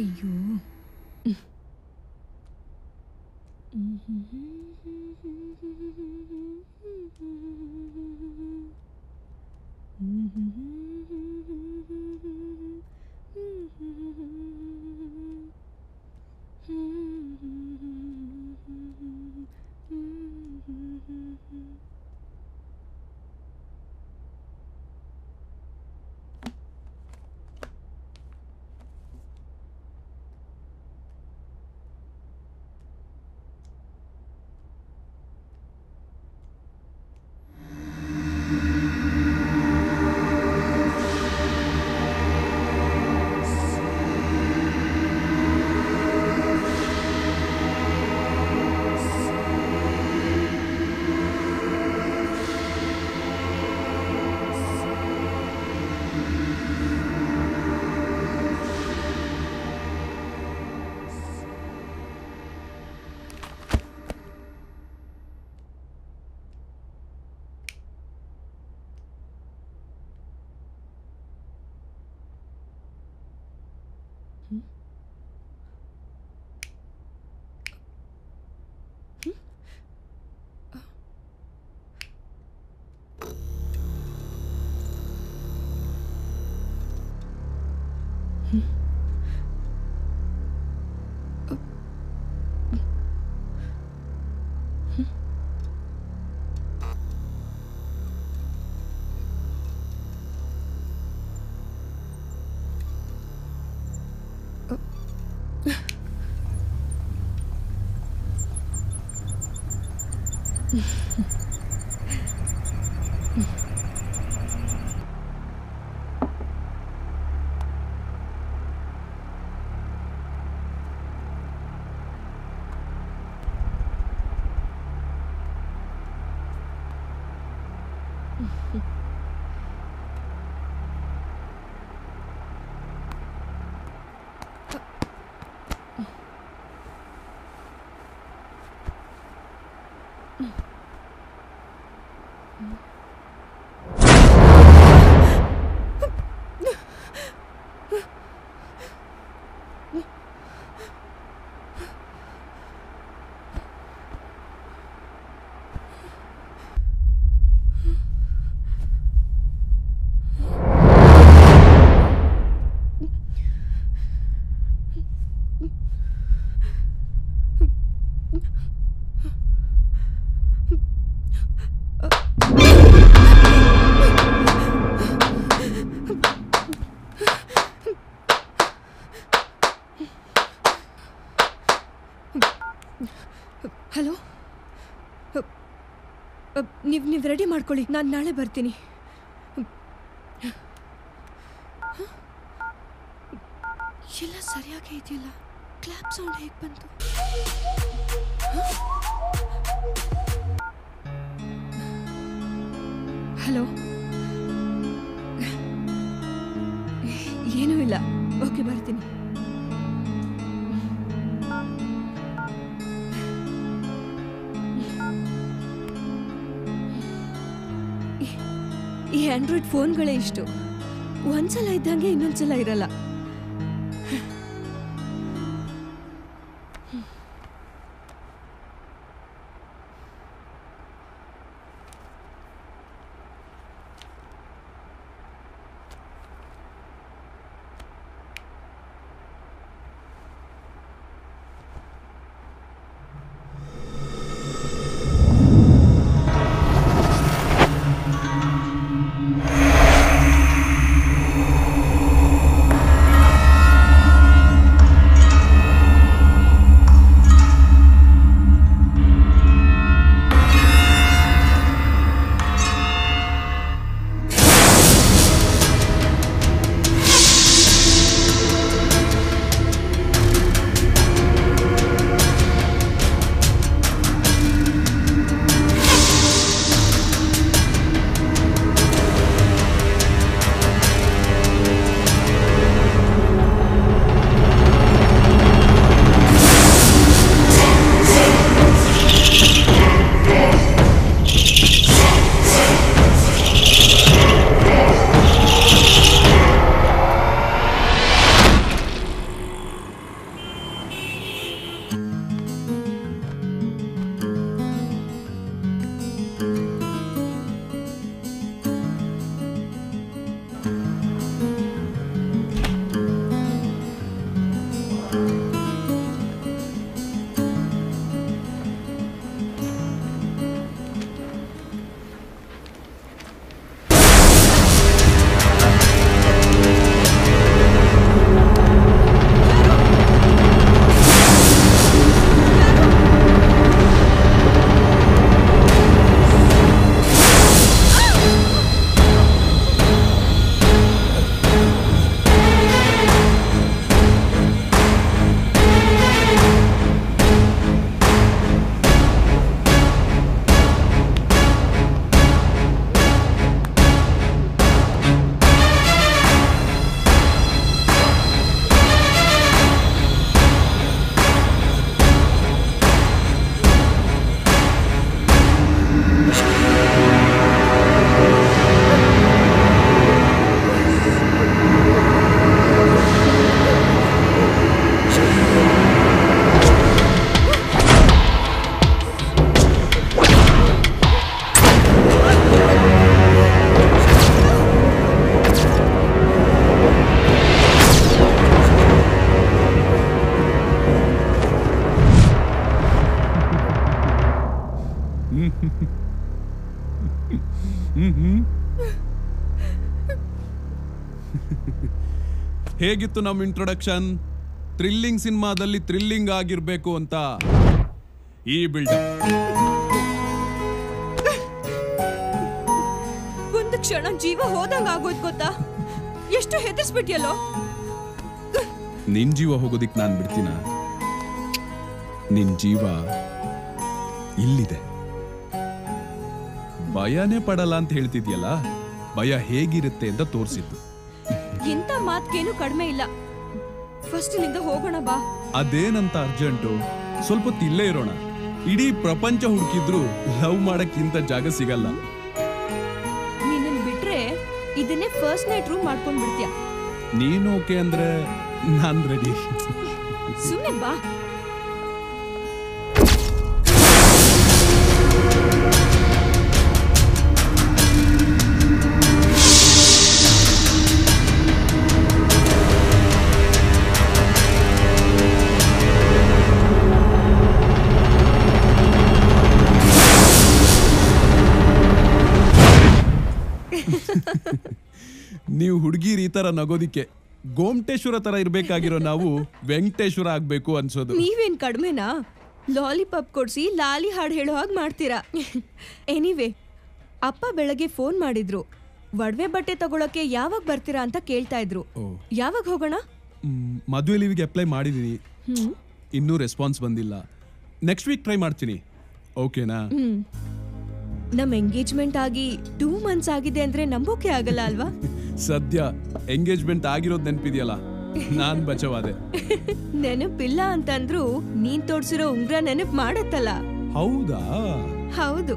ಅಯ್ಯೋ ಹಲೋ, ನೀವು ರೆಡಿ ಮಾಡ್ಕೊಳ್ಳಿ, ನಾನು ನಾಳೆ ಬರ್ತೀನಿ. ಎಲ್ಲ ಸರಿಯಾಗೇ ಇದೆಯಲ್ಲ, ಕ್ಲಾಪ್ ಸೌಂಡ್ ಹೇಗೆ ಬಂತು? ಹಲೋ, ಏನೂ ಇಲ್ಲ, ಓಕೆ ಬರ್ತೀನಿ. ಈ ಆಂಡ್ರಾಯ್ಡ್ ಫೋನ್ಗಳೇ ಇಷ್ಟು, ಒಂದ್ಸಲ ಇದ್ದಂಗೆ ಇನ್ನೊಂದ್ಸಲ ಇರಲ್ಲ. ಹೇಗಿತ್ತು ನಮ್ಮ ಇಂಟ್ರೊಡಕ್ಷನ್? ಥ್ರಿಲ್ಲಿಂಗ್ ಸಿನಿಮಾದಲ್ಲಿ ಥ್ರಿಲ್ಲಿಂಗ್ ಆಗಿರ್ಬೇಕು ಅಂತ ಈ ಬಿಲ್ಡಪ್. ಒಂದು ಕ್ಷಣ ಜೀವ ಹೋದಂಗ ಆಗೋದ್ ಗೊತ್ತಾ? ಎಷ್ಟು ಹೆದರ್ಸ್ಬಿಟ್ಯಲ್ಲೋ. ನಿನ್ ಜೀವ ಹೋಗೋದಿಕ್ ನಾನ್ ಬಿಡ್ತೀನ? ನಿನ್ ಜೀವ ಇಲ್ಲಿದೆ. ಭಯನೇ ಪಡಲ್ಲ ಅಂತ ಹೇಳ್ತಿದ್ಯಲ್ಲ, ಭಯ ಹೇಗಿರುತ್ತೆ ಅಂತ ತೋರಿಸಿದ್ದು. ಇಂಥ ಮಾತ್ಗೇನು ಕಡಿಮೆ ಇಲ್ಲ. ಫಸ್ಟ್ ಇಲ್ಲಿಂದ ಹೋಗೋಣ ಬಾ. ಅದೇನಂತ ಅರ್ಜೆಂಟು? ಸ್ವಲ್ಪ ಹೊತ್ತು ಇಲ್ಲೇ ಇರೋಣ. ಇಡೀ ಪ್ರಪಂಚ ಹುಡುಕಿದ್ರು ಲವ್ ಮಾಡಕ್ಕಿಂತ ಜಾಗ ಸಿಗಲ್ಲ. ನಿನ್ನ ಬಿಟ್ರೆ ಇದನ್ನೇ ಫಸ್ಟ್ ನೈಟ್ ರೂಮ್ ಮಾಡ್ಕೊಂಡ್ ಬಿಡ್ತೀಯ. ನೀನ್ ಓಕೆ ಅಂದ್ರೆ ನಾನ್ ರೆಡಿ. ಸುಮ್ಮನೆ ಬಾ. ನೀವು ಹುಡುಗಿರ್ ಈ ತರ ನಗೋದಿಕ್ಕೆ ಗೋಮಟೇಶ್ವರ ತರ ಇರ್ಬೇಕಾಗಿರೋ ನಾವು ವೆಂಕಟೇಶ್ವರ ಆಗ್ಬೇಕು ಅನ್ಸೋದು. ನೀವೇನ್ ಕಡಿಮೆನಾ? ಲಾಲಿಪಾಪ್ ಕೊಡ್ಸಿ ಲಾಲಿ ಹಾಡು ಹೇಳೋ ಹಾಗೆ ಮಾಡ್ತೀರಾ. ಎನಿವೆ, ಅಪ್ಪ ಬೆಳಗ್ಗೆ ಫೋನ್ ಮಾಡಿದ್ರು. ಒಡವೆ ಬಟ್ಟೆ ತಗೊಳಕ್ಕೆ ಯಾವಾಗ ಬರ್ತೀರಾ ಅಂತ ಕೇಳ್ತಾ ಇದ್ರು. ಯಾವಾಗ ಹೋಗೋಣ? ಮದುವೆ ಲೀವಿಗೆ ಅಪ್ಲೈ ಮಾಡಿದೀನಿ, ಇನ್ನೂ ರೆಸ್ಪಾನ್ಸ್ ಬಂದಿಲ್ಲ. ನೆಕ್ಸ್ಟ್ ವೀಕ್ ಟ್ರೈ ಮಾಡ್ತೀನಿ. ಓಕೆನಾ? ನಮ್ ಎಂಗೇಜ್ಮೆಂಟ್ ಆಗಿ 2 months ಆಗಿದೆ ಅಂದ್ರೆ ನಂಬೋಕೆ ಆಗಲ್ಲ ಅಲ್ವಾ? ಸದ್ಯ ಎಂಗೇಜ್ಮೆಂಟ್ ಆಗಿರೋದ್ ನೆನಪಿದ್ಯಲ್ಲ, ನಾನ್ ಬಚಾವಾದೆ. ನೆನಪಿಲ್ಲ ಅಂತಂದ್ರು ನೀನ್ ತೋಡ್ಸಿರೋ ಉಂಗ್ರ ನೆನಪ್ ಮಾಡತ್ತಲ್ಲ. ಹೌದಾ? ಹೌದು.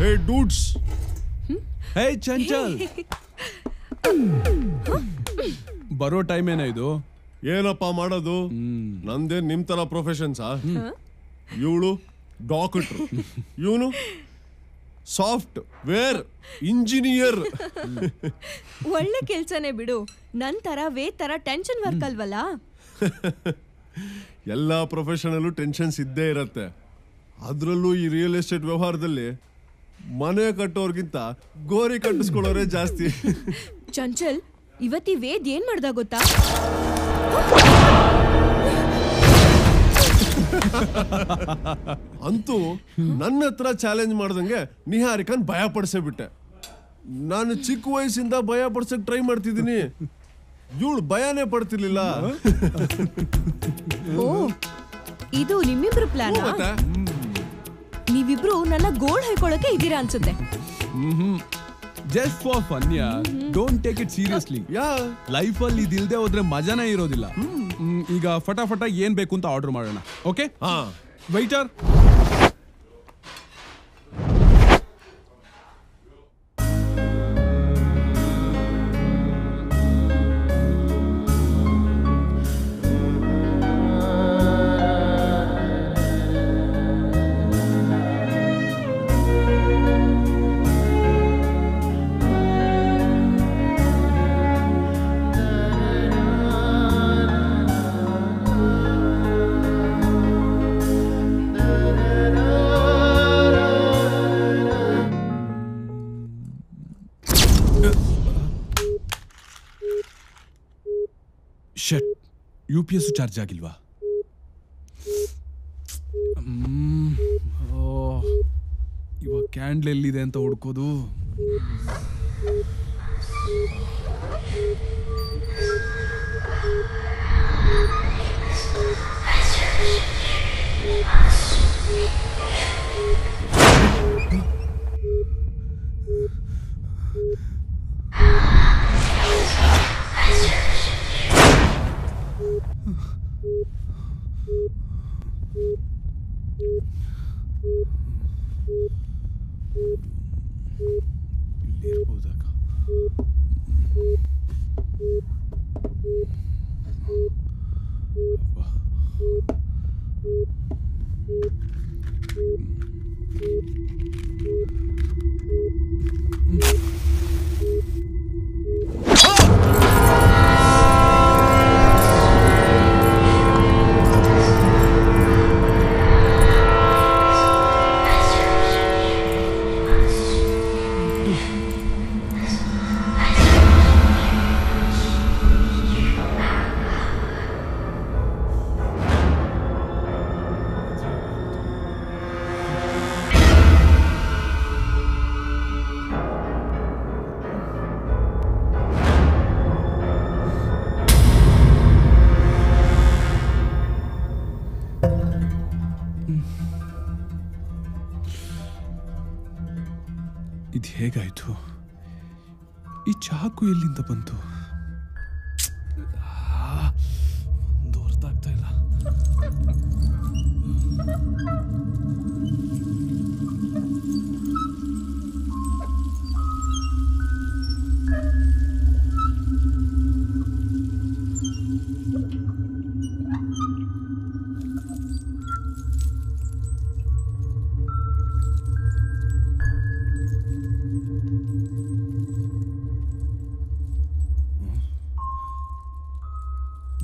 ಹೇ ಡೂಡ್ಸ್. ಹೇ ಚಂಚಲ್, ಬರೋ ಟೈಮ್ ಏನೋ ಇದು? ಏನಪ್ಪ ಮಾಡೋದು? ನಂದೇನ್ ನಿಮ್ ತರ ಪ್ರೊಫೆಷನ್ಸಾ? ಇವಳು ಡಾಕ್ಟರ್, ಇವನು ಸಾಫ್ಟ್ ವೇರ್ ಇಂಜಿನಿಯರ್. ಒಳ್ಳೆ ಕೆಲ್ಸನೇ ಬಿಡು. ನನ್ ತರ ತರ ಟೆನ್ಷನ್ ವರ್ಕ್ ಅಲ್ವಲ್ಲ. ಎಲ್ಲಾ ಪ್ರೊಫೆಷನಲ್ಲೂ ಟೆನ್ಷನ್ಸ್ ಇದ್ದೇ ಇರತ್ತೆ. ಅದ್ರಲ್ಲೂ ಈ ರಿಯಲ್ ಎಸ್ಟೇಟ್ ವ್ಯವಹಾರದಲ್ಲಿ ಮನೆ ಕಟ್ಟೋರ್ಗಿಂತ ಗೋರಿ ಕಟ್ಟಿಸ್ಕೊಳ್ಳೋರೇ ಜಾಸ್ತಿ. ಚಂಚಲ್, ಇವತ್ತಿ ವೇದ್ ಏನ್ ಮಾಡ್ದ ಗೊತ್ತಾ? ಅಂತೂ ನನ್ನ ಹತ್ರ ಚಾಲೆಂಜ್ ಮಾಡ್ದಂಗೆ ನಿಹಾರಿಕನ್ ಭಯ ಪಡಿಸೇ ಬಿಟ್ಟೆ. ನಾನು ಚಿಕ್ಕ ವಯಸ್ಸಿಂದ ಭಯ ಪಡ್ಸಕ್ ಟ್ರೈ ಮಾಡ್ತಿದ್ದೀನಿ, ಇವಳು ಭಯನೇ ಪಡ್ತಿರ್ಲಿಲ್ಲ. ಓ, ಇದು ನಿಮ್ಮಿಬ್ರು ಪ್ಲಾನ್? ನೀವಿಬ್ರು ನನ್ನ ಗೋಲ್ಡ್ ಹಾಕೊಳ್ಳಕ್ಕೆ ಇದ್ದೀರಾ ಅನ್ಸುತ್ತೆ. Just for fun yeah, don't take it seriously. Life ಅಲ್ಲಿ ಇದಿಲ್ದೆ ಹೋದ್ರೆ ಮಜಾನೇ ಇರೋದಿಲ್ಲ. ಈಗ ಫಟಾಫಟ ಏನ್ ಬೇಕು ಅಂತ ಆರ್ಡರ್ ಮಾಡೋಣ. Okay? Waiter, shut, UPS charge ಆಗಿಲ್ವಾ? ಇವಾಗ ಕ್ಯಾಂಡಲ್ ಎಲ್ಲಿದೆ ಅಂತ ಹುಡ್ಕೋದು. ಇಲ್ಲಿರ್ಬೋದು. ಇದು ಹೇಗಾಯ್ತು? ಈ ಚಾಕು ಎಲ್ಲಿಂದ ಬಂತು? ಒಂದು ಅರ್ಥ ಆಗ್ತಾ ಇಲ್ಲ.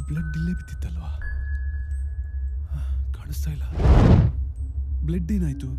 ಬ್ಲಡ್ ಇಲ್ಲೇ ಬಿದ್ದಿತ್ತಲ್ವಾ? ಕಾಣಿಸ್ತಾ ಇಲ್ಲ. ಬ್ಲಡ್ ಏನಾಯ್ತು?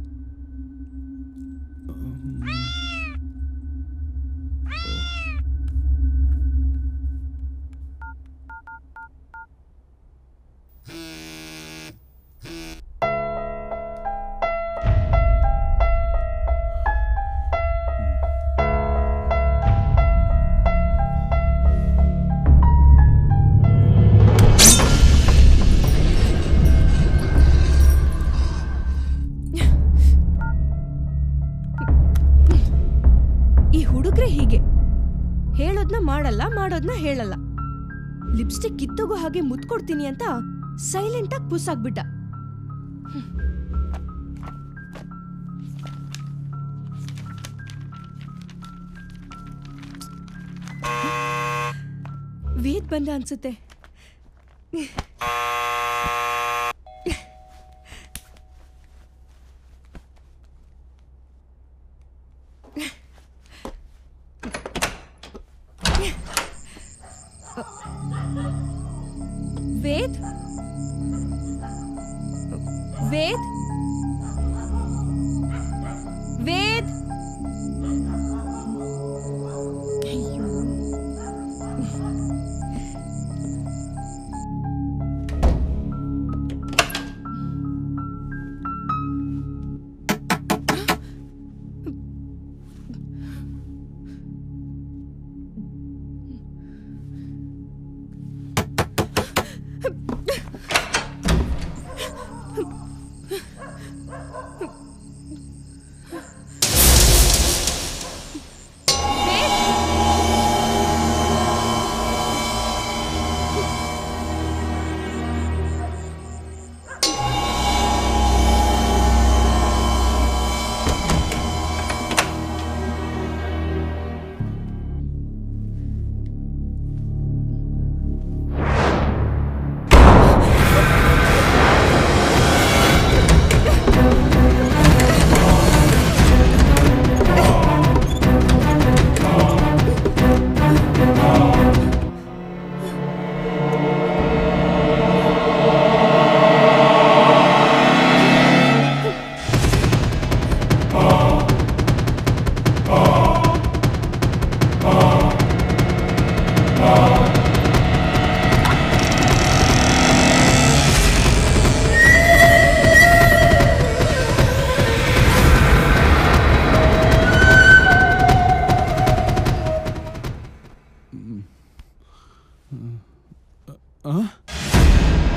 ಹೀಗೆ ಹೇಳೋದ್ನ ಮಾಡಲ್ಲ, ಮಾಡೋದ್ನ ಹೇಳಲ್ಲ. ಲಿಪ್ಸ್ಟಿಕ್ ಕಿತ್ತೋಗೋ ಹಾಗೆ ಮುತ್ಕೊಡ್ತೀನಿ ಅಂತ ಸೈಲೆಂಟ್ ಆಗಿ ಪುಸ್ ಆಗ್ಬಿಟ್ಟ. ವೇದ್ ಬಂದ ಅನ್ಸುತ್ತೆ. ವೇದ್ ವೇದ್ ವೇದ್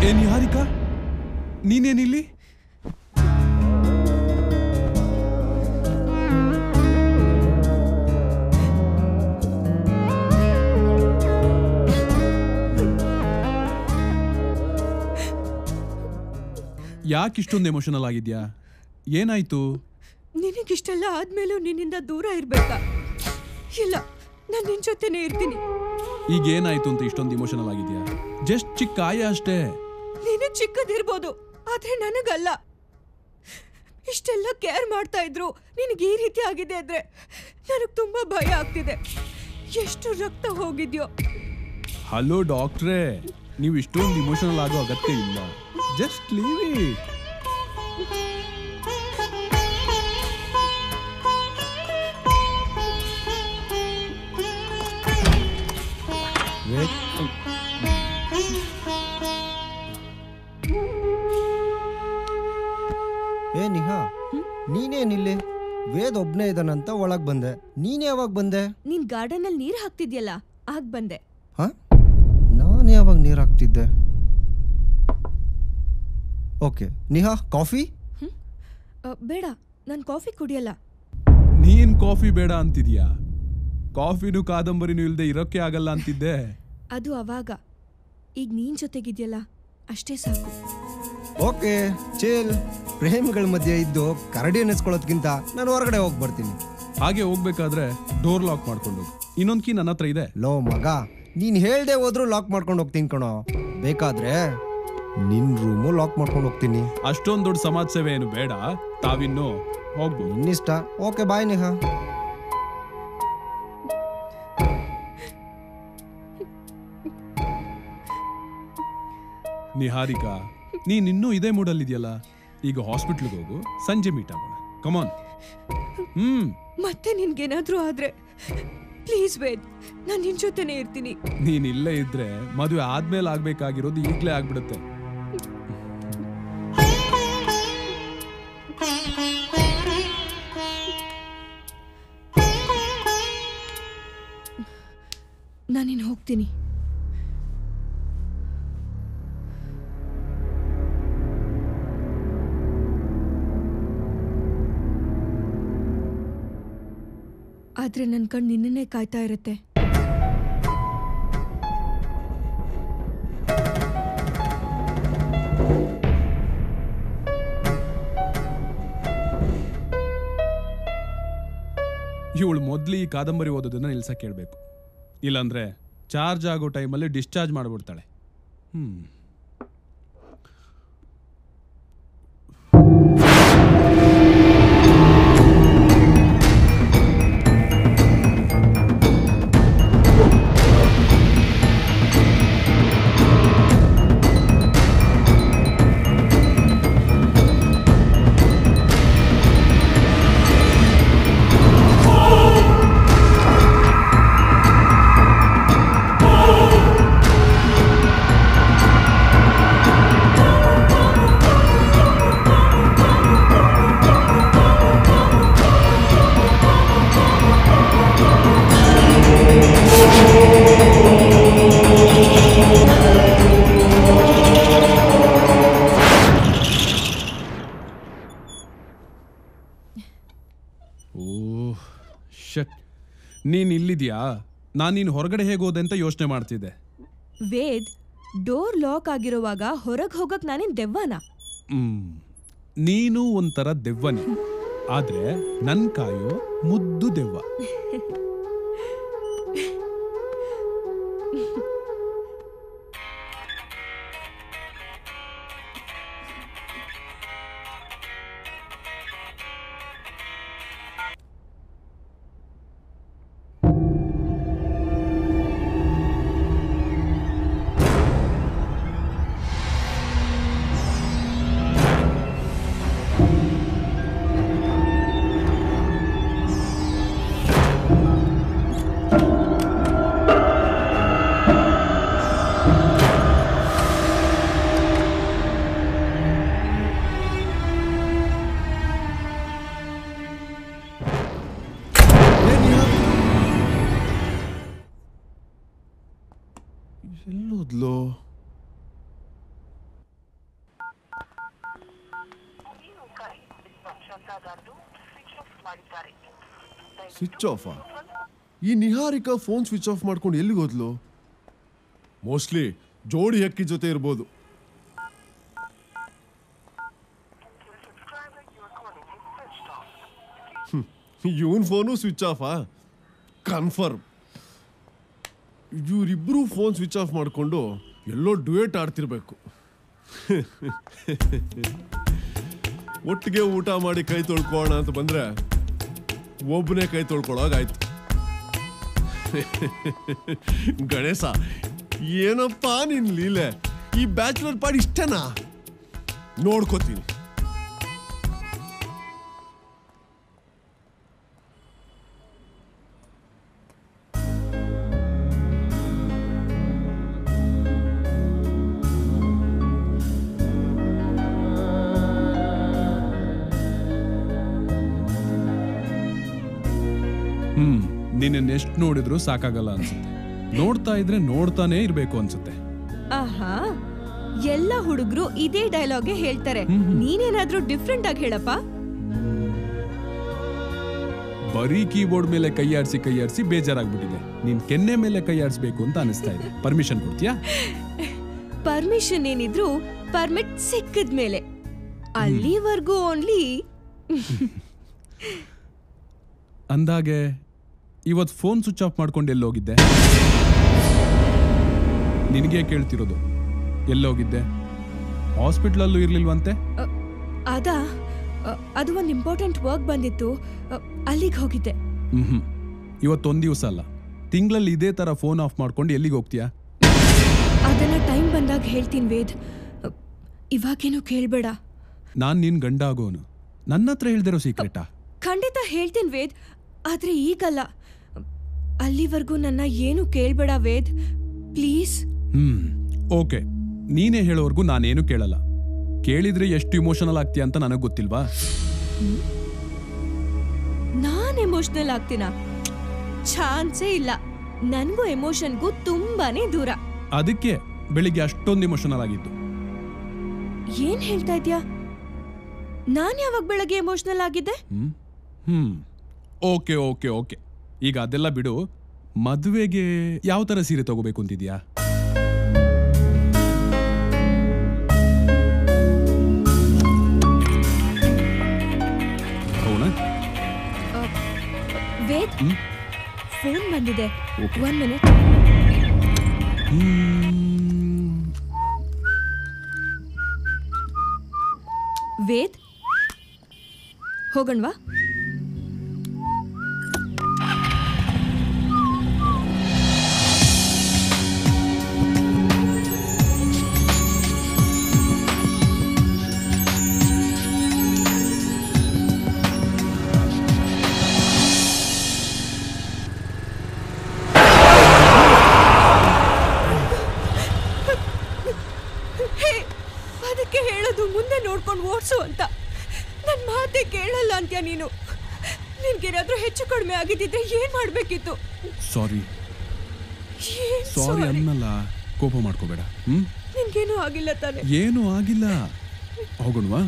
ಏನ್ ನಿಹಾರಿಕಾ, ನೀನೇನಿಲ್ಲಿ? ಯಾಕಿಷ್ಟೊಂದು ಎಮೋಷನಲ್ ಆಗಿದ್ಯಾ? ಏನಾಯ್ತು? ನಿನಗಿಷ್ಟೆಲ್ಲ ಆದ್ಮೇಲೂ ನಿನ್ನಿಂದ ದೂರ ಇರ್ಬೇಕಾ? ಇಲ್ಲ, ನಾನು ನಿನ್ ಜೊತೆನೇ ಇರ್ತೀನಿ. ಈಗ ಏನಾಯ್ತು ಅಂತ ಇಷ್ಟೊಂದು ಇಮೋಷನಲ್ ಆಗಿದ್ಯಾ? ಜಸ್ಟ್ ಚಿಕ್ಕ ಆಯ ಅಷ್ಟೇ. ನೀನು ಚಿಕ್ಕದಿರ್ಬೋದು, ಆದ್ರೆ ನನಗಲ್ಲ. ಇಷ್ಟೆಲ್ಲ ಕೇರ್ ಮಾಡ್ತಾ ಇದ್ರು ನಿನಗೆ ಈ ರೀತಿ ಆಗಿದೆ ಅಂದ್ರೆ ನನಗೆ ತುಂಬಾ ಭಯ ಆಗ್ತಿದೆ. ಎಷ್ಟು ರಕ್ತ ಹೋಗಿದ್ಯೋ. ಹಲೋ ಡಾಕ್ಟ್ರೇ, ನೀವು ಇಷ್ಟೊಂದು ಇಮೋಷನಲ್ ಆಗೋ ಅಗತ್ಯ ಇಲ್ಲ. Just leave it. ಏ ನಿಹಾ, ನೀನೇನಿಲ್ಲಿ? ವೇದ್ ಒಬ್ನೇ ಇದಾನಂತ ಒಳಗ್ ಬಂದೆ. ನೀನ್ ಯಾವಾಗ ಬಂದೆ? ನೀನ್ ಗಾರ್ಡನ್ ಅಲ್ಲಿ ನೀರ್ ಹಾಕ್ತಿದ್ಯಲ್ಲ, ಆಗ ಬಂದೆ. ಹ? ನಾನು ಯಾವಾಗ ನೀರ್ ಹಾಕ್ತಿದ್ದೆ? Okay Niha, coffee? ಬೇಡ, ನಾನು ಕಾಫಿ ಕುಡಿಯಲ್ಲ. ನೀನ್ ಕಾಫಿ ಬೇಡ ಅಂತಿದ್ಯಾ? ಕಾಫಿನೂ ಕಾದಂಬರಿನೂ ಇಲ್ದೆ ಇರೋಕೆ ಆಗಲ್ಲ ಅಂತಿದ್ದೆ. ಅದು ಅವಾಗ, ಈಗ ನೀನ್ ಜೊತೆಗಿದ್ಯಲ್ಲ ಅಷ್ಟೇ ಸಾಕು. ಓಕೆ ಚೇಲ್. ಪ್ರೇಮಿಗಳ ಮಧ್ಯೆ ಇದ್ದು ಕರಡಿ ಅನ್ನಿಸ್ಕೊಳ್ಳೋದ್ಕಿಂತ ನಾನು ಹೊರಗಡೆ ಹೋಗಿ ಬರ್ತೀನಿ. ಹಾಗೆ ಹೋಗ್ಬೇಕಾದ್ರೆ ಡೋರ್ ಲಾಕ್ ಮಾಡ್ಕೊಂಡು ಹೋಗು. ಇನ್ನೊಂದು ಕೀ ನನ್ನ ಹತ್ರ ಇದೆ. ಲೋ ಮಗ, ನೀನ್ ಹೇಳ್ದೆ ಹೋದ್ರು ಲಾಕ್ ಮಾಡ್ಕೊಂಡು ಹೋಗ್ತೀನಿ ಕಣೋ. ಬೇಕಾದ್ರೆ ನಿನ್ ರೂಮು ಲಾಕ್ ಮಾಡ್ಕೊಂಡು ಹೋಗ್ತೀನಿ. ಅಷ್ಟೊಂದು ದೊಡ್ಡ ಸಮಾಜ ಸೇವೆ ಏನು ಬೇಡ, ತಾವಿನ್ನು ಹೋಗ್ಬೋದು. ಇನ್ನಿಷ್ಟ. Okay bye Neha. ನಿಹಾರಿಕಾ, ನೀನಿನ್ನೂ ಇದೇ ಮೂಡಲ್ಲಿದೆಯಲ್ಲ, ಈಗ ಹಾಸ್ಪಿಟ್ಲಿಗೆ ಹೋಗು, ಸಂಜೆ ಮೀಟ್ ಆಗೋಣ. ಕಮಾನ್. ಮತ್ತೆ ನಿನ್ಗೇನಾದ್ರೂ ಆದ್ರೆ ಪ್ಲೀಸ್ ವೇದ್, ನಾನು ನಿನ್ ಜೊತೆನೇ ಇರ್ತೀನಿ. ನೀನ್ ಇಲ್ಲೇ ಇದ್ರೆ ಮದುವೆ ಆದ್ಮೇಲೆ ಆಗ್ಬೇಕಾಗಿರೋದು ಈಗ್ಲೇ ಆಗ್ಬಿಡುತ್ತೆ. ನಾನಿನ್ ಹೋಗ್ತೀನಿ. ಆದ್ರೆ ನನ್ ಕಣ್ ನಿನ್ನೇ ಕಾಯ್ತಾ ಇರುತ್ತೆ. ಇವಳು ಮೊದ್ಲು ಈ ಕಾದಂಬರಿ ಓದೋದನ್ನ ನಿಲ್ಸಕ್ಕೆ ಹೇಳ್ಬೇಕು, ಇಲ್ಲಾಂದ್ರೆ ಚಾರ್ಜ್ ಆಗೋ ಟೈಮಲ್ಲಿ ಡಿಸ್ಚಾರ್ಜ್ ಮಾಡ್ಬಿಡ್ತಾಳೆ. ನೀನ್ ಇಲ್ಲಿದ್ಯಾ? ನಾನು ನೀನು ಹೊರಗಡೆ ಹೇಗೆ ಹೋದೆ ಅಂತ ಯೋಚನೆ ಮಾಡ್ತಿದ್ದೆ. ವೇದ್, ಡೋರ್ ಲಾಕ್ ಆಗಿರುವಾಗ ಹೊರಗೆ ಹೋಗಕ್ ನಾನೇನ್ ದೆವ್ವನ? ನೀನು ಒಂಥರ ದೆವ್ವನೇ, ಆದ್ರೆ ನನ್ ಕಾಯೋ ಮುದ್ದು ದೆವ್ವ. ಎಲ್ಲೋದ್ಲೋ? Switch off? ಈ ನಿಹಾರಿಕಾ ಫೋನ್ ಸ್ವಿಚ್ ಆಫ್ ಮಾಡ್ಕೊಂಡು ಎಲ್ಲಿಗೆ ಹೋದ್ಲು? ಮೋಸ್ಟ್ಲಿ ಜೋಡಿ ಹಕ್ಕಿ ಜೊತೆ ಇರ್ಬೋದು. ಇವನ್ ಫೋನು ಸ್ವಿಚ್ ಆಫಾ? ಕನ್ಫರ್ಮ್. ಇವರಿಬ್ರು ಫೋನ್ ಸ್ವಿಚ್ ಆಫ್ ಮಾಡ್ಕೊಂಡು ಎಲ್ಲೋ ಡ್ಯೂಯೇಟ್ ಆಡ್ತಿರ್ಬೇಕು. ಒಟ್ಟಿಗೆ ಊಟ ಮಾಡಿ ಕೈ ತೊಳ್ಕೊಳ್ಳೋಣ ಅಂತ ಬಂದ್ರೆ ಒಬ್ಬನೇ ಕೈ ತೊಳ್ಕೊಳ್ಳೋಗಾಯ್ತು. ಗಣೇಶ, ಏನಪ್ಪಾ ನಿನ್ ಲೀಲೆ? ಈ ಬ್ಯಾಚುಲರ್ ಪಾರ್ಟಿ ಇಷ್ಟನಾ? ನೋಡ್ಕೋತೀನಿ. ನಿನ್ನೆಷ್ಟು ನೋಡಿದ್ರು ಸಾಕಾಗಲ್ಲ ಅನ್ಸುತ್ತೆ. ನೋಡ್ತಾ ಇದ್ರೆ ನೋಡ್ತಾನೆ ಇರ್ಬೇಕು ಅನ್ಸುತ್ತೆ. ಆಹಾ, ಎಲ್ಲ ಹುಡುಗರು ಇದೇ ಡೈಲಾಗ್ ಹೇಳ್ತಾರೆ. ನೀನೇನಾದ್ರೂ ಡಿಫ್ರೆಂಟ್ ಆಗಿ ಹೇಳಪ್ಪ. ಬರೀ ಕೀಬೋರ್ಡ್ ಮೇಲೆ ಕೈಯಾಡಿಸಿ ಬೇಜಾರಾಗ್ಬಿಟ್ಟಿದೆ. ನೀನ್ ಕೆನ್ನೆ ಮೇಲೆ ಕೈಯಾಡಿಸ್ಬೇಕು ಅಂತ ಅನಿಸ್ತಾ ಇದೆ. ಪರ್ಮಿಷನ್ ಕೊಡ್ತೀಯಾ? ಪರ್ಮಿಷನ್ ಏನಿದ್ರು ಪರ್ಮಿಟ್ ಸಿಕ್ಕಿದ್ಮೇಲೆ, ಅಲ್ಲಿವರೆಗೂ ಓನ್ಲಿ. ಅಂದಾಗೆ ಇವತ್ತು ಫೋನ್ ಸ್ವಿಚ್ ಆಫ್ ಮಾಡ್ಕೊಂಡು ಎಲ್ಲೋಗಿದ್ದೆ? ನಿನಗೆ ಕೇಳ್ತಿರೋದು, ಎಲ್ಲೋಗಿದ್ದೆ? ಹಾಸ್ಪಿಟ್ಲಲ್ಲೂ ಇರ್ಲಿಲ್ವಂತೆ? ಅದು ಒಂದು ಇಂಪಾರ್ಟೆಂಟ್ ವರ್ಕ್ ಬಂದಿತ್ತು, ಅಲ್ಲಿಗೆ ಹೋಗಿದ್ದೆ. ಇವತ್ತೊಂದ್ ದಿವಸ ಅಲ್ಲ, ತಿಂಗಳಲ್ಲಿ ಇದೇ ತರ ಫೋನ್ ಆಫ್ ಮಾಡ್ಕೊಂಡು ಎಲ್ಲಿಗೆ ಹೋಗ್ತೀಯಾ? ಅದನ್ನ ಟೈಮ್ ಬಂದಾಗ ಹೇಳ್ತೀನಿ ವೇದ್, ಇವಾಗೇನು ಕೇಳ್ಬೇಡ. ನಾನ್ ನಿನ್ ಗಂಡ ಆಗೋನು, ನನ್ನ ಹತ್ರ ಹೇಳ್ದಿರೋ ಸೀಕ್ರೆಟಾ? ಖಂಡಿತ ಹೇಳ್ತೀನಿ ವೇದ್, ಆದ್ರೆ ಈಗಲ್ಲ. ಅಲ್ಲಿವರೆಗೂ ನನ್ನ ಏನು ಕೇಳ್ಬೇಡ ವೇದ್, ಪ್ಲೀಸ್. ಓಕೆ, ನೀನೇ ಹೇಳೋವರೆಗೂ ನಾನೇನು ಕೇಳಲ್ಲ. ಕೇಳಿದ್ರೆ ಎಷ್ಟು ಇಮೋಷನಲ್ ಆಗ್ತೀಯ ಅಂತ ನನಗೆ ಗೊತ್ತಿಲ್ವಾ? ನಾನ್ ಎಮೋಷನಲ್ ಆಗ್ತೀನ? ಚಾನ್ಸೇ ಇಲ್ಲ. ನನ್ಗೂ ಎಮೋಷನ್ಗೂ ತುಂಬಾನೇ ದೂರ. ಅದಕ್ಕೆ ಬೆಳಿಗ್ಗೆ ಅಷ್ಟೊಂದು ಇಮೋಷನಲ್ ಆಗಿತ್ತು. ಏನ್ ಹೇಳ್ತಾ ಇದ್ಯಾ? ನಾನ್ ಯಾವಾಗ ಬೆಳಗ್ಗೆ ಎಮೋಷನಲ್ ಆಗಿದ್ದೆ? ಓಕೆ ಓಕೆ ಓಕೆ, ಈಗ ಅದೆಲ್ಲ ಬಿಡು. ಮದುವೆಗೆ ಯಾವ ತರ ಸೀರೆ ತಗೋಬೇಕು ಅಂತಿದ್ಯಾ? ವೇದ್, ಫೋನ್ ಬಂದಿದೆ, 1 ಮಿನಿಟ್. ವೇದ್, ಹೋಗಣ್ವಾ? ಮುಂದೆ ನೋಡ್ಕೊಂಡು ಓಡಿಸು ಅಂತ. ನನ್ನ ಮಾತೆ ಕೇಳಲ್ಲ ಅಂತ್ಯ ನೀನು. ನಿನ್ಗೇನಾದ್ರೂ ಹೆಚ್ಚು ಕಡಿಮೆ ಆಗಿದ್ದಿದ್ರೆ ಏನ್ ಮಾಡ್ಬೇಕಿತ್ತು? ಸಾರಿ ಅನ್ನಲ್ಲ, ಕೋಪ ಮಾಡ್ಕೋಬೇಡ. ನಿನ್ಗೇನು ಆಗಿಲ್ಲ ತಾನೆ? ಏನು ಆಗಿಲ್ಲ, ಹೋಗೋಣವಾ?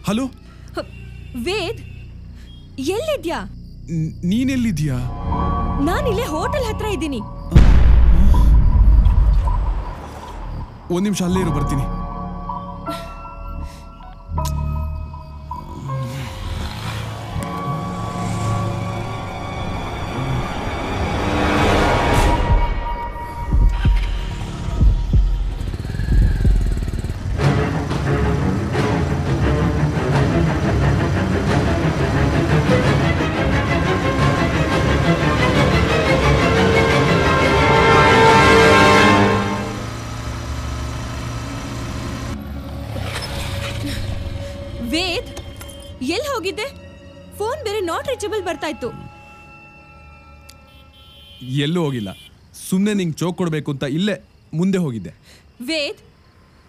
ಹಲೋ ವೇದ್, ಎಲ್ಲಿದ್ಯಾ? ನೀನೆಲ್ಲಿದ್ಯಾ? ನಾನಿಲ್ಲೇ ಹೋಟೆಲ್ ಹತ್ರ ಇದ್ದೀನಿ. ಒಂದ್ ನಿಮಿಷ ಅಲ್ಲೇ ಇರು, ಬರ್ತೀನಿ. ವೇದ್, ಎಲ್ಲಿ ಹೋಗಿದ್ದೆ? ಫೋನ್ ಬೇರೆ ನಾಟ್ ರೀಚಬಲ್ ಬರ್ತಾ ಇತ್ತು. ಎಲ್ಲೂ ಹೋಗಿಲ್ಲ, ಸುಮ್ಮನೆ ನಿಂಗೆ ಚೋಕ್ ಕೊಡ್ಬೇಕು ಅಂತ ಇಲ್ಲೇ ಮುಂದೆ ಹೋಗಿದ್ದೆ. ವೇದ್,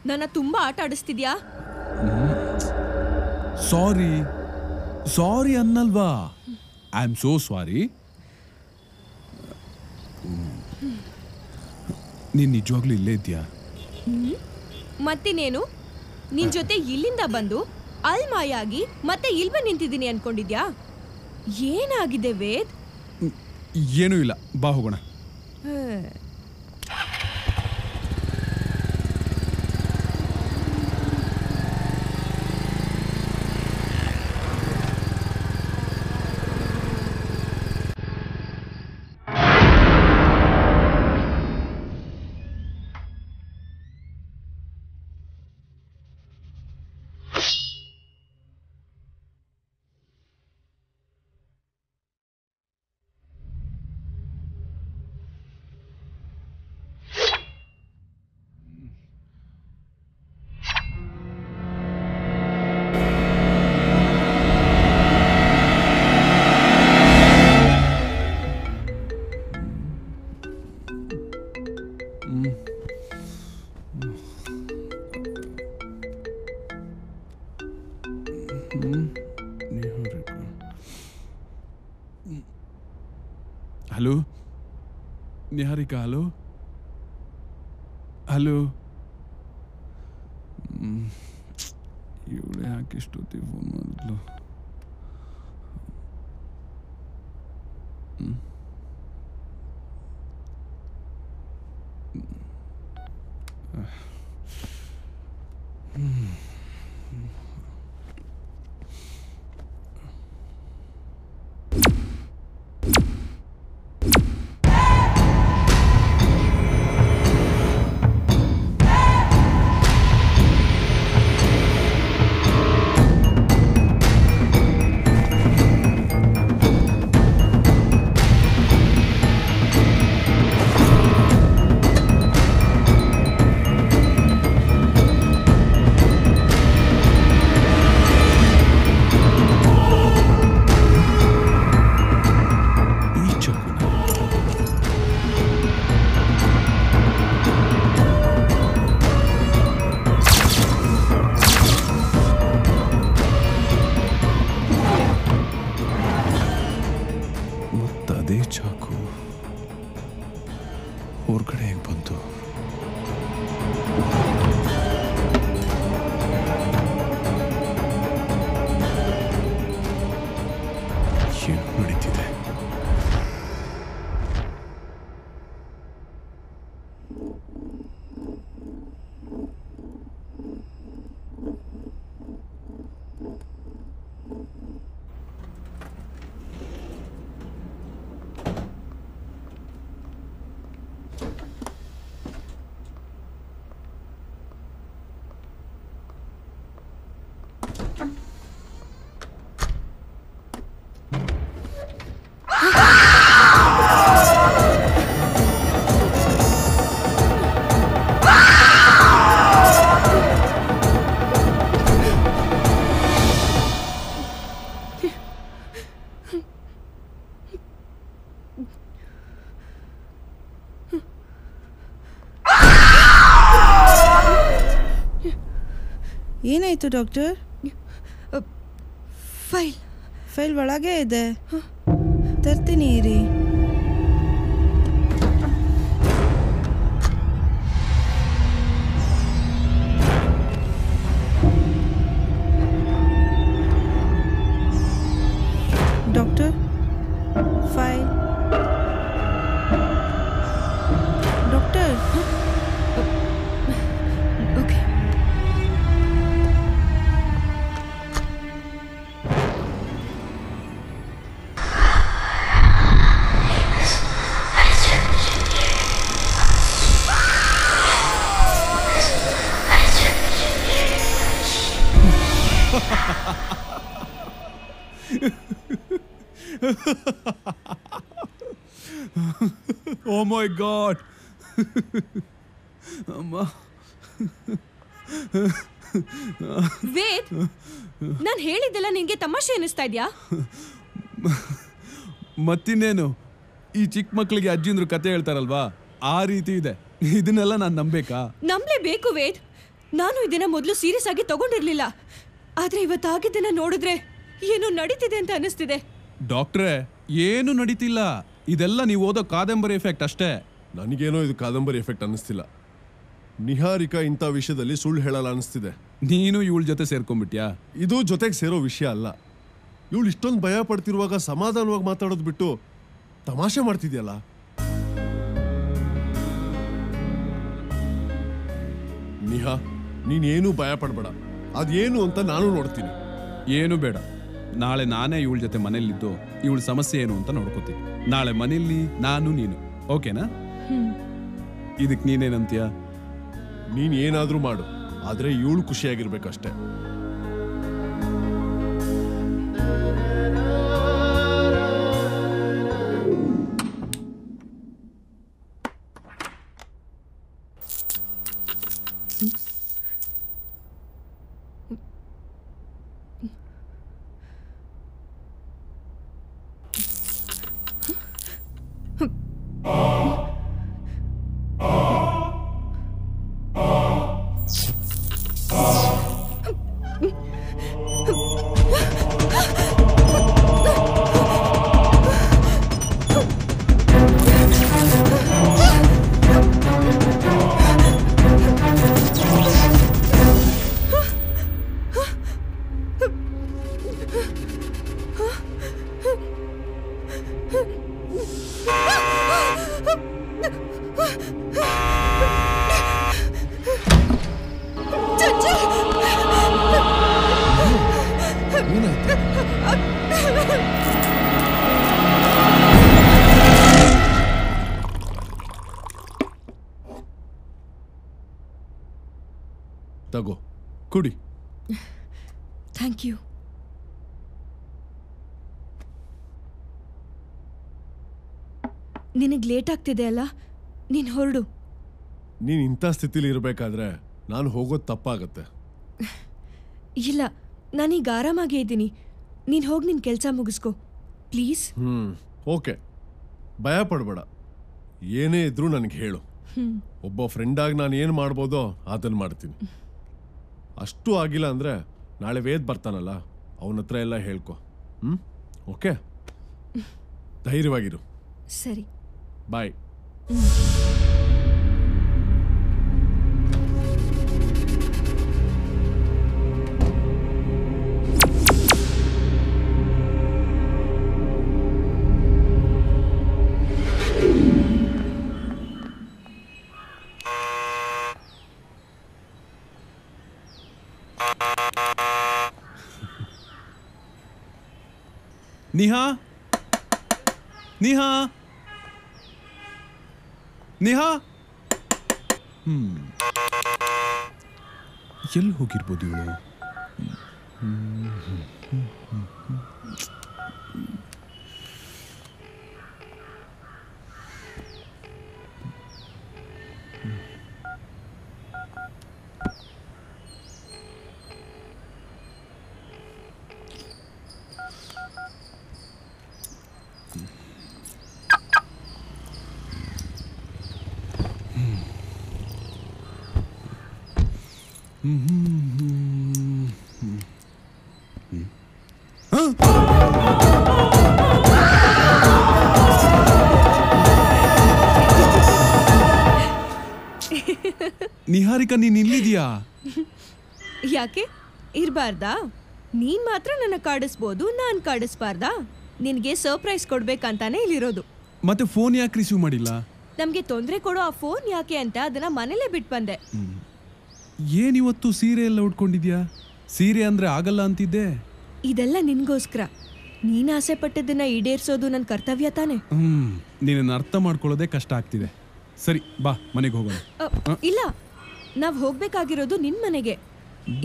ನನ್ನ ತುಂಬಾ ಆಟ ಆಡಿಸ್ತಿದ್ಯಾ? ಸಾರಿ ಅನ್ನಲ್ವಾ? I am so sorry. ನೀನ್ ನಿಜವಾಗ್ಲೂ ಇಲ್ಲೇ ಇದ್ಯಾ? ಮತ್ತಿನೇನು, ನಿನ್ ಜೊತೆ ಇಲ್ಲಿಂದ ಬಂದು ಅಲ್ಲಿ ಮಾಯಾಗಿ ಮತ್ತೆ ಇಲ್ಲಿ ಬಂದು ನಿಂತಿದ್ದೀನಿ ಅನ್ಕೊಂಡಿದ್ಯಾ? ಏನಾಗಿದೆ ವೇದ್? ಏನೂ ಇಲ್ಲ, ಬಾ ಹೋಗೋಣ. Hello Niharika, hello hello. ಇವಳೆ ಯಾಕೆ ಇಷ್ಟೊತ್ತಿಗೆ ಫೋನ್ ಮಾಡಿದ್ಲು? ಅದೇ ಚಾಕು ಹೊರಗಡೆ ಹೇಗೆ ಬಂತು? ಏನು ನಡೀತಿದೆ? ಏನಾಯ್ತು ಡಾಕ್ಟರ್? ಫೈಲ್ ಒಳಗೆ ಇದೆ, ತರ್ತೀನಿ ಇರಿ. Doctor, file. Doctor, okay. Oh my God. ಅಮ್ಮ. ವೇದ್, ನಾನು ಹೇಳಿದ್ದೆಲ್ಲ ನಿನ್ಗೆ ತಮಾಷೆ ಅನಿಸ್ತಾ ಇದ್ಯಾ? ಮತ್ತಿನ್ನೇನು, ಈ ಚಿಕ್ಕ ಮಕ್ಕಳಿಗೆ ಅಜ್ಜಿಂದ್ರು ಕತೆ ಹೇಳ್ತಾರಲ್ವಾ, ಆ ರೀತಿ ಇದೆ. ಇದನ್ನೆಲ್ಲ ನಾನು ನಂಬೇಕಾ? ನಂಬಲೇಬೇಕು ವೇದ್. ನಾನು ಇದನ್ನ ಮೊದಲು ಸೀರಿಯಸ್ ಆಗಿ ತಗೊಂಡಿರ್ಲಿಲ್ಲ, ಆದ್ರೆ ಇವತ್ತಾಗಿದ್ದನ್ನ ನೋಡಿದ್ರೆ ಏನೋ ನಡೀತಿದೆ ಅಂತ ಅನಿಸ್ತಿದೆ. ಡಾಕ್ಟ್ರೇ, ಏನು ನಡೀತಿಲ್ಲ. ಇದೆಲ್ಲ ನೀವು ಓದೋ ಕಾದಂಬರಿ ಎಫೆಕ್ಟ್ ಅಷ್ಟೇ. ನನಗೇನೋ ಇದು ಕಾದಂಬರಿ ಎಫೆಕ್ಟ್ ಅನ್ನಿಸ್ತಿಲ್ಲ. ನಿಹಾರಿಕಾ ಇಂಥ ವಿಷಯದಲ್ಲಿ ಸುಳ್ಳು ಹೇಳಲ್ಲ ಅನಿಸ್ತಿದೆ. ನೀನು ಇವಳ ಜೊತೆ ಸೇರ್ಕೊಂಡ್ಬಿಟ್ಯಾ? ಇದು ಜೊತೆಗೆ ಸೇರೋ ವಿಷಯ ಅಲ್ಲ. ಇವಳು ಇಷ್ಟೊಂದು ಭಯ ಪಡ್ತಿರುವಾಗ ಸಮಾಧಾನವಾಗಿ ಮಾತಾಡೋದು ಬಿಟ್ಟು ತಮಾಷೆ ಮಾಡ್ತಿದ್ಯಲ್ಲ. ನಿಹಾ, ನೀನೇನು ಭಯ ಪಡ್ಬೇಡ. ಅದೇನು ಅಂತ ನಾನು ನೋಡ್ತೀನಿ. ಏನು ಬೇಡ, ನಾಳೆ ನಾನೇ ಇವಳ ಜೊತೆ ಮನೇಲಿದ್ದು ಇವಳ ಸಮಸ್ಯೆ ಏನು ಅಂತ ನೋಡ್ಕೋತೀನಿ. ನಾಳೆ ಮನೇಲಿ ನಾನು ನೀನು, ಓಕೆನಾ? ಇದಕ್ಕೆ ನೀನೇನಂತೀಯ? ನೀನ್ ಏನಾದ್ರೂ ಮಾಡು, ಆದ್ರೆ ಇವಳು ಖುಷಿಯಾಗಿರ್ಬೇಕಷ್ಟೇ. ತಗೋ ಕುಡಿ. Thank you. ನಿನಗೆ ಲೇಟ್ ಆಗ್ತಿದೆ ಅಲ್ಲ, ನೀನು ಹೊರಡು. ನೀನ್ ಇಂಥ ಸ್ಥಿತಿಲಿ ಇರಬೇಕಾದ್ರೆ ನಾನು ಹೋಗೋದು ತಪ್ಪಾಗತ್ತೆ. ಇಲ್ಲ, ನಾನೀಗ ಆರಾಮಾಗೇ ಇದ್ದೀನಿ. ನೀನು ಹೋಗಿ ನಿನ್ನ ಕೆಲಸ ಮುಗಿಸ್ಕೊ ಪ್ಲೀಸ್. ಓಕೆ, ಭಯ ಪಡಬೇಡ. ಏನೇ ಇದ್ರೂ ನನಗೆ ಹೇಳು. ಒಬ್ಬ ಫ್ರೆಂಡಾಗಿ ನಾನು ಏನು ಮಾಡ್ಬೋದೋ ಅದನ್ನು ಮಾಡ್ತೀನಿ. ಅಷ್ಟು ಆಗಿಲ್ಲ ಅಂದರೆ ನಾಳೆ ವೇದ್ ಬರ್ತಾನಲ್ಲ, ಅವನ ಹತ್ರ ಎಲ್ಲ ಹೇಳ್ಕೊ. ಓಕೆ, ಧೈರ್ಯವಾಗಿರು. ಸರಿ, ಬಾಯ್. ನಿಹಾ, ನಿಹಾ, ನಿಹಾ. ಎಲ್ಲಿ ಹೋಗಿರ್ಬೋದು ಇವಳು? ನಿಹಾರಿಕಾ, ನೀನ್ ಇಲ್ಲಿದೀಯಾ? ಯಾಕೆ ಇರಬಾರ್ದಾ? ನೀನ್ ಮಾತ್ರ ನನ್ನ ಕಾಡಿಸ್ಬೋದು, ನಾನು ಕಾಡಿಸ್ಬಾರ್ದಾ? ನಿನಗೆ ಸರ್ಪ್ರೈಸ್ ಕೊಡ್ಬೇಕಂತಾನೆ ಇಲ್ಲಿರೋದು. ಮತ್ತೆ ಫೋನ್ ಯಾಕೆ ರಿಸೀವ್ ಮಾಡಿಲ್ಲ? ನಮ್ಗೆ ತೊಂದರೆ ಕೊಡೋ ಆ ಫೋನ್ ಯಾಕೆ ಅಂತ ಅದನ್ನ ಮನೇಲೇ ಬಿಟ್ಟು ಬಂದೆ. ಏನಿವತ್ತು ಸೀರೆ ಎಲ್ಲ ಉಟ್ಕೊಂಡಿದ್ಯಾ? ಸೀರೆ ಅಂದ್ರೆ ಆಗಲ್ಲ ಅಂತಿದ್ದೆ. ಇದೆಲ್ಲ ನಿನ್ಗೋಸ್ಕರ. ನೀನ್ ಆಸೆ ಪಟ್ಟದನ್ನ ಈಡೇರಿಸೋದು ನನ್ನ ಕರ್ತವ್ಯ ತಾನೆ. ನೀನನ್ನ ಅರ್ಥ ಮಾಡ್ಕೊಳ್ಳೋದೇ ಕಷ್ಟ ಆಗ್ತಿದೆ. ಸರಿ, ಬಾ ಮನೆಗೆ ಹೋಗೋಣ. ಇಲ್ಲ, ನಾವ್ ಹೋಗ್ಬೇಕಾಗಿರೋದು ನಿನ್ ಮನೆಗೆ.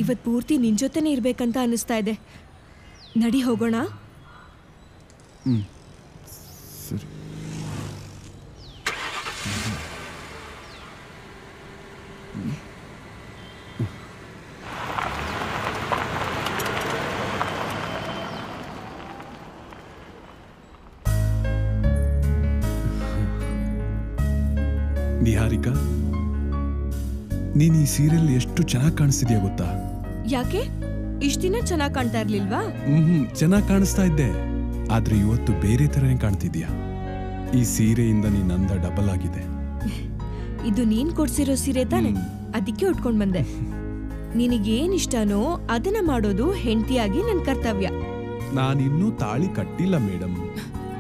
ಇವತ್ ಪೂರ್ತಿ ನಿನ್ ಜೊತೆನೆ ಇರ್ಬೇಕಂತ ಅನಿಸ್ತಾ ಇದೆ. ನಡಿ ಹೋಗೋಣ. ಸರಿ. ನಿಹಾರಿಕಾ, ನೀನ್ ಈ ಸೀರಿಯಲ್ ಎಷ್ಟು ಚೆನ್ನಾಗಿ ಕಾಣಿಸ್ತಿದ್ಯಾ ಗೊತ್ತಾ? ಯಾಕೆ ಇಷ್ಟ ದಿನ ಚೆನ್ನಾಗಿ ಕಾಣ್ತಾ ಇರ್ಲಿಲ್ವಾ? ಚೆನ್ನಾಗಿ ಕಾಣಿಸ್ತಾ ಇದ್ದೆ, ಆದ್ರೆ ಇವತ್ತು ಬೇರೆ ತರನೇ ಕಾಣ್ತಿದ್ಯಾ. ಈ ಸೀರೆಯಿಂದ ನೀನ್ ಅಂದ ಡಬಲ್ ಆಗಿದೆ. ಇದು ನೀನ್ ಕೊಡ್ಸಿರೋ ಸೀರೆ ತಾನೆ, ಅದಕ್ಕೆ ಉಟ್ಕೊಂಡ್ ಬಂದೆ. ನಿನಗೇನ್ ಇಷ್ಟನೋ ಅದನ್ನ ಮಾಡೋದು ಹೆಂಡತಿಯಾಗಿ ನನ್ ಕರ್ತವ್ಯ. ನಾನಿನ್ನೂ ತಾಳಿ ಕಟ್ಟಿಲ್ಲ ಮೇಡಮ್.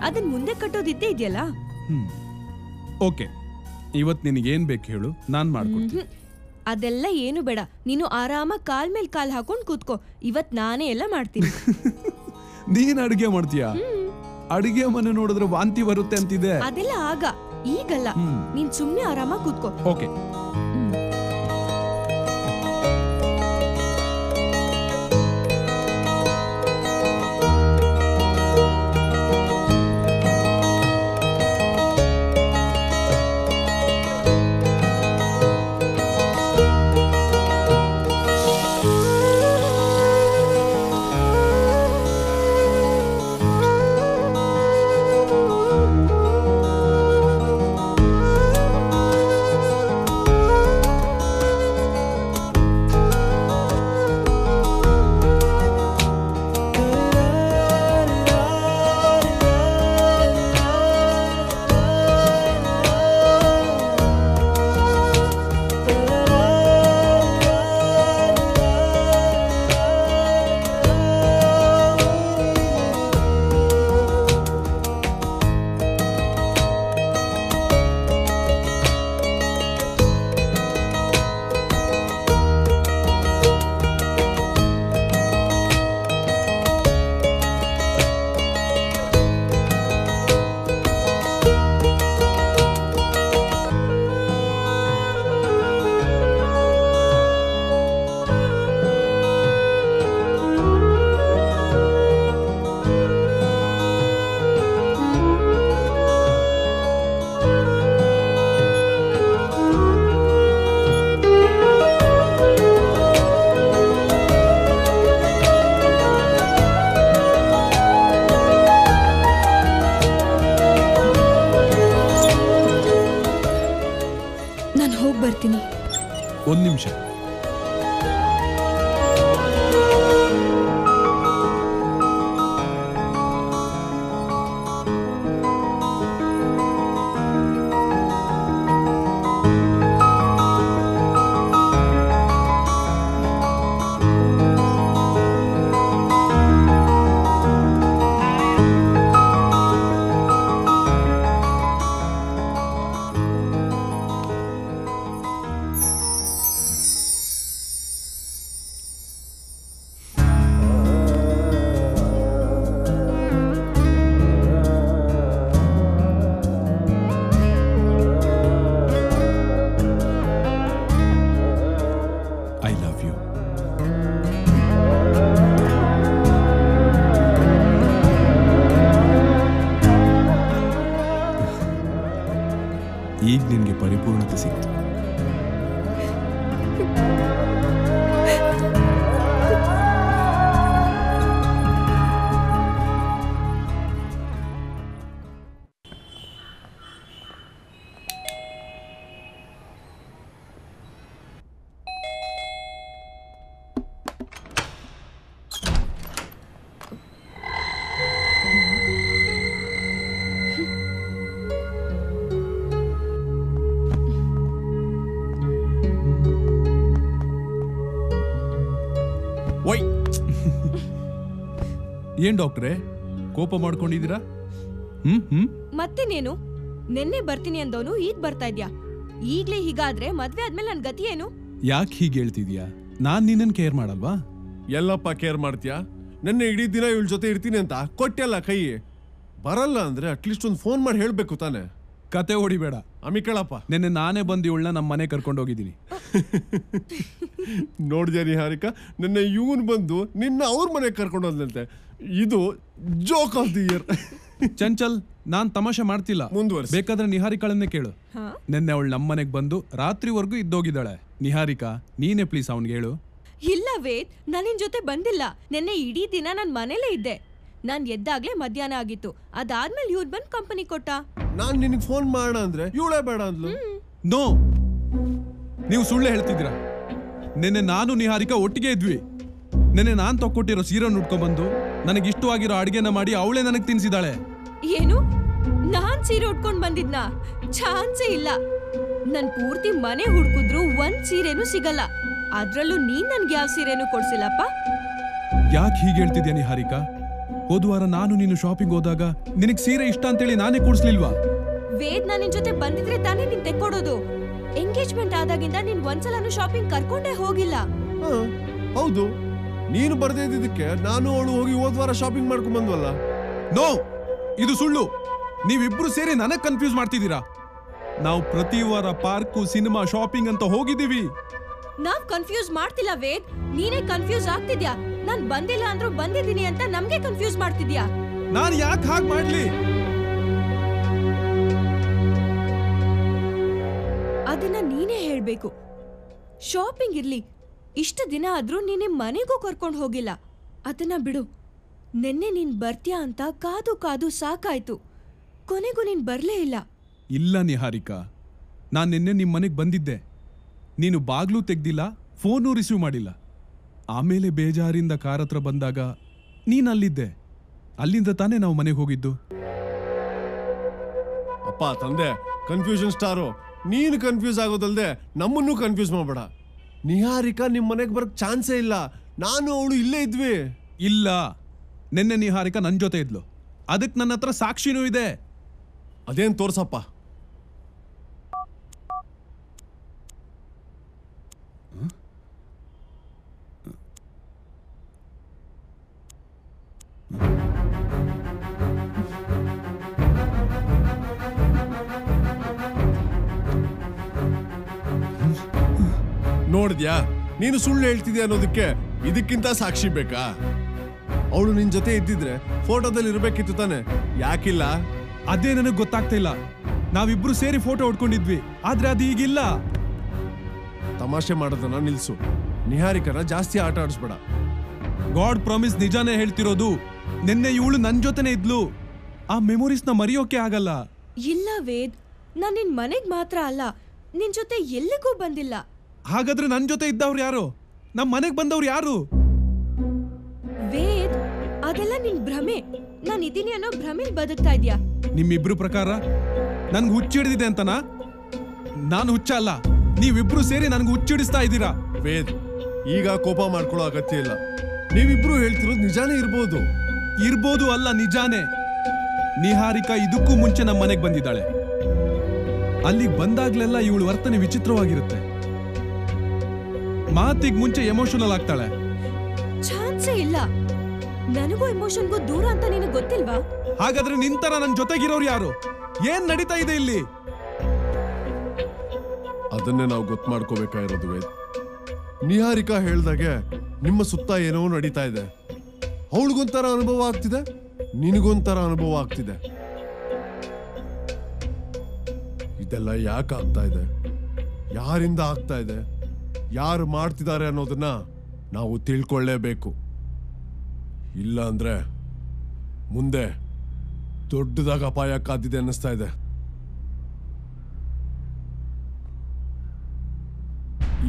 ಅದನ್ ಮುಂದೆ ಕಟ್ಟೋದಿದ್ದೇ ಇದೆಯಲ್ಲ. ಓಕೆ, ಇವತ್ ನಿನಗೇನ್ ಬೇಕು ಹೇಳು, ನಾನ್ ಮಾಡ್ಕೊಡ್ತೀನಿ. ಅದೆಲ್ಲ ಏನು ಬೇಡ, ನೀನು ಆರಾಮಾಗಿ ಕಾಲ್ ಮೇಲೆ ಕಾಲ್ ಹಾಕೊಂಡ್ ಕೂತ್ಕೋ. ಇವತ್ ನಾನೇ ಎಲ್ಲ ಮಾಡ್ತೀನಿ. ನೀನ್ ಅಡುಗೆ ಮಾಡ್ತೀಯಾ? ಅಡುಗೆ ಮನೆ ನೋಡಿದ್ರೆ ವಾಂತಿ ಬರುತ್ತೆ ಅಂತಿದೆ. ಅದೆಲ್ಲ ಆಗ, ಈಗಲ್ಲ. ನೀನ್ ಸುಮ್ನೆ ಆರಾಮಾಗಿ ಕೂತ್ಕೋ. ಓಕೆ. ಒಂದ್ ನಿಮಿಷ. ಈಗ ನಿನಗೆ ಪರಿಪೂರ್ಣತೆ ಸಿಕ್ತು. ಏನ್ ಡಾಕ್ಟ್ರೇ ಕೋಪ ಮಾಡ್ಕೊಂಡಿದ್ದೀರಾ? ಮತ್ತಿನೇನು, ನೆನ್ನೆ ಬರ್ತೀನಿ ಅಂದವನು ಈಗ ಬರ್ತಾ ಇದ್ಯಾ? ಈಗ್ಲೇ ಹೀಗಾದ್ರೆ ಮದ್ವೆ ಆದ್ಮೇಲೆ ನನ್ ಗತಿ ಏನು? ಯಾಕೆ ಹೀಗೆ ಹೇಳ್ತಿದ್ಯಾ? ನಾನ್ ನಿನ್ನನ್ ಕೇರ್ ಮಾಡಲ್ವಾ? ಎಲ್ಲಪ್ಪ ಕೇರ್ ಮಾಡ್ತೀಯಾ? ನೆನ್ನೆ ಇಡೀ ದಿನ ಇವಳ ಜೊತೆ ಇರ್ತೀನಿ ಅಂತ ಕೊಟ್ಟೆಲ್ಲ ಕೈ. ಬರಲ್ಲ ಅಂದ್ರೆ ಅಟ್ಲೀಸ್ಟ್ ಒಂದು ಫೋನ್ ಮಾಡಿ ಹೇಳ್ಬೇಕು ತಾನೆ. ಕತೆ ಹೊಡಿಬೇಡ ಅಮಿಕಳಪ್ಪ. ನೆನ್ನೆ ನಾನೇ ಬಂದು ಇವಳನ್ನ ನಮ್ಮ ಮನೆ ಕರ್ಕೊಂಡು ಹೋಗಿದ್ದೀನಿ. ನೋಡಿದ್ಯಾ ನಿಹಾರಿಕಾ, ನೆನ್ನೆ ಇವನ್ ಬಂದು ನಿನ್ನ ಅವ್ರ ಮನೆಗೆ ಕರ್ಕೊಂಡು ಹೋದಂತೆ. ಇದು joke of the year. Chanchal, ನಾನ್ ತಮಾಷೆ ಮಾಡ್ತಿಲ್ಲ, ಮುಂದುವರಿಸಿ. ಬೇಕಾದ್ರೆ ನಿಹಾರಿಕಾಳನ್ನೇ ಕೇಳು. ನೆನ್ನೆ ಅವಳು ನಮ್ಮ ಮನೆಗೆ ಬಂದು ರಾತ್ರಿವರೆಗೂ ಇದ್ದೋಗಿದ್ದಾಳೆ. ನಿಹಾರಿಕಾ, ನೀನೇ ಪ್ಲೀಸ್ ಅವ್ನಿಗೆ ಹೇಳು. ಇಲ್ಲ ವೇದ್, ನಾನು ನಿನ್ ಜೊತೆ ಬಂದಿಲ್ಲ. ನೆನ್ನೆ ಇಡೀ ದಿನ ನಾನ್ ಮನೇಲೇ ಇದ್ದೆ. ನಾನ್ ಎದ್ದಾಗ್ಲೇ ಮಧ್ಯಾಹ್ನ ಆಗಿತ್ತು. ಅದಾದ್ಮೇಲೆ ಇವ್ರು ಬಂದ್ ಕಂಪನಿ ಕೊಟ್ಟ. ನಾನ್ ನಿನಗೆ ಫೋನ್ ಮಾಡೋಣ ಅಂದ್ರೆ ಇವಳೇ ಬೇಡ ಅಂದ್ಲು. ನೋ, ನೀವು ಸುಳ್ಳು ಹೇಳ್ತಿದ್ದೀರಾ. ನೆನ್ನೆ ನಾನು ನಿಹಾರಿಕಾ ಒಟ್ಟಿಗೆ ಇದ್ವಿ. ನೆನ್ನೆ ನಾನ್ ತಕ್ಕೊಟ್ಟಿರೋ ಸೀರೆ ಉಟ್ಕೊಂಡ್ಬಂದು ನನಗೆ ಇಷ್ಟವಾಗಿರೋ ಅಡಿಗೆನ ಮಾಡಿ ಅವಳೇ ನನಗೆ ತಿನ್ಸಿದಾಳೆ. ಏನು, ನಾನ್ ಸೀರೆ ಉಟ್ಕೊಂಡ್ ಬಂದಿದ್ನ? ಚಾನ್ಸೇ ಇಲ್ಲ. ನನ್ ಪೂರ್ತಿ ಮನೆ ಹುಡ್ಕುದ್ರು ಒಂದ್ ಸೀರೆನೂ ಸಿಗಲ್ಲ. ಅದ್ರಲ್ಲೂ ನೀನ್ ನನ್ಗೆ ಯಾವ ಸೀರೆನೂ ಕೊಡ್ಸಿಲ್ಲಪ್ಪ. ಯಾಕೆ ಹೀಗೆ ಹೇಳ್ತಿದ್ಯಾ ನಿಹಾರಿಕಾ? ಹೋದ್ವಾರ ನಾನು ನೀನು ಶಾಪಿಂಗ್ ಹೋದಾಗ ನಿನಗ್ ಸೀರೆ ಇಷ್ಟ ಅಂತೇಳಿ ನಾನೇ ಕೊಡ್ಸ್ಲಿಲ್ವಾ? ವೇದ್, ನಾನ್ ನಿನ್ ಜೊತೆ ಬಂದಿದ್ರೆ ತಾನೇ ನೀನ್ ತೆಕ್ಕೊಡೋದು. ಎಂಗೇಜ್ಮೆಂಟ್ ಆದಾಗಿಂದ ನೀನ್ ಒಂದ್ಸಲನೂ ಶಾಪಿಂಗ್ ಕರ್ಕೊಂಡೇ ಹೋಗಿಲ್ಲ. ಹೌದು, ನೀನು ಬರ್ದೇ ಇದ್ದಿದ್ದಕ್ಕೆ ನಾನು ಅವಳು ಹೋಗಿ ಹೋದ್ವಾರ ಶಾಪಿಂಗ್ ಮಾಡ್ಕೊಂಡ್ ಬಂದ್ವಲ್ಲ. ನೋ, ಇದು ಸುಳ್ಳು. ನೀವಿಬ್ರು ಸೇರಿ ನನಗ್ ಕನ್ಫ್ಯೂಸ್ ಮಾಡ್ತಿದ್ದೀರಾ. ನಾವು ಪ್ರತಿ ವಾರ ಪಾರ್ಕು, ಸಿನಿಮಾ, ಶಾಪಿಂಗ್ ಅಂತ ಹೋಗಿದ್ದೀವಿ. ನಾವ್ ಕನ್ಫ್ಯೂಸ್ ಮಾಡ್ತಿಲ್ಲ ವೇದ್, ನೀನೇ ಕನ್ಫ್ಯೂಸ್ ಆಗ್ತಿದ್ಯಾ. ನಾನ್ ಬಂದಿಲ್ಲ ಅಂದ್ರೂ ಬಂದಿದ್ದೀನಿ ಅಂತ ನಮ್ಗೆ ಕನ್ಫ್ಯೂಸ್ ಮಾಡ್ತಿದ್ಯಾ. ನಾನ್ ಯಾಕೆ ಹಾಗೆ ಮಾಡ್ಲಿ? ಅದನ್ನ ನೀನೇ ಹೇಳ್ಬೇಕು. ಶಾಪಿಂಗ್ ಇರ್ಲಿ, ಇಷ್ಟು ದಿನ ಆದ್ರೂ ನೀನೆ ಮನೆಗೂ ಕರ್ಕೊಂಡು ಹೋಗಿಲ್ಲ. ಅದನ್ನ ಬಿಡು. ನೆನ್ನೆ ನೀನ್ ಬರ್ತೀಯಾ ಅಂತ ಕಾದು ಕಾದು ಸಾಕಾಯ್ತು. ಕೊನೆಗೂ ನೀನ್ ಬರ್ಲೇ ಇಲ್ಲ. ಇಲ್ಲ ನಿಹಾರಿಕಾ, ನಾನ್ ನಿನ್ನೆ ನಿಮ್ ಮನೆಗ್ ಬಂದಿದ್ದೆ. ನೀನು ಬಾಗ್ಲೂ ತೆಗ್ದಿಲ್ಲ, ಫೋನು ರಿಸೀವ್ ಮಾಡಿಲ್ಲ. ಆಮೇಲೆ ಬೇಜಾರಿಂದ ಕಾರ್ ಹತ್ರ ಬಂದಾಗ ನೀನ್ ಅಲ್ಲಿದ್ದೆ. ಅಲ್ಲಿಂದ ತಾನೇ ನಾವು ಮನೆಗೆ ಹೋಗಿದ್ದು. ಅಪ್ಪ ತಂದೆ, ಕನ್ಫ್ಯೂಷನ್ ಸ್ಟಾರು. ನೀನು ಕನ್ಫ್ಯೂಸ್ ಆಗೋದಲ್ದೆ ನಮ್ಮನ್ನೂ ಕನ್ಫ್ಯೂಸ್ ಮಾಡಬೇಡ. ನಿಹಾರಿಕಾ ನಿಮ್ ಮನೆಗೆ ಬರಕ್ ಚಾನ್ಸೇ ಇಲ್ಲ. ನಾನು ಅವಳು ಇಲ್ಲೇ ಇದ್ವಿ. ಇಲ್ಲ, ನಿನ್ನೆ ನಿಹಾರಿಕಾ ನನ್ ಜೊತೆ ಇದ್ಲು. ಅದಕ್ಕೆ ನನ್ನ ಹತ್ರ ಸಾಕ್ಷಿನೂ ಇದೆ. ಅದೇನ್ ತೋರ್ಸಪ್ಪ. ನೋಡಿದ್ಯಾ, ನೀನು ಸುಳ್ಳು ಹೇಳ್ತಿದ್ಯಾ ಅನ್ನೋದಕ್ಕೆ ಇದಕ್ಕಿಂತ ಸಾಕ್ಷಿ ಬೇಕಾ? ಅವಳು ನಿನ್ ಜೊತೆ ಇದ್ದಿದ್ರೆ ಫೋಟೋದಲ್ಲಿ ಇರ್ಬೇಕಿತ್ತು ತಾನೆ, ಯಾಕಿಲ್ಲ? ಅದೇ ನನಗೆ ಗೊತ್ತಾಗ್ತಾ ಇಲ್ಲ. ನಾವಿಬ್ರು ಸೇರಿ ಫೋಟೋ ಹೊಡ್ಕೊಂಡಿದ್ವಿ, ಆದ್ರೆ ಅದು ಈಗಿಲ್ಲ. ತಮಾಷೆ ಮಾಡೋದನ್ನ ನಿಲ್ಸು. ನಿಹಾರಿಕನ ಜಾಸ್ತಿ ಆಟ ಆಡಿಸ್ಬೇಡ. ಗಾಡ್ ಪ್ರಾಮಿಸ್, ನಿಜಾನೇ ಹೇಳ್ತಿರೋದು. ನಿನ್ನೆ ಇವಳು ನನ್ ಜೊತೆನೆ ಇದ್ಲು. ಆ ಮೆಮೊರೀಸ್ನ ಮರೆಯೋಕೆ ಆಗಲ್ಲ. ಇಲ್ಲ ವೇದ್, ನಾನ್ ನಿನ್ ಮನೆಗ್ ಮಾತ್ರ ಅಲ್ಲ, ನಿನ್ ಜೊತೆ ಎಲ್ಲಿಗೂ ಬಂದಿಲ್ಲ. ಹಾಗಾದ್ರೆ ನನ್ ಜೊತೆ ಇದ್ದವ್ರು ಯಾರು? ನಮ್ ಮನೆಗ್ ಬಂದವ್ರು ಯಾರು? ವೇದ್, ಅದೆಲ್ಲ ನಿನ್ ಭ್ರಮೆ. ನಾನು ಇದೀನಿ ಅನ್ನೋ ಭ್ರಮೆಲ್ ಬದುಕ್ತಾ ಇದ್ಯಾ? ನಿಮ್ಮಿಬ್ರು ಪ್ರಕಾರ ನನ್ಗೆ ಹುಚ್ಚಿಡಿದಿದೆ ಅಂತನಾ? ನಾನು ಹುಚ್ಚ ಅಲ್ಲ, ನೀವಿಬ್ರು ಸೇರಿ ನನ್ಗೆ ಹುಚ್ಚಿಡಿಸ್ತಾ ಇದ್ದೀರಾ. ವೇದ್, ಈಗ ಕೋಪ ಮಾಡ್ಕೊಳ್ಳೋ ಅಗತ್ಯ ಇಲ್ಲ. ನೀವಿಬ್ರು ಹೇಳ್ತಿರೋದು ನಿಜಾನೇ ಇರ್ಬೋದು. ಇರ್ಬೋದು ಅಲ್ಲ, ನಿಜಾನೇ. ನಿಹಾರಿಕಾ ಇದಕ್ಕೂ ಮುಂಚೆ ನಮ್ಮ ಮನೆಗೆ ಬಂದಿದ್ದಾಳೆ. ಅಲ್ಲಿಗೆ ಬಂದಾಗ್ಲೆಲ್ಲ ಇವಳು ವರ್ತನೆ ವಿಚಿತ್ರವಾಗಿರುತ್ತೆ. ಮಾತಿಗೆ ಮುಂಚೆ ಎಮೋಷನಲ್ ಆಗ್ತಾಳೆ. ಚಾನ್ಸೇ ಇಲ್ಲ. ನನಗೂ ಎಮೋಷನ್ಗೂ ದೂರ ಅಂತ ನಿನಗೆ ಗೊತ್ತಿಲ್ವಾ? ಹಾಗಾದ್ರೆ ನಿಂತರ ನನ್ನ ಜೊತೆಗಿರೋರು ಯಾರು? ಏನ್ ನಡೀತಾ ಇದೆ ಇಲ್ಲಿ? ಅದನ್ನೇ ನಾವು ಗೊತ್ತು ಮಾಡ್ಕೋಬೇಕಾಗಿರೋದು ವೇದ್. ನಿಹಾರಿಕಾ ಹೇಳ್ದಾಗೆ ನಿಮ್ಮ ಸುತ್ತ ಏನೋ ನಡೀತಾ ಇದೆ. ಅವಳಿಗೊಂಥರ ಅನುಭವ ಆಗ್ತಿದೆ, ನಿನಗೊಂಥರ ಅನುಭವ ಆಗ್ತಿದೆ. ಇದೆಲ್ಲ ಯಾಕೆ ಆಗ್ತಾ ಇದೆ? ಯಾರಿಂದ ಆಗ್ತಾ ಇದೆ? ಯಾರು ಮಾಡ್ತಿದ್ದಾರೆ ಅನ್ನೋದನ್ನ ನಾವು ತಿಳ್ಕೊಳ್ಳೇಬೇಕು. ಇಲ್ಲ ಅಂದ್ರೆ ಮುಂದೆ ದೊಡ್ಡದಾಗ ಅಪಾಯ ಕಾದಿದೆ ಅನ್ನಿಸ್ತಾ ಇದೆ.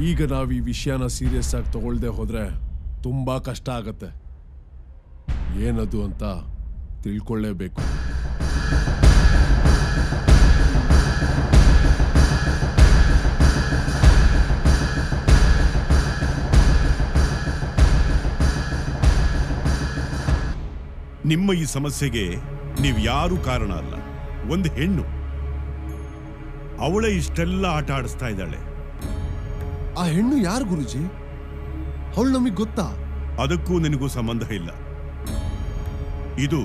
ಈಗ ನಾವು ಈ ವಿಷಯನ ಸೀರಿಯಸ್ ಆಗಿ ತಗೊಳ್ದೆ ಹೋದ್ರೆ ತುಂಬಾ ಕಷ್ಟ ಆಗತ್ತೆ. ಏನದು ಅಂತ ತಿಳ್ಕೊಳ್ಳೇಬೇಕು. ನಿಮ್ಮ ಈ ಸಮಸ್ಯೆಗೆ ನೀವು ಯಾರೂ ಕಾರಣ ಅಲ್ಲ. ಒಂದು ಹೆಣ್ಣು, ಅವಳೇ ಇಷ್ಟೆಲ್ಲ ಆಟ ಆಡಿಸ್ತಾ ಇದ್ದಾಳೆ. ಆ ಹೆಣ್ಣು ಯಾರು ಗುರುಜಿ? ಅವಳು ನಮಗೆ ಗೊತ್ತಾ? ಅದಕ್ಕೂ ನಿನಗೂ ಸಂಬಂಧ ಇಲ್ಲ. ಇದು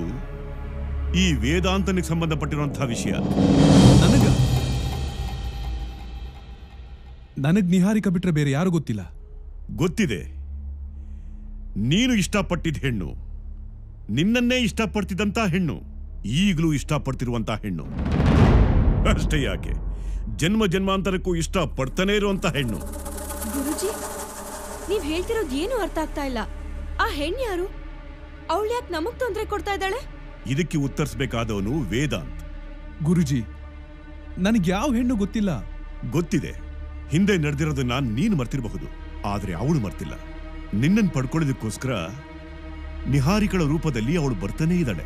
ಈ ವೇದಾಂತನಿಗೆ ಸಂಬಂಧಪಟ್ಟಿರುವಂತಹ ವಿಷಯ. ನನಗ್ ನಿಹಾರಿಕಾ ಬಿಟ್ರೆ ಬೇರೆ ಯಾರು ಗೊತ್ತಿಲ್ಲ. ಗೊತ್ತಿದೆ. ನೀನು ಇಷ್ಟಪಟ್ಟಿದ್ದ ಹೆಣ್ಣು, ನಿನ್ನನ್ನೇ ಇಷ್ಟಪಡ್ತಿದ್ದಂತ ಹೆಣ್ಣು, ಈಗಲೂ ಇಷ್ಟಪಡ್ತಿರುವಂತ ಹೆಣ್ಣು. ಅಷ್ಟೇ ಯಾಕೆ, ಜನ್ಮ ಜನ್ಮಾಂತರಕ್ಕೂ ಇಷ್ಟ ಪಡ್ತಾನೆ ಇರುವಂತ ಹೆಣ್ಣು. ಗುರುಜಿ, ನೀವ್ ಹೇಳ್ತಿರೋದು ಏನು ಅರ್ಥ ಆಗ್ತಾ ಇಲ್ಲ. ಆ ಹೆಣ್ಣು ಯಾರು? ಅವಳು ಯಾಕೆ ನಮಗ್ ತೊಂದರೆ ಕೊಡ್ತಾ ಇದ್ದಾಳೆ? ಇದಕ್ಕೆ ಉತ್ತರಿಸಬೇಕಾದವನು ವೇದಾಂತ್. ಗುರುಜಿ, ನನಗೆ ಯಾವ ಹೆಣ್ಣು ಗೊತ್ತಿಲ್ಲ. ಗೊತ್ತಿದೆ. ಹಿಂದೆ ನಡೆದಿರೋದನ್ನ ನೀನು ಮರ್ತಿರಬಹುದು, ಆದ್ರೆ ಅವಳು ಮರ್ತಿಲ್ಲ. ನಿನ್ನನ್ನು ಪಡ್ಕೊಳ್ಳೋದಕ್ಕೋಸ್ಕರ ನಿಹಾರಿಕಳ ರೂಪದಲ್ಲಿ ಅವಳು ಬರ್ತಾನೇ ಇದ್ದಾಳೆ.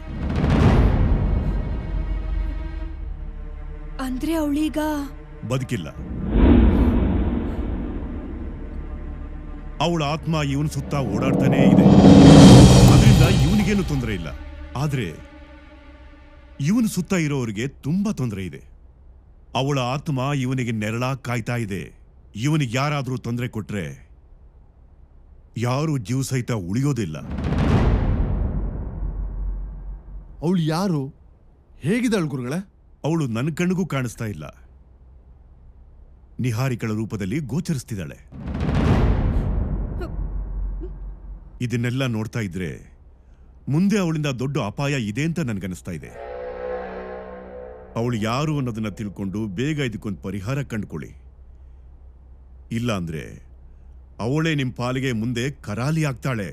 ಅಂದ್ರೆ ಅವಳೀಗ ಬದುಕಿಲ್ಲ. ಅವಳ ಆತ್ಮ ಇವನ ಸುತ್ತ ಓಡಾಡ್ತಾನೇ ಇದೆ. ಅದರಿಂದ ಇವನಿಗೇನು ತೊಂದರೆ ಇಲ್ಲ, ಆದ್ರೆ ಇವನ ಸುತ್ತ ಇರೋರಿಗೆ ತುಂಬಾ ತೊಂದರೆ ಇದೆ. ಅವಳ ಆತ್ಮ ಇವನಿಗೆ ನೆರಳಾ ಕಾಯ್ತಾ ಇದೆ. ಇವನಿಗೆ ಯಾರಾದ್ರೂ ತೊಂದರೆ ಕೊಟ್ರೆ ಯಾರು ಜೀವ ಸಹಿತ ಉಳಿಯೋದಿಲ್ಲ. ಅವಳು ಯಾರು? ಹೇಗಿದ್ದಾಳು ಗುರುಗಳೇ? ಅವಳು ನನ್ನ ಕಣ್ಣಿಗೂ ಕಾಣಿಸ್ತಾ ಇಲ್ಲ. ನಿಹಾರಿಕಳ ರೂಪದಲ್ಲಿ ಗೋಚರಿಸ್ತಿದ್ದಾಳೆ. ಇದನ್ನೆಲ್ಲ ನೋಡ್ತಾ ಇದ್ರೆ ಮುಂದೆ ಅವಳಿಂದ ದೊಡ್ಡ ಅಪಾಯ ಇದೆ ಅಂತ ನನ್ಗನ್ನಿಸ್ತಾ ಇದೆ. ಅವಳು ಯಾರು ಅನ್ನೋದನ್ನ ತಿಳ್ಕೊಂಡು ಬೇಗ ಇದಕ್ಕೊಂದು ಪರಿಹಾರ ಕಂಡುಕೊಳ್ಳಿ. ಇಲ್ಲ ಅಂದ್ರೆ ಅವಳೇ ನಿಮ್ಮ ಪಾಲಿಗೆ ಮುಂದೆ ಕರಾಲಿ ಆಗ್ತಾಳೆ.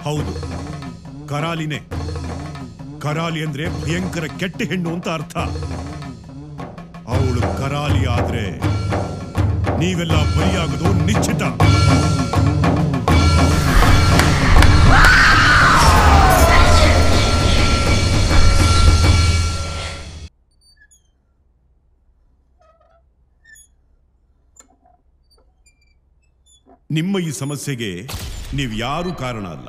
ಹೌದು, ಕರಾಲಿನೇ. ಕರಾಲಿ ಅಂದ್ರೆ ಭಯಂಕರ ಕೆಟ್ಟ ಹೆಣ್ಣು ಅಂತ ಅರ್ಥ. ಅವಳು ಕರಾಲಿ ಆದ್ರೆ ನೀವೆಲ್ಲ ಬಲಿಯಾಗೋದು ನಿಶ್ಚಿತ. ನಿಮ್ಮ ಈ ಸಮಸ್ಯೆಗೆ ನೀವು ಯಾರೂ ಕಾರಣ ಅಲ್ಲ.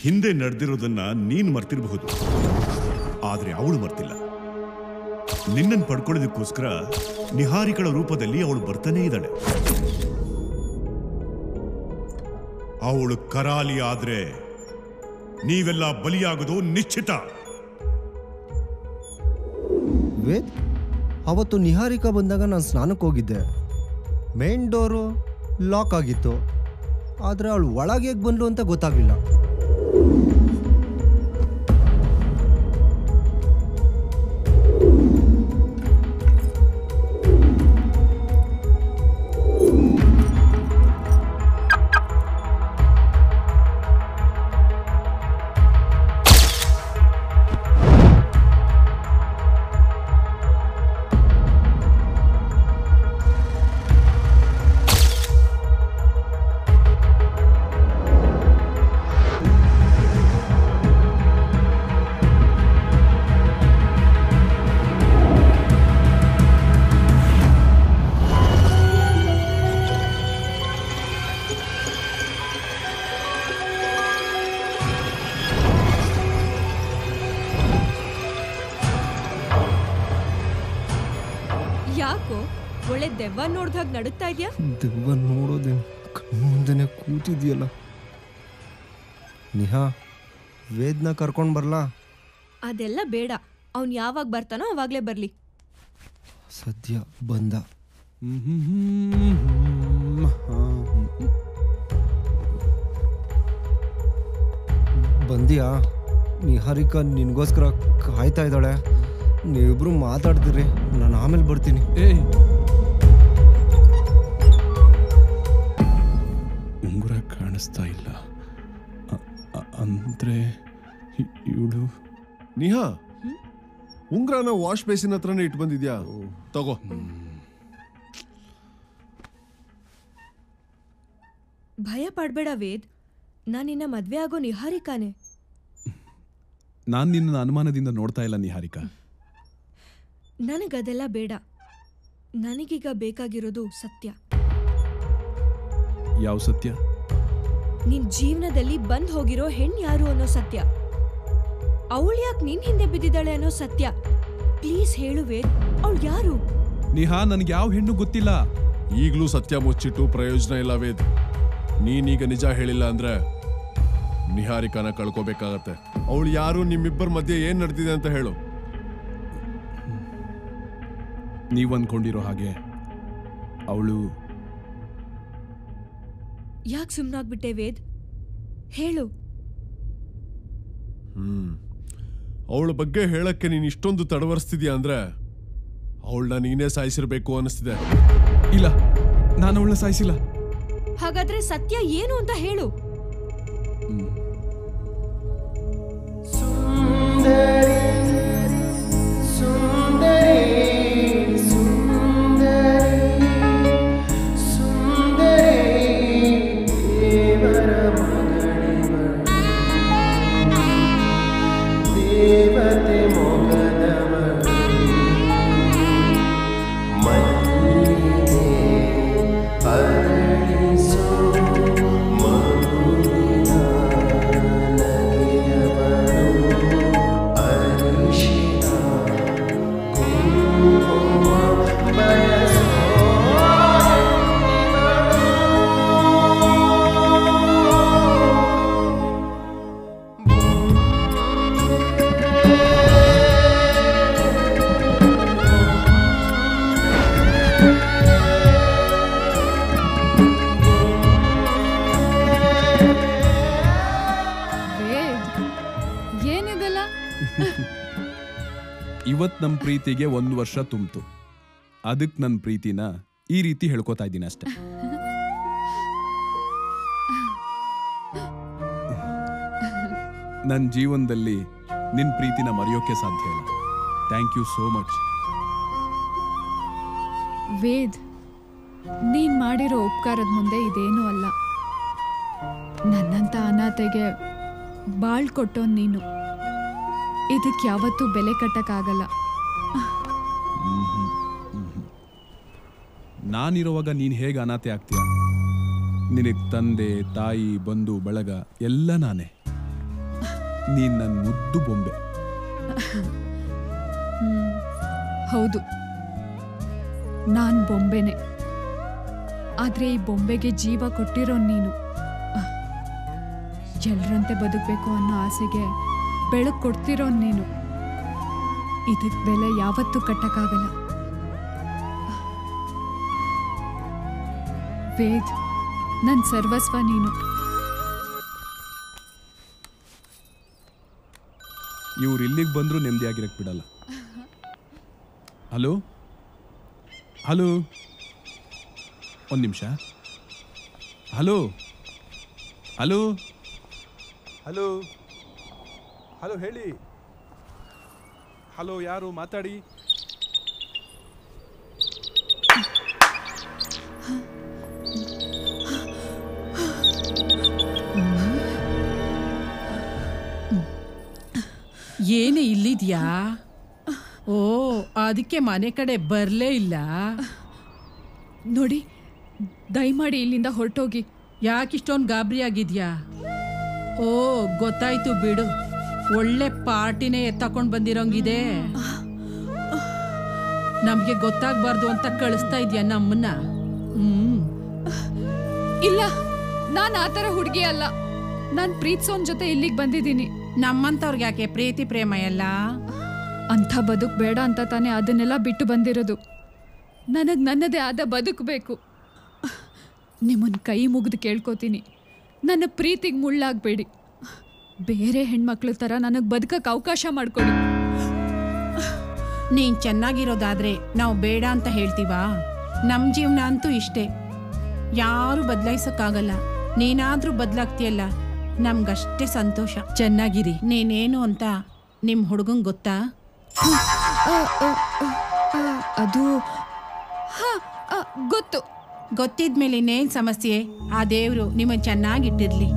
ಹಿಂದೆ ನಡೆದಿರೋದನ್ನ ನೀನು ಮರ್ತಿರಬಹುದು, ಆದ್ರೆ ಅವಳು ಮರ್ತಿಲ್ಲ. ನಿನ್ನನ್ನು ಪಡ್ಕೊಳ್ಳೋದಕ್ಕೋಸ್ಕರ ನಿಹಾರಿಕಳ ರೂಪದಲ್ಲಿ ಅವಳು ಬರ್ತಾನೇ ಇದ್ದಾಳೆ. ಅವಳು ಕರಾಲಿ ಆದ್ರೆ ನೀವೆಲ್ಲ ಬಲಿಯಾಗೋದು ನಿಶ್ಚಿತ. ವೇದ್, ಅವತ್ತು ನಿಹಾರಿಕಾ ಬಂದಾಗ ನಾನು ಸ್ನಾನಕ್ಕೆ ಹೋಗಿದ್ದೆ. ಮೇನ್ ಡೋರು ಲಾಕ್ ಆಗಿತ್ತು, ಆದರೆ ಅವಳು ಒಳಗೆ ಹೇಗೆ ಬಂದ್ಲು ಅಂತ ಗೊತ್ತಾಗಲಿಲ್ಲ. ಒಳ್ಳೆ ದೆವ್ವ ನೋಡ್ದಾಗ ನಡುಗ್ತಾ ಇದ್ಯಾ? ದೆವ್ವ ನೋಡೋದೇನು ಕಣ್ಮುಂದೆನೆ ಕೂತಿದ್ಯಲ್ಲ. ನಿಹಾ, ವೇದ್ನ ಕರ್ಕೊಂಡು ಬರ್ಲಾ? ಅದೆಲ್ಲ ಬೇಡ. ಅವ್ನು ಯಾವಾಗ ಬರ್ತಾನೋ ಅವಾಗ್ಲೇ ಬರ್ಲಿ. ಸದ್ಯ ಬಂದ. ಬಂದಿಯಾ? ನಿಹಾರಿಕಾ ನಿನ್ಗೋಸ್ಕರ ಕಾಯ್ತಾ ಇದ್ದಾಳೆ. ನೀವಿಬ್ರು ಮಾತಾಡ್ತೀರಿ, ನಾನು ಆಮೇಲೆ ಬರ್ತೀನಿ. ಏಯ್, ಉಂಗುರ ಕಾಣಿಸ್ತಾ ಇಲ್ಲ ಅಂದ್ರೆ ಇವಳು. ನಿಹಾ, ಉಂಗ್ರನ ವಾಶ್ ಬೇಸಿನ್ ಹತ್ರನೇ ಇಟ್ಟು ಬಂದಿದ್ಯಾ? ತಗೋ. ಭಯ ಪಡ್ಬೇಡ ವೇದ್, ನಾನಿನ್ನ ಮದ್ವೆ ಆಗೋ ನಿಹಾರಿಕಾನೆ. ನಾನ್ ನಿನ್ನ ಅನುಮಾನದಿಂದ ನೋಡ್ತಾ ಇಲ್ಲ ನಿಹಾರಿಕಾ. ನನಗದೆಲ್ಲ ಬೇಡ. ನನಗೀಗ ಬೇಕಾಗಿರೋದು ಸತ್ಯ. ಯಾವ ಸತ್ಯ? ನಿನ್ ಜೀವನದಲ್ಲಿ ಬಂದ್ ಹೋಗಿರೋ ಹೆಣ್ ಯಾರು ಅನ್ನೋ ಸತ್ಯ. ಅವಳು ಯಾಕೆ ನಿನ್ ಹಿಂದೆ ಬಿದ್ದಿದ್ದಾಳೆ ಅನ್ನೋ ಸತ್ಯ. ಪ್ಲೀಸ್ ಹೇಳು ವೇದ್, ಅವಳು ಯಾರು? ನಿಹಾ, ನನ್ಗೆ ಯಾವ ಹೆಣ್ಣು ಗೊತ್ತಿಲ್ಲ. ಈಗಲೂ ಸತ್ಯ ಮುಚ್ಚಿಟ್ಟು ಪ್ರಯೋಜನ ಇಲ್ಲ ವೇದ್. ನೀನೀಗ ನಿಜ ಹೇಳಿಲ್ಲ ಅಂದ್ರೆ ನಿಹಾರಿಕಾನ ಕಳ್ಕೋಬೇಕಾಗತ್ತೆ. ಅವಳು ಯಾರು, ನಿಮ್ಮಿಬ್ಬರ ಮಧ್ಯೆ ಏನ್ ನಡೆದಿದೆ ಅಂತ ಹೇಳು. ನೀವ್ ಅಂದ್ಕೊಂಡಿರೋ ಹಾಗೆ ಅವಳು. ಯಾಕೆ ಸುಮ್ನಾಗ್ಬಿಟ್ಟೆ ವೇದ್? ಹೇಳು. ಅವಳ ಬಗ್ಗೆ ಹೇಳಕ್ಕೆ ನೀನ್ ಇಷ್ಟೊಂದು ತಡವರ್ಸ್ತಿದ್ಯಾ ಅಂದ್ರೆ ಅವಳನ್ನ ನೀನೇ ಸಾಯಿಸಿರ್ಬೇಕು ಅನಿಸ್ತಿದೆ. ಇಲ್ಲ, ನಾನು ಅವಳನ್ನ ಸಾಯಿಸಿಲ್ಲ. ಹಾಗಾದ್ರೆ ಸತ್ಯ ಏನು ಅಂತ ಹೇಳು. ಇವತ್ ನಮ್ ಪ್ರೀತಿಗೆ 1 ವರ್ಷ ತುಂಬ್ತು. ಅದಕ್ ನನ್ ಪ್ರೀತಿನ ಈ ರೀತಿ ಹೇಳ್ಕೊತಾ ಇದ್ದೀನಿ ಅಷ್ಟೆ. ನನ್ನ ಜೀವನದಲ್ಲಿ ನಿನ್ ಪ್ರೀತಿನ ಮರೆಯೋಕೆ ಸಾಧ್ಯ ಇಲ್ಲ. Thank you so much. Ved, ನೀನ್ ಮಾಡಿರೋ ಉಪಕಾರದ ಮುಂದೆ ಇದೇನೂ ಅಲ್ಲ. ನನ್ನಂತ ಅನಾಥೆಗೆ ಬಾಳ್ ಕೊಟ್ಟೋನ್ ನೀನು. ಇದಕ್ಕೆ ಯಾವತ್ತೂ ಬೆಲೆ ಕಟ್ಟಕ್ಕಾಗಲ್ಲ. ನಾನಿರುವಾಗ ನೀನ್ ಹೇಗೆ ಅನಾಥೆ ಆಗ್ತೀಯ? ನಿನಗ್ ತಂದೆ, ತಾಯಿ, ಬಂಧು ಬಳಗ ಎಲ್ಲ ನಾನೇ. ನೀನ್ ನನ್ನ ಮುದ್ದು ಬೊಂಬೆ. ಹೌದು, ನಾನ್ ಬೊಂಬೆನೆ. ಆದ್ರೆ ಈ ಬೊಂಬೆಗೆ ಜೀವ ಕೊಟ್ಟಿರೋ ನೀನು. ಎಲ್ರಂತೆ ಬದುಕಬೇಕು ಅನ್ನೋ ಆಸೆಗೆ ಬೆಳಕು ಕೊಡ್ತಿರೋ ನೀನು. ಇದಕ್ ಬೆಲೆ ಯಾವತ್ತೂ ಕಟ್ಟಕ್ಕಾಗಲ್ಲ. ವೇದ್, ನನ್ ಸರ್ವಸ್ವ ನೀನು. ಇವ್ರು ಇಲ್ಲಿಗೆ ಬಂದ್ರು ನೆಮ್ಮದಿಯಾಗಿರಕ್ ಬಿಡಲ್ಲ. ಹಲೋ ಹಲೋ, ಒಂದು ನಿಮಿಷ. ಹಲೋ ಹಲೋ ಹಲೋ ಹಲೋ, ಹೇಳಿ. ಹಲೋ, ಯಾರು ಮಾತಾಡಿ? ಏನೇ ಇಲ್ಲಿದ್ಯಾ? ಓ, ಅದಕ್ಕೆ ಮನೆ ಕಡೆ ಬರ್ಲೇ ಇಲ್ಲ. ನೋಡಿ, ದಯಮಾಡಿ ಇಲ್ಲಿಂದ ಹೊರಟೋಗಿ. ಯಾಕಿಷ್ಟೊಂದು ಗಾಬರಿ ಆಗಿದ್ಯಾ? ಓ, ಗೊತ್ತಾಯ್ತು ಬಿಡು. ಒಳ್ಳೆ ಪಾರ್ಟಿನೇ ತಕೊಂಡ್ ಬಂದಿರೋಂಗಿದೆ. ನಮ್ಗೆ ಗೊತ್ತಾಗ್ಬಾರ್ದು ಅಂತ ಕಳಿಸ್ತಾ ಇದೀಯ ನಮ್ಮನ್ನ. ಇಲ್ಲ, ನಾನು ಆ ಥರ ಹುಡುಗಿ ಅಲ್ಲ. ನಾನು ಪ್ರೀತ್ಸೋನ್ ಜೊತೆ ಇಲ್ಲಿಗೆ ಬಂದಿದ್ದೀನಿ. ನಮ್ಮಂತವ್ರಿಗೆ ಯಾಕೆ ಪ್ರೀತಿ ಪ್ರೇಮ ಎಲ್ಲ? ಅಂಥ ಬದುಕು ಬೇಡ ಅಂತ ತಾನೇ ಅದನ್ನೆಲ್ಲ ಬಿಟ್ಟು ಬಂದಿರೋದು. ನನಗೆ ನನ್ನದೇ ಆದ ಬದುಕಬೇಕು. ನಿಮ್ಮನ್ನು ಕೈ ಮುಗಿದು ಕೇಳ್ಕೊತೀನಿ, ನನ್ನ ಪ್ರೀತಿಗೆ ಮುಳ್ಳಾಗಬೇಡಿ. ಬೇರೆ ಹೆಣ್ಮಕ್ಳ ಥರ ನನಗೆ ಬದುಕಕ್ಕೆ ಅವಕಾಶ ಮಾಡಿಕೊಡಿ. ನೀನ್ ಚೆನ್ನಾಗಿರೋದಾದ್ರೆ ನಾವು ಬೇಡ ಅಂತ ಹೇಳ್ತೀವಾ? ನಮ್ಮ ಜೀವನ ಅಂತೂ ಇಷ್ಟೇ, ಯಾರು ಬದಲಾಯಿಸಕ್ಕಾಗಲ್ಲ. ನೀನಾದ್ರೂ ಬದಲಾಗ್ತೀಯಲ್ಲ, ನಮ್ಗಷ್ಟೇ ಸಂತೋಷ. ಚೆನ್ನಾಗಿರಿ. ನೀನೇನು ಅಂತ ನಿಮ್ಮ ಹುಡುಗಂಗೆ ಗೊತ್ತಾ? ಅದು ಗೊತ್ತು. ಗೊತ್ತಿದ್ಮೇಲೆ ಇನ್ನೇನು ಸಮಸ್ಯೆ? ಆ ದೇವರು ನಿಮಗೆ ಚೆನ್ನಾಗಿಟ್ಟಿರ್ಲಿ.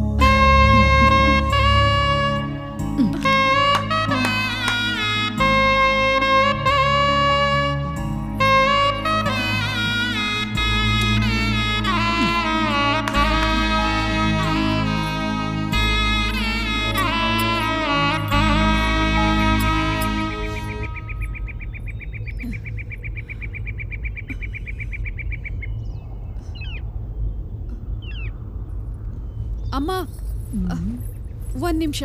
ಅಮ್ಮ, ಒಂದು ನಿಮಿಷ.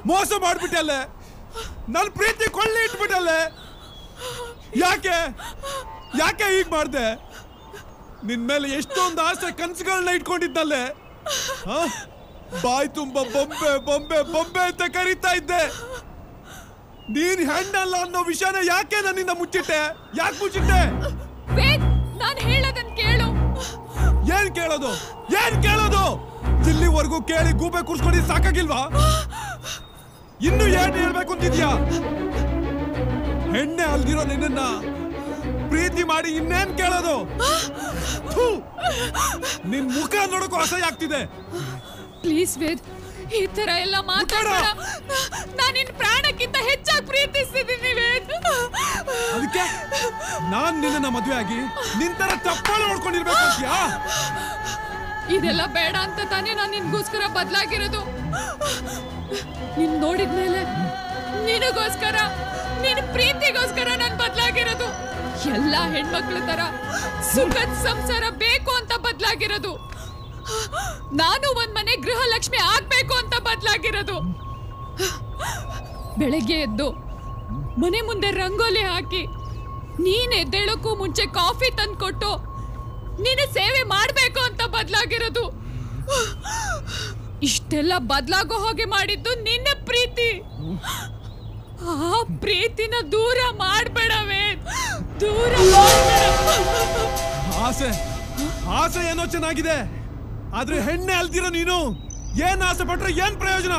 ಮೋಸ ಮಾಡ್ಬಿಟ್ಟಲ್ಲೇ, ನನ್ನ ಪ್ರೀತಿ ಕೊಳ್ಳಿ ಇಟ್ಬಿಟ್ಟಲ್ಲೇ. ಯಾಕೆ ಯಾಕೆ ಹೀಗ್ ಮಾಡ್ದೆ? ನಿನ್ ಮೇಲೆ ಎಷ್ಟೊಂದು ಆಸೆ ಕನ್ಸುಗಳನ್ನ ಇಟ್ಕೊಂಡಿದ್ದಲ್ಲೇ. ಬಾಯ್ ತುಂಬ ಬೊಂಬೆ ಬೊಂಬೆ ಬೊಂಬೆ ಅಂತ ಕರೀತಾ ಇದ್ದೆ. ನೀನ್ ಹೆಣ್ಣಲ್ಲ ಅನ್ನೋ ವಿಷಯನ ಯಾಕೆ ನನ್ನಿಂದ ಮುಚ್ಚಿಟ್ಟೆ? ಯಾಕೆ ಮುಚ್ಚಿಟ್ಟೆ? ನಾನು ಹೇಳೋದನ್ನ ಕೇಳು. ಏನ್ ಕೇಳೋದು? ಏನ್ ಕೇಳೋದು? ಇಲ್ಲಿವರೆಗೂ ಕೇಳಿ ಗೂಬೆ ಕೂರ್ಸ್ಕೊಂಡು ಸಾಕಾಗಿಲ್ವಾ? ಇನ್ನು ಏನ್ ಹೇಳ್ಬೇಕು ಅಂತಿದ್ಯಾ? ಹೆಣ್ಣೆ ಅಲ್ದಿರೋ ನಿನ್ನ ಪ್ರೀತಿ ಮಾಡಿ ಇನ್ನೇನ್ ಕೇಳೋದು? ನಿನ್ ಮುಖ ನೋಡೋಕು ಅಸಹ್ಯ ಆಗ್ತಿದೆ. ಪ್ಲೀಸ್ ವೇದ್, ಈ ತರ ಎಲ್ಲ ಮಾತಾಡಬೇಡ. ನಾನು ನಿನ್ನ ಪ್ರಾಣಕ್ಕಿಂತ ಹೆಚ್ಚಾಗಿ ಪ್ರೀತಿಸ್ತಿದ್ದೀನಿ ವೇದ್. ಅದಕ್ಕೆ ನಾನ್ ನಿನ್ನ ಮದುವೆ ಆಗಿ ನಿನ್ ತರ ಚಪ್ಪಾಳೆ ಹೊಡ್ಕೊಂಡಿರ್ಬೇಕು ಅಂತ್ಯಾ? ಇದೆಲ್ಲ ಬೇಡ ಅಂತ ತಾನೇ ನಾನು ನಿನ್ಗೋಸ್ಕರ ಬದಲಾಗಿರೋದು. ನಿನ್ ನೋಡಿದ್ಮೇಲೆ ನಿನಗೋಸ್ಕರ, ನಿನ್ನ ಪ್ರೀತಿಗೋಸ್ಕರ ನಾನು ಬದಲಾಗಿರೋದು. ಎಲ್ಲಾ ಹೆಣ್ಮಕ್ಳ ತರ ಸುಖದ ಸಂಸಾರ ಬೇಕು ಅಂತ ಬದಲಾಗಿರೋದು. ನಾನು ಒಂದ್ ಮನೆ ಗೃಹಲಕ್ಷ್ಮಿ ಆಗ್ಬೇಕು ಅಂತ ಬದಲಾಗಿರೋದು. ಬೆಳಗ್ಗೆ ಎದ್ದು ಮನೆ ಮುಂದೆ ರಂಗೋಲಿ ಹಾಕಿ, ನೀನ್ ಎದ್ದೇಳಕ್ಕೂ ಮುಂಚೆ ಕಾಫಿ ತಂದ್ಕೊಟ್ಟು ನಿನ್ನ ಸೇವೆ ಮಾಡ್ಬೇಕು ಅಂತ ಬದಲಾಗಿರೋದು. ಇಷ್ಟೆಲ್ಲ ಬದಲಾಗೋ ಹಾಗೆ ಮಾಡಿದ್ದು ನಿನ್ನ ಪ್ರೀತಿ. ಆ ಪ್ರೀತಿನ ದೂರ ಮಾಡ್ಬೇಡವೇ, ದೂರ ಮಾಡ್ಬೇಡ. ಆಸೆ ಆಸೆ ಏನೋ ಚೆನ್ನಾಗಿದೆ, ಆದ್ರೆ ಹೆಣ್ಣೆ ಅಲ್ದಿರೋ ನೀನು ಏನ್ ಆಸೆ ಪಟ್ರೆ ಏನ್ ಪ್ರಯೋಜನ?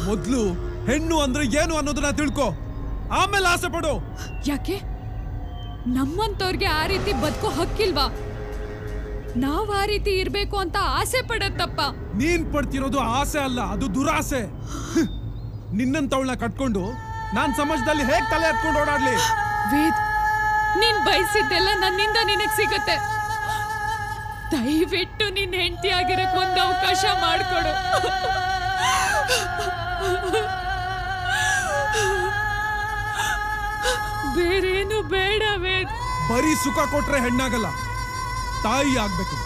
ಮೊದ್ಲು ಹೆಣ್ಣು ಅಂದ್ರೆ ಏನು ಅನ್ನೋದನ್ನ ತಿಳ್ಕೊ, ಆಮೇಲೆ ಆಸೆ ಪಡು. ಯಾಕೆ ನಮ್ಮಂತವ್ರಿಗೆ ಆ ರೀತಿ ಬದುಕೋ ಹಕ್ಕಿಲ್ವಾ? ನಾವ್ ಆ ರೀತಿ ಇರ್ಬೇಕು ಅಂತ ಆಸೆ ಪಡತ್ತಪ್ಪ. ನೀನ್ ಪಡ್ತಿರೋದು ಆಸೆ ಅಲ್ಲ, ಅದು ದುರಾಸೆ. ನಿನ್ನಂತವಳನ್ನ ಕಟ್ಕೊಂಡು ನಾನ್ ಸಮಾಜದಲ್ಲಿ ಹೇಗ್ ತಲೆ ಎತ್ಕೊಂಡು ಓಡಾಡ್ಲಿ? ವೇದ್, ನೀನ್ ಬಯಸಿದ್ದೆಲ್ಲ ನನ್ನಿಂದ ನಿನಗ್ ಸಿಗತ್ತೆ. ದಯವಿಟ್ಟು ನಿನ್ ಹೆಂಡತಿ ಆಗಿರಕ್ ಒಂದು ಅವಕಾಶ ಮಾಡ್ಕೊಡು. ಬೇರೇನು ಬೇಡ ವೇದ್. ಬರೀ ಸುಖ ಕೊಟ್ರೆ ಹೆಣ್ಣಾಗಲ್ಲ, ತಾಯಿ ಆಗ್ಬೇಕು.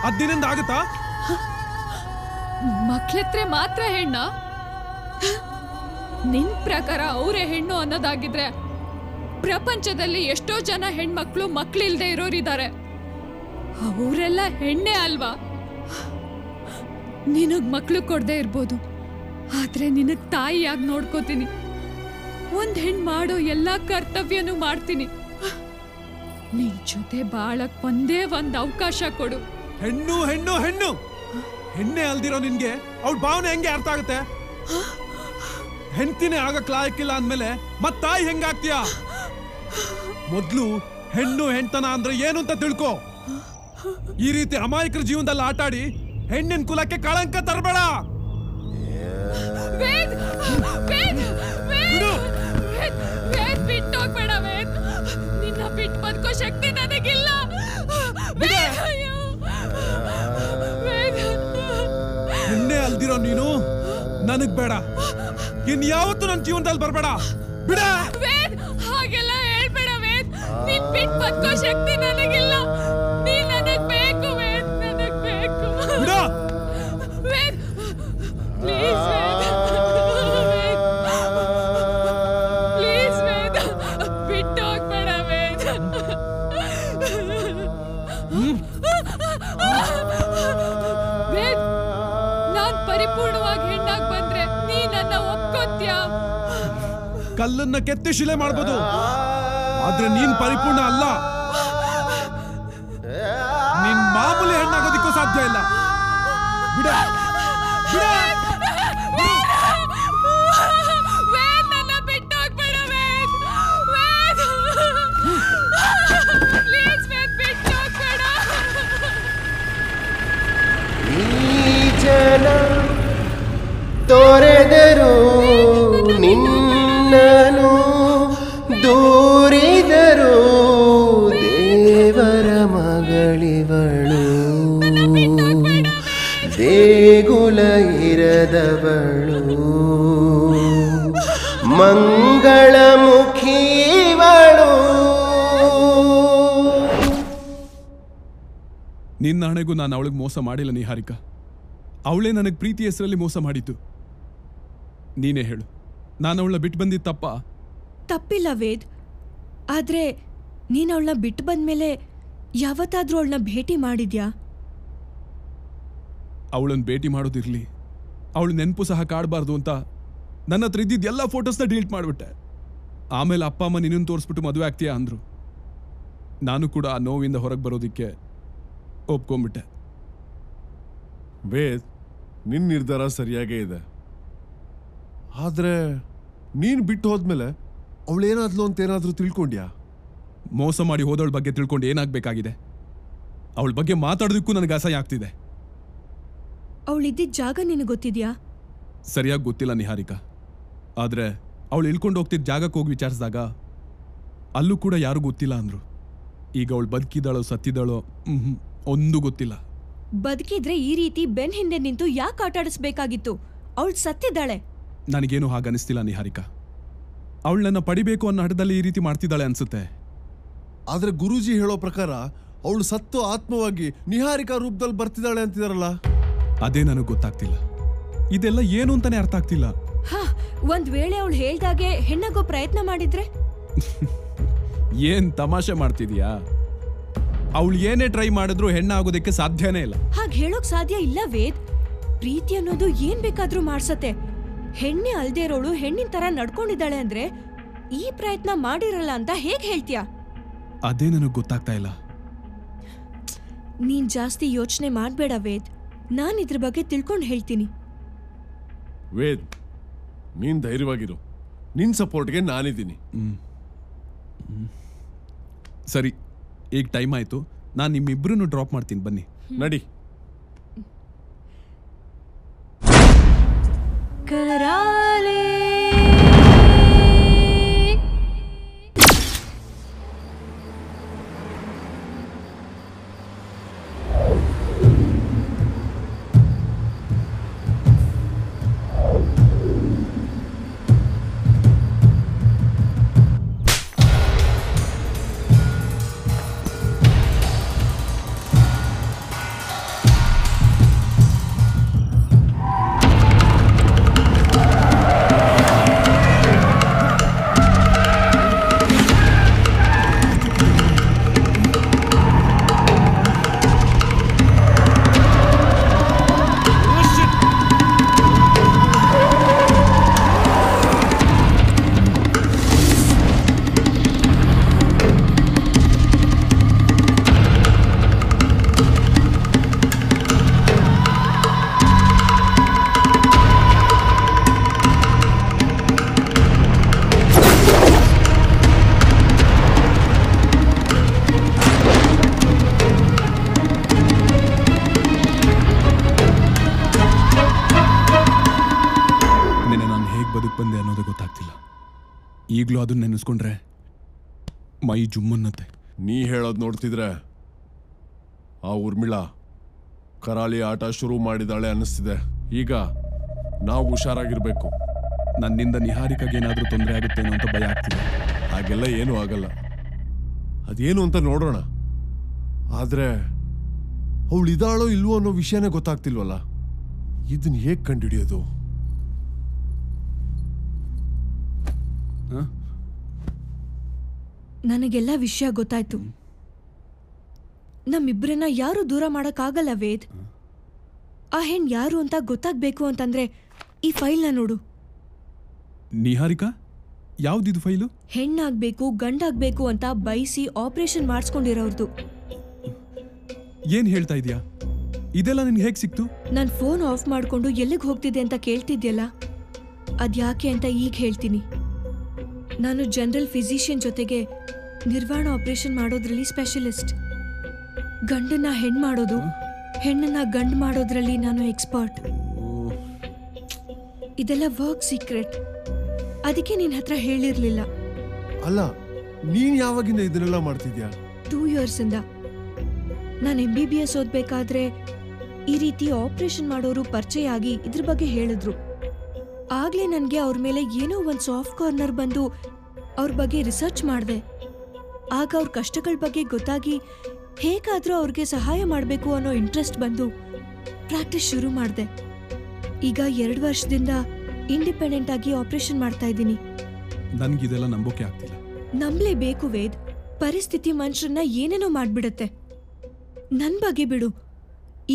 ಅದ್ದಿನಿಂದ ಆಗುತ್ತಾ? ಮಕ್ಳತ್ರ ಮಾತ್ರ ಹೆಣ್ಣ? ನಿನ್ ಪ್ರಕಾರ ಅವರೇ ಹೆಣ್ಣು ಅನ್ನೋದಾಗಿದ್ರೆ ಪ್ರಪಂಚದಲ್ಲಿ ಎಷ್ಟೋ ಜನ ಹೆಣ್ಮಕ್ಳು ಮಕ್ಳಿಲ್ದೆ ಇರೋರಿದ್ದಾರೆ. ಅವರೆಲ್ಲ ಹೆಣ್ಣೆ ಅಲ್ವಾ? ನಿನಗ್ ಮಕ್ಳು ಕೊಡದೆ ಇರ್ಬೋದು, ಆದ್ರೆ ನಿನಗ್ ತಾಯಿಯಾಗಿ ನೋಡ್ಕೋತೀನಿ. ಒಂದ್ ಹೆಣ್ ಮಾಡೋ ಎಲ್ಲಾ ಕರ್ತವ್ಯನೂ ಮಾಡ್ತೀನಿ. ನಿನ್ ಜೊತೆ ಬಾಳಕ್ ಒಂದೇ ಒಂದ್ ಅವಕಾಶ ಕೊಡು. ಹೆಣ್ಣು ಹೆಣ್ಣು ಹೆಣ್ಣು ಹೆಣ್ಣೆ ಅಲ್ದಿರೋ ನಿನ್ಗೆ ಅವಳ ಭಾವನೆ ಹೆಂಗೆ ಅರ್ಥ ಆಗುತ್ತೆ? ಹೆಂಡ್ತಿನೇ ಆಗಕ್ ಲಾಯಕ್ಕಿಲ್ಲ ಅಂದ್ಮೇಲೆ ಮತ್ ತಾಯಿ ಹೆಂಗಾಗ್ತೀಯ? ಮೊದ್ಲು ಹೆಣ್ಣು ಹೆಣ್ತನ ಅಂದ್ರೆ ಏನು ಅಂತ ತಿಳ್ಕೊ. ಈ ರೀತಿ ಅಮಾಯಕರ ಜೀವನದಲ್ಲಿ ಆಟಾಡಿ ಹೆಣ್ಣಿನ ಕುಲಕ್ಕೆ ಕಳಂಕ ತರಬೇಡ. ಬಿಟ್ಟೋಗ್ಬೇಡ ವೇದ್, ನಿನ್ನ ಬಿಟ್ಟು ಬದುಕೋ ಶಕ್ತಿ ನನಗಿಲ್ಲ. ಹೆಣ್ಣೆ ಅಲ್ದಿರೋ ನೀನು ನನಗ್ ಬೇಡ, ಇನ್ ಯಾವತ್ತೂ ನನ್ನ ಜೀವನದಲ್ಲಿ ಬರ್ಬೇಡ. ಬಿಡ ವೇದ್, ಹಾಗೆಲ್ಲ ಹೇಳ್ಬೇಡ ವೇದ್, ನಿನ್ ಬಿಟ್ಟು ಬದುಕೋ ಶಕ್ತಿ ನನಗಿಲ್ಲ. ನೀ ನನಗ್ ಬೇಕು ವೇದ್, ನನಗ್ ಬೇಕು. ಬಿಡ ವೇದ್, ಪ್ಲೀಸ್ ವೇದ್, ಪ್ಲೀಸ್ ವೇದ್, ಬಿಟ್ಟು ಹೋಗ್ಬೇಡ ವೇದ್. ವೇದ್, ನಾನ್ ಪರಿಪೂರ್ಣವಾಗಿ ಹೆಣ್ಣಾಗ್ ಬಂದ್ರೆ ನೀ ನನ್ನ ಒಪ್ಕೋತ್ಯಾ? ಕಲ್ಲನ್ನ ಕೆತ್ತಿ ಶಿಲೆ ಮಾಡ್ಬೋದು, ಆದ್ರೆ ನೀನ್ ಪರಿಪೂರ್ಣ ಅಲ್ಲ. ನೀನ್ ಮಾಮೂಲಿ ಹೆಣ್ಣಾಗೋದಿಕ್ಕೂ ಸಾಧ್ಯ ಇಲ್ಲ. ಬಿಡ ಬಿಡ ವೇದ್, ನನ್ನ ಬಿಟ್ಟು ಹೋಗ್ಬೇಡ ವೇದ್, ವೇದ್, ಪ್ಲೀಸ್ ವೇದ್, ಬಿಟ್ಟು ಹೋಗ್ಬೇಡ. ಈ ಜನ ತೊರೆದರು ನಿನ್ನನು, ದೂರಿದರು ದೇವರ ಮಗಳಿವಳು, ದೇಗುಲ ಇರದವಳು, ಮಂಗಳಮುಖಿವಳು. ನಿನ್ನ ಹಣೆಗೂ ನಾನು ಅವಳಿಗೆ ಮೋಸ ಮಾಡಿಲ್ಲ ನಿಹಾರಿಕಾ. ಅವಳೇ ನನಗೆ ಪ್ರೀತಿ ಹೆಸರಲ್ಲಿ ಮೋಸ ಮಾಡಿದ್ದು. ನೀನೇ ಹೇಳು, ನಾನು ಅವಳನ್ನ ಬಿಟ್ಟು ಬಂದಿದ್ದ ತಪ್ಪ? ತಪ್ಪಿಲ್ಲ ವೇದ್, ಆದ್ರೆ ನೀನ್ ಅವಳನ್ನ ಬಿಟ್ಟು ಬಂದ್ಮೇಲೆ ಯಾವತ್ತಾದ್ರೂ ಅವಳನ್ನ ಭೇಟಿ ಮಾಡಿದ್ಯಾ? ಅವಳನ್ನ ಭೇಟಿ ಮಾಡೋದಿರ್ಲಿ, ಅವಳು ನೆನಪು ಸಹ ಕಾಡಬಾರ್ದು ಅಂತ ನನ್ನ ಹತ್ರ ಇದ್ದಿದ್ದ ಎಲ್ಲ ಫೋಟೋಸ್ನ ಡಿಲೀಟ್ ಮಾಡಿಬಿಟ್ಟೆ. ಆಮೇಲೆ ಅಪ್ಪ ಅಮ್ಮ ನಿನ್ನನ್ನು ತೋರಿಸ್ಬಿಟ್ಟು ಮದುವೆ ಆಗ್ತೀಯಾ ಅಂದ್ರು. ನಾನು ಕೂಡ ಆ ನೋವಿಂದ ಹೊರಗೆ ಬರೋದಿಕ್ಕೆ ಒಪ್ಕೊಂಡ್ಬಿಟ್ಟೆ. ವೇದ್, ನಿನ್ನ ನಿರ್ಧಾರ ಸರಿಯಾಗೇ ಇದೆ. ಆದ್ರೆ ನೀನ್ ಬಿಟ್ಟು ಹೋದ್ಮೇಲೆ ಅವಳೇನಾದ್ಲು ಅಂತ ಏನಾದ್ರೂ ತಿಳ್ಕೊಂಡ್ಯಾ? ಮೋಸ ಮಾಡಿ ಹೋದವಳ ಬಗ್ಗೆ ತಿಳ್ಕೊಂಡು ಏನಾಗಬೇಕಾಗಿದೆ? ಅವಳ ಬಗ್ಗೆ ಮಾತಾಡೋದಕ್ಕೂ ನನಗೆ ಅಸಹ್ಯ ಆಗ್ತಿದೆ. ಅವಳಿದ್ದಿದ್ದ ಜಾಗ ನಿನಗೆ ಗೊತ್ತಿದ್ಯಾ? ಸರಿಯಾಗಿ ಗೊತ್ತಿಲ್ಲ ನಿಹಾರಿಕಾ. ಆದ್ರೆ ಅವಳು ಇಳ್ಕೊಂಡು ಹೋಗ್ತಿದ್ದ ಜಾಗಕ್ಕೆ ಹೋಗಿ ವಿಚಾರಿಸಿದಾಗ ಅಲ್ಲೂ ಕೂಡ ಯಾರೂ ಗೊತ್ತಿಲ್ಲ ಅಂದ್ರು. ಈಗ ಅವಳು ಬದುಕಿದಾಳೋ ಸತ್ತಿದಾಳೋ ಒಂದೂ ಗೊತ್ತಿಲ್ಲ. ಬದುಕಿದ್ರೆ ಈ ರೀತಿ ಬೆನ್ ಹಿಂದೆ ನಿಂತು ಯಾಕೆ ಆಟಾಡಿಸ್ಬೇಕಾಗಿತ್ತು? ಅವಳು ಸತ್ತಿದ್ದಾಳೆ. ನನಗೇನು ಹಾಗನಿಸ್ತಿಲ್ಲ ನಿಹಾರಿಕಾ. ಅವಳು ನನ್ನ ಪಡಿಬೇಕು ಅನ್ನೋ ಹಠದಲ್ಲಿ ಈ ರೀತಿ ಮಾಡ್ತಿದ್ದಾಳೆ ಅನ್ಸುತ್ತೆ. ಆದ್ರೆ ಗುರೂಜಿ ಹೇಳೋ ಪ್ರಕಾರ ಅವಳು ಸತ್ತು ಆತ್ಮವಾಗಿ ನಿಹಾರಿಕಾ ರೂಪದಲ್ಲಿ ಬರ್ತಿದ್ದಾಳೆ ಅಂತಿದಾರಲ್ಲ. ಅದೇ ನನಗೆ ಗೊತ್ತಾಗ್ತಿಲ್ಲ. ಇದೆಲ್ಲ ಏನು ಅಂತಾನೆ ಅರ್ಥ ಆಗ್ತಿಲ್ಲ. ಒಂದ್ ವೇಳೆ ಅವಳು ಹೇಳ್ದಾಗೆ ಹೆಣ್ಣಾಗೋ ಪ್ರಯತ್ನ ಮಾಡಿದ್ರೆ? ಏನ್ ತಮಾಷೆ ಮಾಡ್ತಿದ್ಯಾ? ಅವಳು ಏನೇ ಟ್ರೈ ಮಾಡಿದ್ರು ಹೆಣ್ಣಾಗೋದಕ್ಕೆ ಸಾಧ್ಯನೇ ಇಲ್ಲ. ಹಾಗೆ ಹೇಳೋಕ್ ಸಾಧ್ಯ ಇಲ್ಲ ವೇದ್. ಪ್ರೀತಿ ಅನ್ನೋದು ಏನ್ ಬೇಕಾದ್ರೂ ಮಾಡ್ಸತ್ತೆ. ಹೆಣ್ಣೆ ಅಲ್ದೇ ಇರೋಳು ಹೆಣ್ಣಿನ ತರ ನಡ್ಕೊಂಡಿದ್ದಾಳೆ ಅಂದ್ರೆ ಈ ಪ್ರಯತ್ನ ಮಾಡಿರಲ್ಲ ಅಂತ ಹೇಗ್ ಹೇಳ್ತೀಯ? ಅದೇ ನನಗೆ ಗೊತ್ತಾಗ್ತಾ ಇಲ್ಲ. ನೀನ್ ಜಾಸ್ತಿ ಯೋಚನೆ ಮಾಡ್ಬೇಡ ವೇದ್, ನಾನ್ ಇದ್ರ ಬಗ್ಗೆ ತಿಳ್ಕೊಂಡು ಹೇಳ್ತೀನಿ. ವೇದ್, ನೀನ್ ಧೈರ್ಯವಾಗಿರು. ನಿನ್ ಸಪೋರ್ಟ್ಗೆ ನಾನಿದ್ದೀನಿ. ಸರಿ, ಈಗ ಟೈಮ್ ಆಯ್ತು. ನಾನು ನಿಮ್ಮಿಬ್ರು ಡ್ರಾಪ್ ಮಾಡ್ತೀನಿ, ಬನ್ನಿ. ನಡಿ. ಕರಾಲೇ ಬದುಕು ಬಂದೆ ಅನ್ನೋದು ಗೊತ್ತಾಗ್ತಿಲ್ಲ. ಈಗಲೂ ಅದನ್ನ ನೆನೆಸ್ಕೊಂಡ್ರೆ ಮೈ ಜುಮ್ಮನ್ನತ್ತೆ. ನೀ ಹೇಳೋದು ನೋಡ್ತಿದ್ರೆ ಆ ಊರ್ಮಿಳಾ ಕರಾಳಿ ಆಟ ಶುರು ಮಾಡಿದಾಳೆ ಅನ್ನಿಸ್ತಿದೆ. ಈಗ ನಾವು ಹುಷಾರಾಗಿರ್ಬೇಕು. ನನ್ನಿಂದ ನಿಹಾರಿಕಾಗೆ ಏನಾದರೂ ತೊಂದರೆ ಆಗುತ್ತೇನೋ ಅಂತ ಭಯ ಆಗ್ತಿದೆ. ಹಾಗೆಲ್ಲ ಏನೂ ಆಗಲ್ಲ, ಅದೇನು ಅಂತ ನೋಡೋಣ. ಆದ್ರೆ ಅವಳು ಇದಾಳೋ ಇಲ್ವೋ ಅನ್ನೋ ವಿಷಯನೇ ಗೊತ್ತಾಗ್ತಿಲ್ವಲ್ಲ. ಇದನ್ನ ಹೇಗೆ ಕಂಡುಹಿಡಿಯೋದು? ನನಗೆಲ್ಲ ವಿಷಯ ಗೊತ್ತಾಯ್ತು. ನಮ್ಮಿಬ್ಬರನ್ನ ಯಾರು ದೂರ ಮಾಡಕ್ಕಾಗಲ್ಲ ವೇದ್. ಆ ಹೆಣ್ ಯಾರು ಅಂತ ಗೊತ್ತಾಗ್ಬೇಕು ಅಂತಂದ್ರೆ ಈ ಫೈಲ್ನ ನೋಡು. ನಿಹಾರಿಕಾ? ಯಾವ್ದಿದು ಫೈಲು? ಹೆಣ್ಣಾಗ್ಬೇಕು ಗಂಡಾಗ್ಬೇಕು ಅಂತ ಬಯಸಿ ಆಪರೇಷನ್ ಮಾಡಿಸ್ಕೊಂಡಿರೋರ್ದು. ಏನ್ ಹೇಳ್ತಾ ಇದೀಯಾ? ಇದೆಲ್ಲ ನಿನ್ಗೆ ಹೇಗೆ ಸಿಕ್ತು? ನಾನು ಫೋನ್ ಆಫ್ ಮಾಡ್ಕೊಂಡು ಎಲ್ಲಿಗೆ ಹೋಗ್ತಿದ್ದೆ ಅಂತ ಕೇಳ್ತಿದ್ಯಲ್ಲ, ಅದ್ಯಾಕೆ ಅಂತ ಈಗ ಹೇಳ್ತೀನಿ. ನಾನು ಜನರಲ್ ಫಿಸಿಷಿಯನ್ ಜೊತೆಗೆ ನಿರ್ವಾಣ ಆಪರೇಷನ್ ಮಾಡೋದ್ರಲ್ಲಿ ಸ್ಪೆಷಲಿಸ್ಟ್. ಗಂಡನ್ನ ಹೆಣ್ಣು ಮಾಡೋದು, ಹೆಣ್ಣನ್ನ ಗಂಡು ಮಾಡೋದ್ರಲ್ಲಿ ನಾನು ಎಕ್ಸ್ಪರ್ಟ್. ಇದೆಲ್ಲ ವರ್ಕ್ ಸೀಕ್ರೆಟ್. ಅದಕ್ಕೆ ನಿನ್ನ ಹತ್ರ ಹೇಳಿರ್ಲಿಲ್ಲ. ಅಲ್ಲ, ನೀನ್ ಯಾವಾಗಿಂದ ಇದನ್ನೆಲ್ಲ ಮಾಡ್ತಿದ್ಯಾ? 2 years ಇಂದ. ನಾನು MBBS ಓದ್ಬೇಕಾದ್ರೆ ಈ ರೀತಿ ಆಪರೇಷನ್ ಮಾಡೋರು ಪರಿಚಯ ಆಗಿ ಇದ್ರ ಬಗ್ಗೆ ಹೇಳಿದ್ರು. ಆಗ್ಲೇ ನನಗೆ ಅವ್ರ ಮೇಲೆ ಏನೋ ಒಂದು ಸಾಫ್ಟ್ ಕಾರ್ನರ್ ಬಂದು ಅವ್ರ ಬಗ್ಗೆ ರಿಸರ್ಚ್ ಮಾಡಿದೆ. ಆಗ ಅವ್ರ ಕಷ್ಟಗಳ ಬಗ್ಗೆ ಗೊತ್ತಾಗಿ ಹೇಗಾದ್ರೂ ಅವ್ರಿಗೆ ಸಹಾಯ ಮಾಡಬೇಕು ಅನ್ನೋ ಇಂಟ್ರೆಸ್ಟ್ ಬಂದು ಪ್ರಾಕ್ಟೀಸ್ ಶುರು ಮಾಡಿದೆ. ಈಗ 2 ವರ್ಷದಿಂದ ಇಂಡಿಪೆಂಡೆಂಟ್ ಆಗಿ ಆಪರೇಷನ್ ಮಾಡ್ತಾ ಇದ್ದೀನಿ. ನನ್ಗಿದೆಲ್ಲ ನಂಬೋಕೆ ಆಗ್ತಿಲ್ಲ. ನಂಬಲೇಬೇಕು ವೇದ್. ಪರಿಸ್ಥಿತಿ ಮನುಷ್ಯರನ್ನ ಏನೇನೋ ಮಾಡ್ಬಿಡತ್ತೆ. ನನ್ ಬಗ್ಗೆ ಬಿಡು.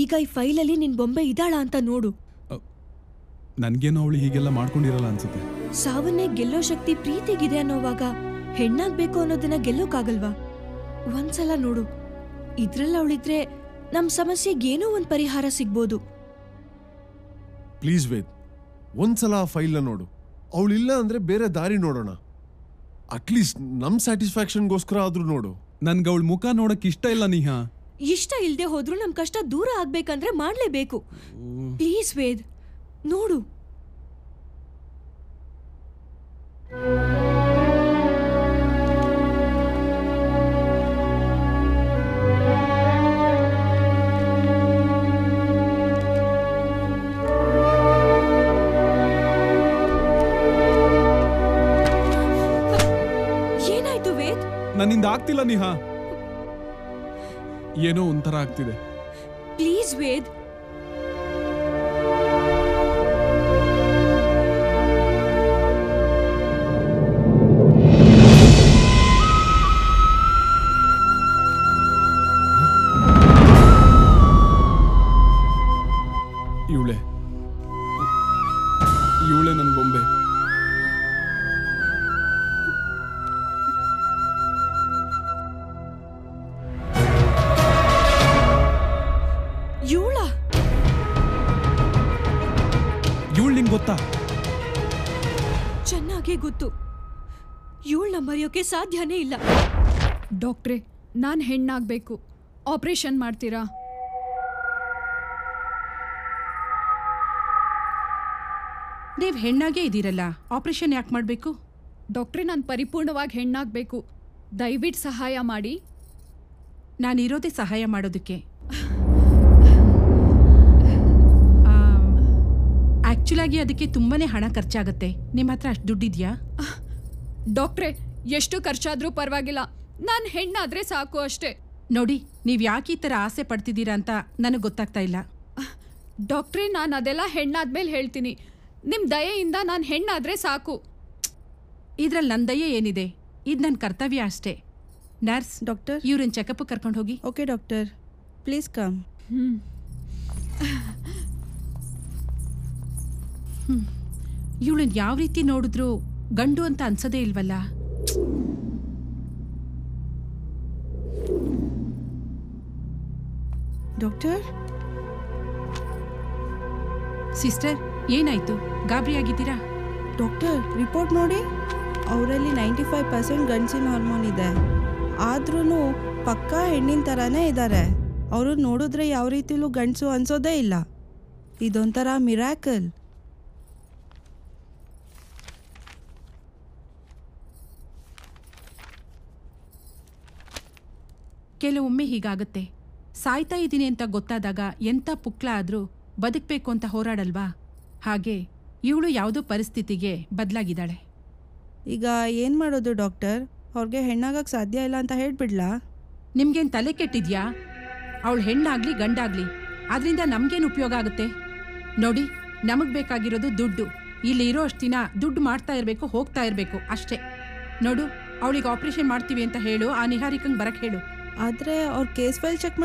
ಈಗ ಈ ಫೈಲಲ್ಲಿ ನಿನ್ ಬೊಂಬೆ ಇದ್ದಾಳ ಅಂತ ನೋಡು. ನನ್ಗೇನೋ ಅವಳು ಹೀಗೆಲ್ಲ ಮಾಡ್ಕೊಂಡಿರಲ್ಲ ಅನ್ಸುತ್ತೆ. ಸಾವನ್ನೇ ಗೆಲ್ಲೋ ಶಕ್ತಿ ಪ್ರೀತಿಗಿದೆ ಅನ್ನೋವಾಗ ಹೆಣ್ಣಾಗ್ಬೇಕು ಅನ್ನೋದನ್ನ ಗೆಲ್ಲೋಕಾಗಲ್ವಾ? ಒಂದ್ಸಲ ನೋಡು. ಇದ್ರಲ್ಲಿ ಅವಳಿದ್ರೆ ನಮ್ ಸಮಸ್ಯೆಗೆ ಏನೋ ಒಂದ್ ಪರಿಹಾರ ಸಿಗ್ಬೋದು. ಪ್ಲೀಸ್ ವೇದ್, ಒಂದ್ಸಲ ಆ ಫೈಲ್ನ ನೋಡು. ಅವಳಿಲ್ಲ ಅಂದ್ರೆ ಬೇರೆ ದಾರಿ ನೋಡೋಣ. ಅಟ್ಲೀಸ್ಟ್ ನಮ್ ಸ್ಯಾಟಿಸ್ಫ್ಯಾಕ್ಷನ್ಗೋಸ್ಕರ ಆದ್ರೂ ನೋಡು. ನನ್ಗೆ ಅವಳ ಮುಖ ನೋಡಕ್ ಇಷ್ಟ ಇಲ್ಲ ನಿಹಾ. ಇಷ್ಟ ಇಲ್ದೆ ಹೋದ್ರೂ ನಮ್ ಕಷ್ಟ ದೂರ ಆಗ್ಬೇಕಂದ್ರೆ ಮಾಡ್ಲೇಬೇಕು. ಪ್ಲೀಸ್ ವೇದ್, ನೋಡು. ಏನಾಯ್ತು ವೇದ್? ನನ್ನಿಂದ ಆಗ್ತಿಲ್ಲ ನಿಹಾ. ಏನೋ ಒಂಥರ ಆಗ್ತಿದೆ. ಪ್ಲೀಸ್ ವೇದ್. ಇವಳೆ ನನ್ನ ಬೊಂಬೆ. ಇವಳು ನಿಂಗೆ ಗೊತ್ತಾ? ಚೆನ್ನಾಗೇ ಗೊತ್ತು. ಇವಳನ್ನ ಮರೆಯೋಕೆ ಸಾಧ್ಯನೇ ಇಲ್ಲ. ಡಾಕ್ಟ್ರೇ, ನಾನು ಹೆಣ್ಣಾಗಬೇಕು. ಆಪರೇಷನ್ ಮಾಡ್ತೀರಾ? ನೀವು ಹೆಣ್ಣಾಗೇ ಇದ್ದೀರಲ್ಲ, ಆಪರೇಷನ್ ಯಾಕೆ ಮಾಡಬೇಕು? ಡಾಕ್ಟ್ರೇ, ನಾನು ಪರಿಪೂರ್ಣವಾಗಿ ಹೆಣ್ಣಾಗಬೇಕು. ದಯವಿಟ್ಟು ಸಹಾಯ ಮಾಡಿ. ನಾನಿರೋದೇ ಸಹಾಯ ಮಾಡೋದಕ್ಕೆ. ಆ್ಯಕ್ಚುಲಾಗಿ ಅದಕ್ಕೆ ತುಂಬಾ ಹಣ ಖರ್ಚಾಗುತ್ತೆ. ನಿಮ್ಮ ಹತ್ರ ಅಷ್ಟು ದುಡ್ಡಿದೆಯಾ? ಡಾಕ್ಟ್ರೇ, ಎಷ್ಟು ಖರ್ಚಾದರೂ ಪರವಾಗಿಲ್ಲ, ನಾನು ಹೆಣ್ಣಾದರೆ ಸಾಕು ಅಷ್ಟೇ. ನೋಡಿ, ನೀವು ಯಾಕೆ ಈ ಥರ ಆಸೆ ಪಡ್ತಿದ್ದೀರಾ ಅಂತ ನನಗೆ ಗೊತ್ತಾಗ್ತಾ ಇಲ್ಲ. ಡಾಕ್ಟ್ರೇ, ನಾನು ಅದೆಲ್ಲ ಹೆಣ್ಣಾದ್ಮೇಲೆ ಹೇಳ್ತೀನಿ. ನಿಮ್ಮ ದಯೆಯಿಂದ ನಾನು ಹೆಣ್ಣಾದರೆ ಸಾಕು. ಇದರಲ್ಲಿ ನನ್ನ ದಯೆ ಏನಿದೆ? ಇದು ನನ್ನ ಕರ್ತವ್ಯ ಅಷ್ಟೇ. ನರ್ಸ್, ಡಾಕ್ಟರ್, ಇವ್ರನ್ನ ಚೆಕಪ್ ಕರ್ಕೊಂಡು ಹೋಗಿ. Okay doctor, please come. ಇವಳನ್ನ ಯಾವ ರೀತಿ ನೋಡಿದ್ರು ಗಂಡು ಅಂತ ಅನ್ಸೋದೇ ಇಲ್ವಲ್ಲ. ಡಾಕ್ಟರ್, ಸಿಸ್ಟರ್, ಏನಾಯ್ತು? ಗಾಬರಿ ಆಗಿದ್ದೀರಾ? ಡಾಕ್ಟರ್, ರಿಪೋರ್ಟ್ ನೋಡಿ. ಅವರಲ್ಲಿ 95% ಗಂಡಸಿನ ಹಾರ್ಮೋನ್ ಇದೆ. ಆದ್ರೂ ಪಕ್ಕಾ ಹೆಣ್ಣಿನ ಥರನೇ ಇದ್ದಾರೆ. ಅವರು ನೋಡಿದ್ರೆ ಯಾವ ರೀತಿಲೂ ಗಂಡಸು ಅನ್ಸೋದೇ ಇಲ್ಲ. ಇದೊಂಥರ ಮಿರಾಕಲ್. ಕೆಲವೊಮ್ಮೆ ಹೀಗಾಗುತ್ತೆ. ಸಾಯ್ತಾ ಇದ್ದೀನಿ ಅಂತ ಗೊತ್ತಾದಾಗ ಎಂಥ ಪುಕ್ಲ ಆದರೂ ಬದುಕಬೇಕು ಅಂತ ಹೋರಾಡಲ್ವಾ? ಹಾಗೆ ಇವಳು ಯಾವುದೋ ಪರಿಸ್ಥಿತಿಗೆ ಬದಲಾಗಿದ್ದಾಳೆ. ಈಗ ಏನು ಮಾಡೋದು ಡಾಕ್ಟರ್? ಅವ್ರಿಗೆ ಹೆಣ್ಣಾಗಕ್ಕೆ ಸಾಧ್ಯ ಇಲ್ಲ ಅಂತ ಹೇಳ್ಬಿಡ್ಲಾ? ನಿಮ್ಗೇನು ತಲೆ ಕೆಟ್ಟಿದ್ಯಾ? ಅವಳು ಹೆಣ್ಣಾಗ್ಲಿ ಗಂಡಾಗ್ಲಿ ಅದರಿಂದ ನಮ್ಗೇನು ಉಪಯೋಗ ಆಗುತ್ತೆ? ನೋಡಿ, ನಮಗೆ ಬೇಕಾಗಿರೋದು ದುಡ್ಡು. ಇಲ್ಲಿ ಇರೋ ಅಷ್ಟು ದಿನ ದುಡ್ಡು ಮಾಡ್ತಾ ಇರಬೇಕು, ಹೋಗ್ತಾ ಇರಬೇಕು ಅಷ್ಟೇ. ನೋಡು, ಅವಳಿಗೆ ಆಪರೇಷನ್ ಮಾಡ್ತೀವಿ ಅಂತ ಹೇಳು, ಆ ನಿಹಾರಿಕಂಗೆ ಬರಕ್ಕೆ ಹೇಳು. ಆದರೆ ಅವ್ರ ಕೇಸ್ ಫೈಲ್ ಚೆಕ್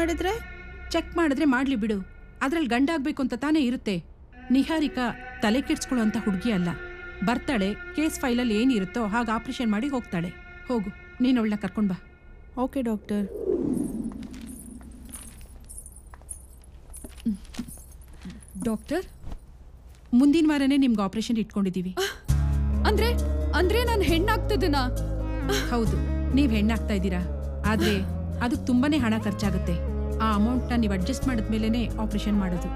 ಮಾಡಿದ್ರೆ ಮಾಡಲಿ ಬಿಡು. ಅದ್ರಲ್ಲಿ ಗಂಡಾಗಬೇಕು ಅಂತ ತಾನೇ ಇರುತ್ತೆ. ನಿಹಾರಿಕಾ ತಲೆ ಕೆಡ್ಸ್ಕೊಳ್ಳೋಂಥ ಹುಡುಗಿ ಅಲ್ಲ. ಬರ್ತಾಳೆ, ಕೇಸ್ ಫೈಲಲ್ಲಿ ಏನಿರುತ್ತೋ ಹಾಗೆ ಆಪರೇಷನ್ ಮಾಡಿ ಹೋಗ್ತಾಳೆ. ಹೋಗು, ನೀನು ಅವಳನ್ನ ಕರ್ಕೊಂಡು ಬಾ. Okay doctor. ಡಾಕ್ಟರ್, ಮುಂದಿನ ವಾರನೇ ನಿಮ್ಗೆ ಆಪರೇಷನ್ ಇಟ್ಕೊಂಡಿದ್ದೀವಿ. ಅಂದ್ರೆ ನಾನು ಹೆಣ್ಣಾಗ್ತದನಾ? ಹೌದು, ನೀವು ಹೆಣ್ಣಾಗ್ತಾ ಇದ್ದೀರಾ. ಆದರೆ ಅದಕ್ಕೆ ತುಂಬಾನೇ ಹಣ ಖರ್ಚಾಗುತ್ತೆ. ಆ ಅಮೌಂಟ್ನ ನೀವು ಅಡ್ಜಸ್ಟ್ ಮಾಡಿದ್ಮೇಲೆ ಆಪರೇಷನ್ ಮಾಡೋದು.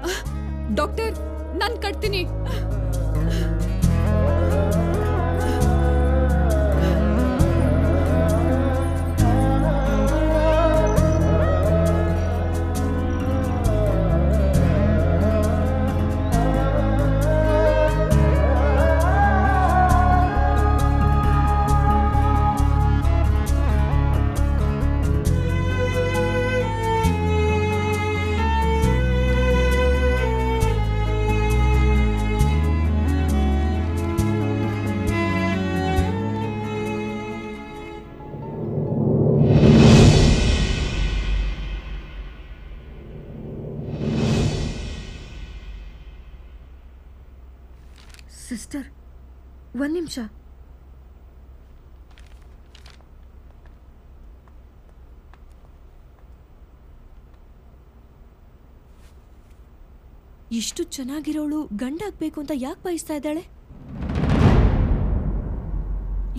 ಡಾಕ್ಟರ್, ನಾನು ಕಟ್ತೀನಿ. ಸಿಸ್ಟರ್, ಒಂದು ನಿಮಿಷ. ಇಷ್ಟು ಚೆನ್ನಾಗಿರೋಳು ಗಂಡಾಗ್ಬೇಕು ಅಂತ ಯಾಕೆ ಬಯಸ್ತಾ ಇದ್ದಾಳೆ?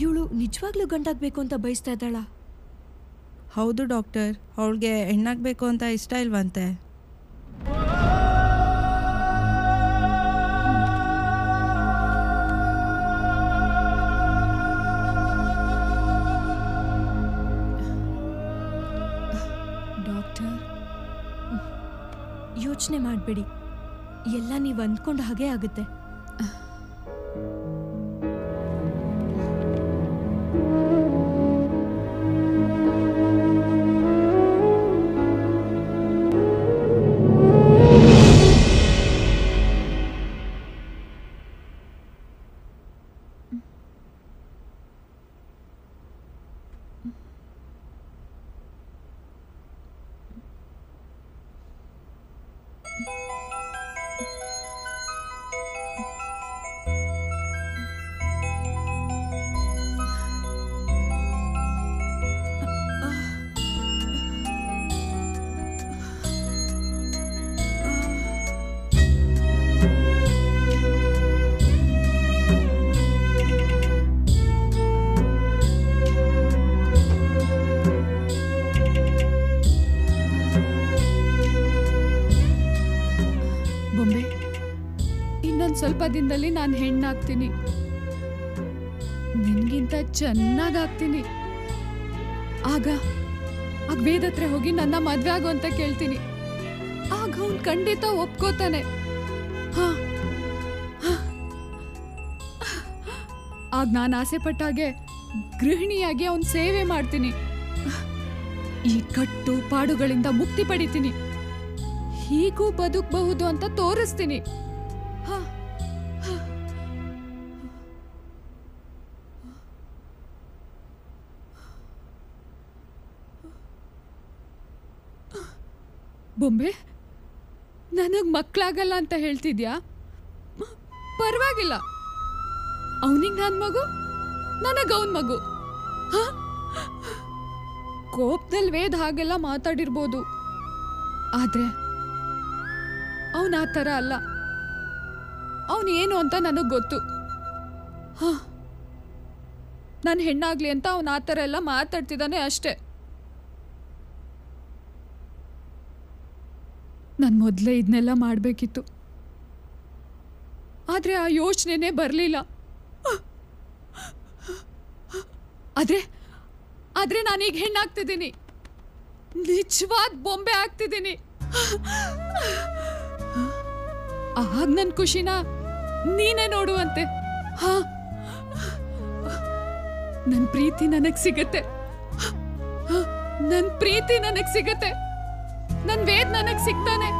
ಇವಳು ನಿಜವಾಗ್ಲೂ ಗಂಡಾಗ್ಬೇಕು ಅಂತ ಬಯಸ್ತಾ ಇದ್ದಾಳ? ಹೌದು ಡಾಕ್ಟರ್, ಅವಳಿಗೆ ಹೆಣ್ಣಾಗಬೇಕು ಅಂತ ಇಷ್ಟ ಇಲ್ವಂತೆ. ಯೋಚನೆ ಮಾಡಬೇಡಿ, ಎಲ್ಲ ನೀವು ಅಂದ್ಕೊಂಡು ಹಾಗೆ ಆಗುತ್ತೆ. ಸ್ವಲ್ಪ ದಿನದಲ್ಲಿ ನಾನು ಹೆಣ್ಣಾಗ್ತೀನಿ. ನಿನ್ಗಿಂತ ಚೆನ್ನಾಗಾಗ್ತೀನಿ. ಆಗ ವೇದ ಹತ್ರ ಹೋಗಿ ನನ್ನ ಮದ್ವೆ ಆಗು ಅಂತ ಕೇಳ್ತೀನಿ. ಆಗ ಅವ್ನು ಖಂಡಿತ ಒಪ್ಕೋತಾನೆ. ಆಗ ನಾನು ಆಸೆ ಪಟ್ಟಾಗೆ ಗೃಹಿಣಿಯಾಗಿ ಅವನ್ ಸೇವೆ ಮಾಡ್ತೀನಿ. ಈ ಕಟ್ಟು ಪಾಡುಗಳಿಂದ ಮುಕ್ತಿ ಪಡಿತೀನಿ. ಹೀಗೂ ಬದುಕಬಹುದು ಅಂತ ತೋರಿಸ್ತೀನಿ. ಬೊಂಬೆ, ನನಗ್ ಮಕ್ಕಳಾಗಲ್ಲ ಅಂತ ಹೇಳ್ತಿದ್ಯಾ? ಪರವಾಗಿಲ್ಲ, ಅವನಿಗೆ ನನ್ನ ಮಗು, ನನಗ ಅವನ್ ಮಗು. ಕೋಪದಲ್ಲಿ ವೇದ ಹಾಗೆಲ್ಲ ಮಾತಾಡಿರ್ಬೋದು, ಆದ್ರೆ ಅವನ ಆ ಥರ ಅಲ್ಲ. ಅವನು ಏನು ಅಂತ ನನಗ್ ಗೊತ್ತು. ನಾನು ಹೆಣ್ಣಾಗ್ಲಿ ಅಂತ ಅವನ ಆ ಥರ ಎಲ್ಲ ಮಾತಾಡ್ತಿದ್ದಾನೆ ಅಷ್ಟೆ. ನಾನು ಮೊದಲೇ ಇದನ್ನೆಲ್ಲ ಮಾಡಬೇಕಿತ್ತು, ಆದರೆ ಆ ಯೋಚನೆನೇ ಬರಲಿಲ್ಲ. ಆದರೆ ನಾನೀಗ ಹೆಣ್ಣಾಗ್ತಿದ್ದೀನಿ. ನಿಜವಾದ ಬೊಂಬೆ ಆಗ್ತಿದ್ದೀನಿ. ಆಗ ನನ್ ಖುಷಿನ ನೀನೇ ನೋಡುವಂತೆ. ನನ್ ಪ್ರೀತಿ ನನಗ್ ಸಿಗತ್ತೆ. ನನ್ ಪ್ರೀತಿ ನನಗ್ ಸಿಗತ್ತೆ. ನನ್ ವೇದ್ ನನಗ್ ಸಿಗ್ತಾನೆ.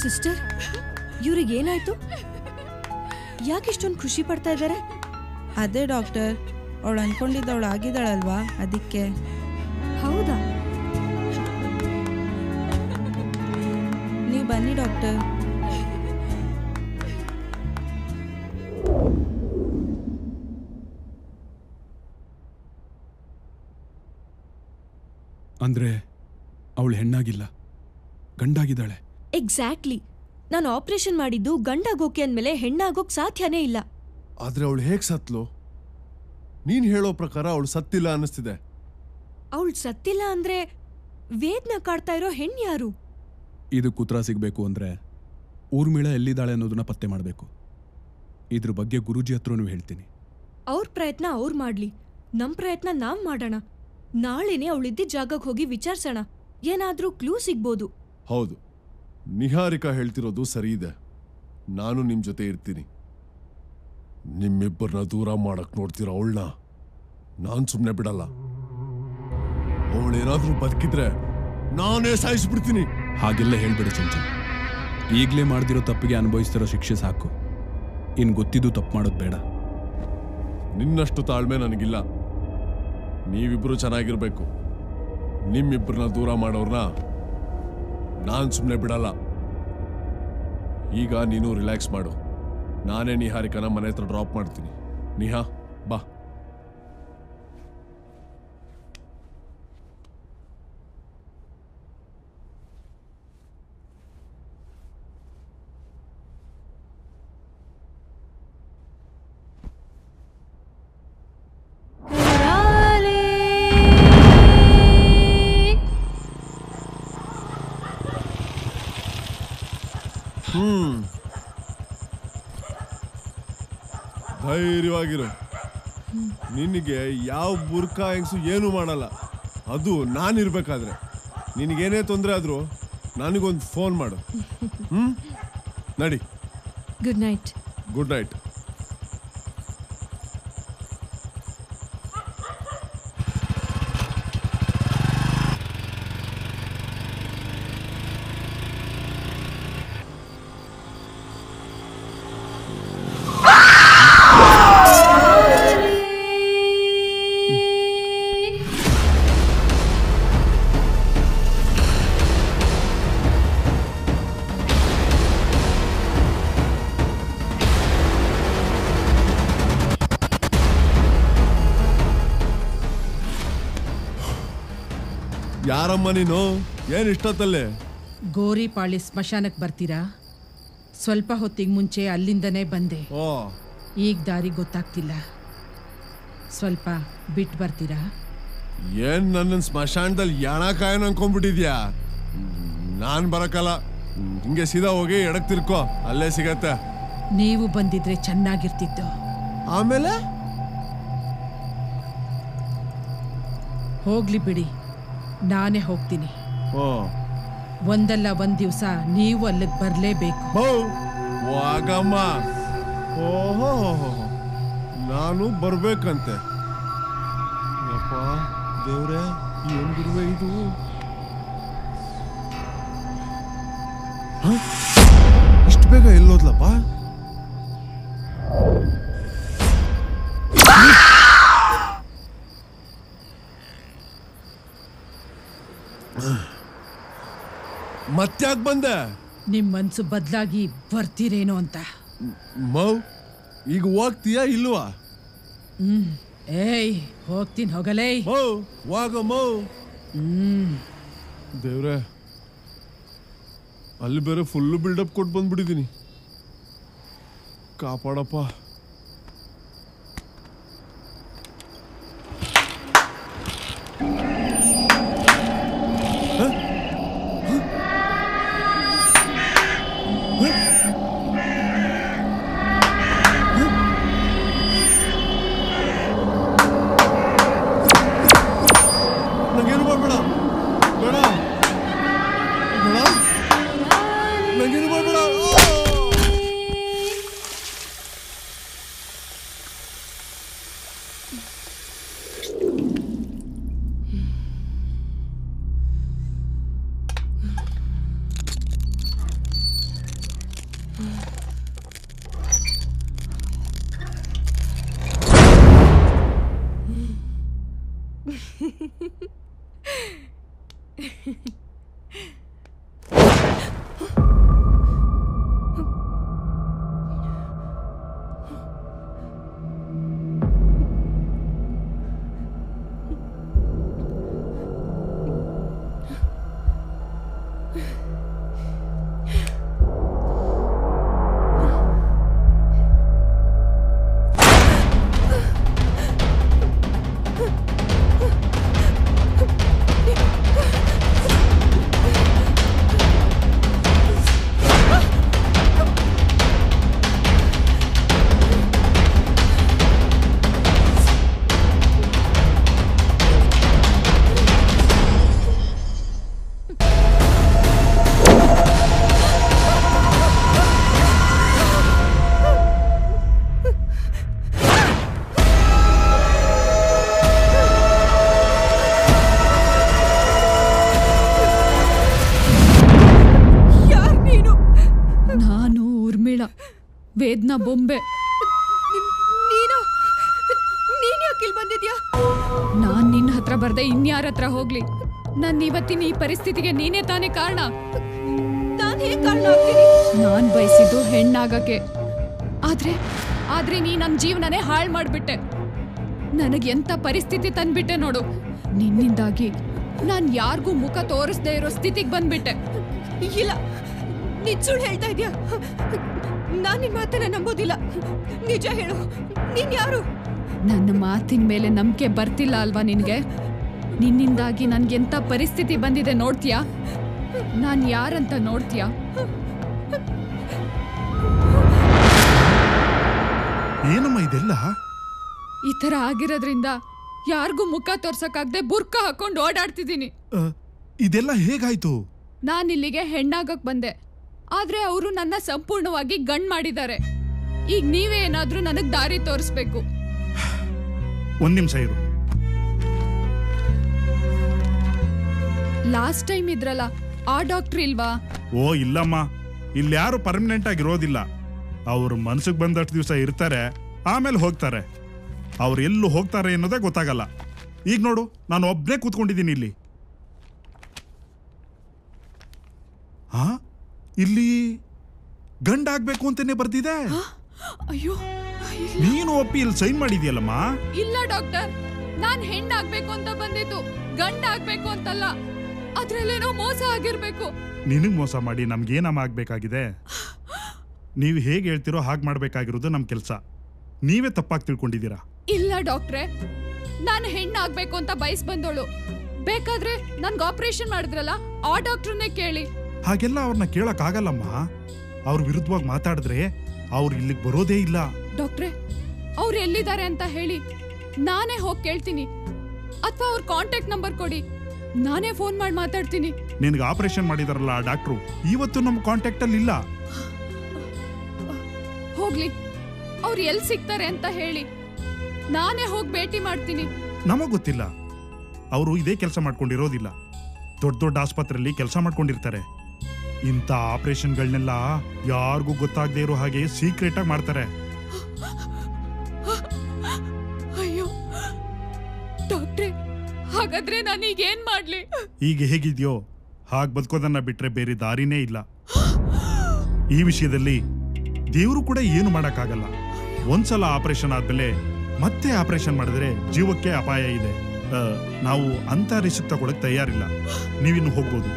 ಸಿಸ್ಟರ್, ಇವ್ರಿಗೆ ಏನಾಯ್ತು? ಯಾಕೆ ಇಷ್ಟೊಂದು ಖುಷಿ ಪಡ್ತಾ ಇದ್ದಾರೆ? ಅದೇ ಡಾಕ್ಟರ್, ಅವಳು ಅನ್ಕೊಂಡಿದ್ದವಳು ಆಗಿದ್ದಾಳಲ್ವಾ, ಅದಕ್ಕೆ. ಹೌದಾ? ನೀವು ಬನ್ನಿ ಡಾಕ್ಟರ್. ಅಂದ್ರೆ ಅವಳು ಹೆಣ್ಣಾಗಿಲ್ಲ, ಗಂಡಾಗಿದ್ದಾಳೆ. ಎಕ್ಸಾಕ್ಟ್ಲಿ. ನಾನು ಆಪರೇಷನ್ ಮಾಡಿದ್ದು ಗಂಡಾಗೋಕೆ ಅಂದ್ಮೇಲೆ ಹೆಣ್ಣಾಗೋಕ್ ಸಾಧ್ಯನೇ ಇಲ್ಲ. ಆದ್ರೆ ಅವಳು ಹೇಗ್ ಸತ್ಲು? ನೀನ್ ಹೇಳೋ ಪ್ರಕಾರ ಅವಳು ಸತ್ತಿಲ್ಲ ಅನ್ನಿಸ್ತಿದೆ. ಅವಳು ಸತ್ತಿಲ್ಲ ಅಂದ್ರೆ ವೇದ್ನ ಕಾಡ್ತಾ ಇರೋ ಹೆಣ್ ಯಾರು? ಇದು ಕುತ್ರ ಸಿಗ್ಬೇಕು ಅಂದ್ರೆ ಊರ್ಮಿಳ ಎಲ್ಲಿದ್ದಾಳೆ ಅನ್ನೋದನ್ನ ಪತ್ತೆ ಮಾಡಬೇಕು. ಇದ್ರ ಬಗ್ಗೆ ಗುರೂಜಿ ಹತ್ರನೂ ಹೇಳ್ತೀನಿ. ಅವ್ರ ಪ್ರಯತ್ನ ಅವ್ರು ಮಾಡ್ಲಿ, ನಮ್ ಪ್ರಯತ್ನ ನಾವ್ ಮಾಡೋಣ. ನಾಳೆನೆ ಅವಳಿದ್ದ ಜಾಗಕ್ಕೆ ಹೋಗಿ ವಿಚಾರಿಸೋಣ. ಏನಾದ್ರೂ ಕ್ಲೂ ಸಿಗ್ಬೋದು. ಹೌದು, ನಿಹಾರಿಕಾ ಹೇಳ್ತಿರೋದು ಸರಿ ಇದೆ. ನಾನು ನಿಮ್ ಜೊತೆ ಇರ್ತೀನಿ. ನಿಮ್ಮಿಬ್ಬರನ್ನ ದೂರ ಮಾಡಕ್ ನೋಡ್ತಿರೋ ಅವಳನ್ನ ನಾನ್ ಸುಮ್ನೆ ಬಿಡಲ್ಲ. ಅವಳೇನಾದ್ರೂ ಬದುಕಿದ್ರೆ ನಾನೇ ಸಾಯಿಸ್ಬಿಡ್ತೀನಿ. ಹಾಗೆಲ್ಲ ಹೇಳ್ಬೇಡ ಚಂಚಲ್. ಈಗಲೇ ಮಾಡ್ದಿರೋ ತಪ್ಪಿಗೆ ಅನುಭವಿಸ್ತಿರೋ ಶಿಕ್ಷೆ ಸಾಕು. ಇನ್ ಗೊತ್ತಿದ್ದು ತಪ್ಪು ಮಾಡೋದು ಬೇಡ. ನಿನ್ನಷ್ಟು ತಾಳ್ಮೆ ನನಗಿಲ್ಲ. ನೀವಿಬ್ರು ಚೆನ್ನಾಗಿರ್ಬೇಕು. ನಿಮ್ಮಿಬ್ಬರನ್ನ ದೂರ ಮಾಡೋರ್ನ ನಾನ್ ಸುಮ್ನೆ ಬಿಡಲ್ಲ. ಈಗ ನೀನು ರಿಲ್ಯಾಕ್ಸ್ ಮಾಡು. ನಾನೇ ನಿಹಾರಿಕನ ಮನೆ ಹತ್ರ ಡ್ರಾಪ್ ಮಾಡ್ತೀನಿ. ನಿಹಾ, ಬಾ. ಧೈರ್ಯವಾಗಿರು. ನಿನಗೆ ಯಾವ ಬುರ್ಕಾ ಹೆಂಗ್ಸು ಏನು ಮಾಡಲ್ಲ. ಅದು ನಾನಿರ್ಬೇಕಾದ್ರೆ. ನಿನಗೇನೇ ತೊಂದರೆ ಆದ್ರೂ ನನಗೊಂದು ಫೋನ್ ಮಾಡು. ನಡಿ. Good night. Good night. ಯಾರಮ್ಮ ನೀನು? ಏನ್ ಇಷ್ಟೊತ್ತಲ್ಲೇ? ಗೋರಿಪಾಳಿ ಸ್ಮಶಾನಕ್ಕೆ ಬರ್ತೀರಾ? ಸ್ವಲ್ಪ ಹೊತ್ತಿಗೆ ಮುಂಚೆ ಅಲ್ಲಿಂದನೇ ಬಂದೆ. ಈಗ ದಾರಿ ಗೊತ್ತಾಗ್ತಿಲ್ಲ. ಸ್ವಲ್ಪ ಬಿಟ್ಟು ಬರ್ತೀರಾ? ಏನ್ ನನ್ನ ಸ್ಮಶಾನದಲ್ಲಿ ಯಾಣಕಾಯನ್ ಅನ್ಕೊಂಡ್ಬಿಟ್ಟಿದ್ಯಾ? ನಾನ್ ಬರಕಲ್ಲ. ಹಿಂಗೆ ಸೀದಾ ಹೋಗಿ ಎಡಕ್ ತಿರ್ಕೋ, ಅಲ್ಲೇ ಸಿಗತ್ತೆ. ನೀವು ಬಂದಿದ್ರೆ ಚೆನ್ನಾಗಿರ್ತಿತ್ತು. ಆಮೇಲೆ ಹೋಗ್ಲಿ ಬಿಡಿ, ನಾನೇ ಹೋಗ್ತೀನಿ. ಒಂದಲ್ಲ ಒಂದ್ ದಿವಸ ನೀವು ಅಲ್ಲಿಗೆ ಬರ್ಲೇಬೇಕು. ವಾಗಮ್ಮ, ಓಹೋ, ನಾನು ಬರ್ಬೇಕಂತೆ. ಯಪ್ಪ ದೇವ್ರೆ, ಏನ್ ಬಿಡುವೆ ಇದು? ಇಷ್ಟು ಬೇಗ ಎಲ್ಲೋದ್ಲಪ್ಪ? ಮತ್ತ್ಯಾಕ್ ಬಂದೆ? ನಿಮ್ ಮನ್ಸು ಬದಲಾಗಿ ಬರ್ತೀರೇನೋ ಅಂತ. ಮೌ, ಈಗ ಹೋಗ್ತೀಯಾ ಇಲ್ವಾ? ಏಯ್, ಹೋಗ್ತೀನಿ, ಹೋಗಲೇ. ಮೌ, ವಾಗ ಮೌ. ದೇವ್ರೆ, ಅಲ್ಲಿ ಬೇರೆ ಫುಲ್ಲು ಬಿಲ್ಡಪ್ ಕೊಟ್ಟು ಬಂದ್ಬಿಟ್ಟಿದ್ದೀನಿ. ಕಾಪಾಡಪ್ಪ. ವೇದ್ನ ಬೊಂಬೆ. ನೀನ್ ಯಾಕೆ ಇಲ್ಲಿ ಬಂದಿದ್ಯಾ? ನಾನ್ ನಿನ್ನ ಹತ್ರ ಬರ್ದೆ ಇನ್ಯಾರ ಹತ್ರ ಹೋಗ್ಲಿ? ನನ್ನ ಇವತ್ತಿನ ಈ ಪರಿಸ್ಥಿತಿಗೆ ನೀನೇ ತಾನೇ ಕಾರಣ. ನಾನ್ ಹೇಗ್ ಕಾರಣ ಆಗ್ತೀನಿ? ನಾನ್ ಬಯಸಿದ್ದು ಹೆಣ್ಣಾಗಕ್ಕೆ. ಆದ್ರೆ ನೀ ನನ್ನ ಜೀವನನೇ ಹಾಳು ಮಾಡ್ಬಿಟ್ಟೆ. ನನಗೆ ಎಂತ ಪರಿಸ್ಥಿತಿ ತಂದ್ಬಿಟ್ಟೆ ನೋಡು. ನಿನ್ನಿಂದಾಗಿ ನಾನ್ ಯಾರಿಗೂ ಮುಖ ತೋರಿಸದೇ ಇರೋ ಸ್ಥಿತಿಗೆ ಬಂದ್ಬಿಟ್ಟೆ. ಇಲ್ಲ, ನೀನ್ ಸುಳ್ಳು ಹೇಳ್ತಾ ಇದ್ಯಾ. ನಾನ್ ನಿನ್ ಮಾತನ್ನ ನಂಬೋದಿಲ್ಲ. ನಿಜ ಹೇಳು, ನೀನ್ ಯಾರು? ನನ್ನ ಮಾತಿನ ಮೇಲೆ ನಂಬಿಕೆ ಬರ್ತಿಲ್ಲ ಅಲ್ವಾ ನಿನ್ಗೆ? ನಿನ್ನಿಂದಾಗಿ ನನ್ಗೆಂತ ಪರಿಸ್ಥಿತಿ ಬಂದಿದೆ ನೋಡ್ತೀಯಾ? ನಾನ್ ಯಾರಂತ ನೋಡ್ತೀಯಾ? ಏನಮ್ಮ ಇದೆಲ್ಲ? ಈ ತರ ಆಗಿರೋದ್ರಿಂದ ಯಾರಿಗೂ ಮುಖ ತೋರ್ಸಕ್ಕಾಗದೆ ಬುರ್ಕ ಹಾಕೊಂಡು ಓಡಾಡ್ತಿದ್ದೀನಿ. ಇದೆಲ್ಲ ಹೇಗಾಯ್ತು? ನಾನ್ ಇಲ್ಲಿಗೆ ಹೆಣ್ಣಾಗಕ್ ಬಂದೆ, ಆದ್ರೆ ಅವರು ನನ್ನ ಸಂಪೂರ್ಣವಾಗಿ ಗಂಡ್ ಮಾಡಿದ್ದಾರೆ. ಈಗ ನೀವೇ ಏನಾದ್ರೂ ನನಗ್ ದಾರಿ ತೋರಿಸ್ಬೇಕು. ಒಂದ್ ನಿಮಿಷ ಇರು. ಲಾಸ್ಟ್ ಟೈಮ್ ಇದ್ರಲ್ಲ ಆ ಡಾಕ್ಟರ್ ಇಲ್ವಾ? ಓ ಇಲ್ಲಮ್ಮ, ಇಲ್ಲಿ ಯಾರು ಪರ್ಮನೆಂಟ್ ಆಗಿರೋದಿಲ್ಲ. ಅವ್ರು ಮನ್ಸಿಗೆ ಬಂದಷ್ಟು ದಿವಸ ಇರ್ತಾರೆ, ಆಮೇಲೆ ಹೋಗ್ತಾರೆ. ಅವ್ರು ಎಲ್ಲೂ ಹೋಗ್ತಾರೆ ಅನ್ನೋದೇ ಗೊತ್ತಾಗಲ್ಲ. ಈಗ ನೋಡು, ನಾನು ಒಬ್ಬನೇ ಕೂತ್ಕೊಂಡಿದ್ದೀನಿ ಇಲ್ಲಿ. ಹಾ, ಇಲ್ಲಿ ಗಂಡ ಆಗ್ಬೇಕು ಅಂತಾನೆ ಬರ್ತಿದೆ. ಅಯ್ಯೋ, ನೀನು ಒಪ್ಪಿ ಇಲ್ಲಿ ಸೈನ್ ಮಾಡಿದ್ಯಲ್ಲಮ್ಮ. ಇಲ್ಲ ಡಾಕ್ಟರ್, ನಾನ್ ಹೆಣ್ಣಾಗ್ಬೇಕು ಅಂತ ಬಂದಿದ್ದು, ಗಂಡ ಆಗ್ಬೇಕು ಅಂತಲ್ಲ. ಅದ್ರಲ್ಲೇನೋ ಮೋಸ ಆಗಿರ್ಬೇಕು. ನಿನಗ್ ಮೋಸ ಮಾಡಿ ನಮ್ಗೇನಮ್ಮ ಆಗ್ಬೇಕಾಗಿದೆ? ನೀವು ಹೇಗೆ ಹೇಳ್ತಿರೋ ಹಾಗೆ ಮಾಡ್ಬೇಕಾಗಿರೋದು ನಮ್ ಕೆಲ್ಸ. ನೀವೇ ತಪ್ಪಾಗಿ ತಿಳ್ಕೊಂಡಿದ್ದೀರಾ. ಇಲ್ಲ ಡಾಕ್ಟ್ರೆ, ನಾನು ಹೆಣ್ಣಾಗ್ಬೇಕು ಅಂತ ಬಯಸ್ ಬಂದೋಳು. ಬೇಕಾದ್ರೆ ನನ್ಗೆ ಆಪರೇಷನ್ ಮಾಡಿದ್ರಲ್ಲ ಆ ಡಾಕ್ಟರ್ನೇ ಕೇಳಿ. ಹಾಗೆಲ್ಲ ಅವ್ರನ್ನ ಕೇಳಕ್ ಆಗಲ್ಲಮ್ಮ. ಅವ್ರ ವಿರುದ್ಧವಾಗಿ ಮಾತಾಡಿದ್ರೆ ಅವ್ರು ಇಲ್ಲಿಗೆ ಬರೋದೇ ಇಲ್ಲ. ಡಾಕ್ಟ್ರೆ, ಅವ್ರು ಎಲ್ಲಿದ್ದಾರೆ ಅಂತ ಹೇಳಿ, ನಾನೇ ಹೋಗಿ ಕೇಳ್ತೀನಿ. ಅಥವಾ ಅವ್ರ ಕಾಂಟ್ಯಾಕ್ಟ್ ನಂಬರ್ ಕೊಡಿ, ನಾನೇ ಫೋನ್ ಮಾಡಿ ಮಾತಾಡ್ತೀನಿ. ನಿನ್ಗೆ ಆಪರೇಷನ್ ಮಾಡಿದಾರಲ್ಲ ಆ ಡಾಕ್ಟ್ರು ಇವತ್ತು ನಮ್ಮ ಕಾಂಟ್ಯಾಕ್ಟ್ ಅಲ್ಲಿ ಇಲ್ಲ. ಹೋಗ್ಲಿ, ಅವ್ರು ಎಲ್ಲಿ ಸಿಗ್ತಾರೆ ಅಂತ ಹೇಳಿ, ನಾನೇ ಹೋಗಿ ಭೇಟಿ ಮಾಡ್ತೀನಿ. ನಮಗ್ ಗೊತ್ತಿಲ್ಲ, ಅವರು ಇದೇ ಕೆಲಸ ಮಾಡ್ಕೊಂಡಿರೋದಿಲ್ಲ. ದೊಡ್ಡ ದೊಡ್ಡ ಆಸ್ಪತ್ರೆಯಲ್ಲಿ ಕೆಲಸ ಮಾಡ್ಕೊಂಡಿರ್ತಾರೆ. ಇಂಥ ಆಪರೇಷನ್ಗಳನ್ನೆಲ್ಲ ಯಾರಿಗೂ ಗೊತ್ತಾಗದೇ ಇರೋ ಹಾಗೆ ಸೀಕ್ರೆಟ್ ಆಗಿ ಮಾಡ್ತಾರೆ. ಅಯ್ಯೋ ಡಾಕ್ಟ್ರೆ, ಹಾಗಾದ್ರೆ ನಾನೀಗ ಏನ್ ಮಾಡ್ಲಿ? ಈಗ ಹೇಗಿದ್ಯೋ ಹಾಗೆ ಬದುಕೋದನ್ನ ಬಿಟ್ರೆ ಬೇರೆ ದಾರಿನೇ ಇಲ್ಲ. ಈ ವಿಷಯದಲ್ಲಿ ದೇವರು ಕೂಡ ಏನು ಮಾಡಕ್ಕಾಗಲ್ಲ. ಒಂದ್ಸಲ ಆಪರೇಷನ್ ಆದ್ಮೇಲೆ ಮತ್ತೆ ಆಪರೇಷನ್ ಮಾಡಿದ್ರೆ ಜೀವಕ್ಕೆ ಅಪಾಯ ಇದೆ. ನಾವು ಅಂತ ರಿಸ್ಕ್ ತಗೊಳಕ್ ತಯಾರಿಲ್ಲ. ನೀವಿನ್ನು ಹೋಗ್ಬೋದು.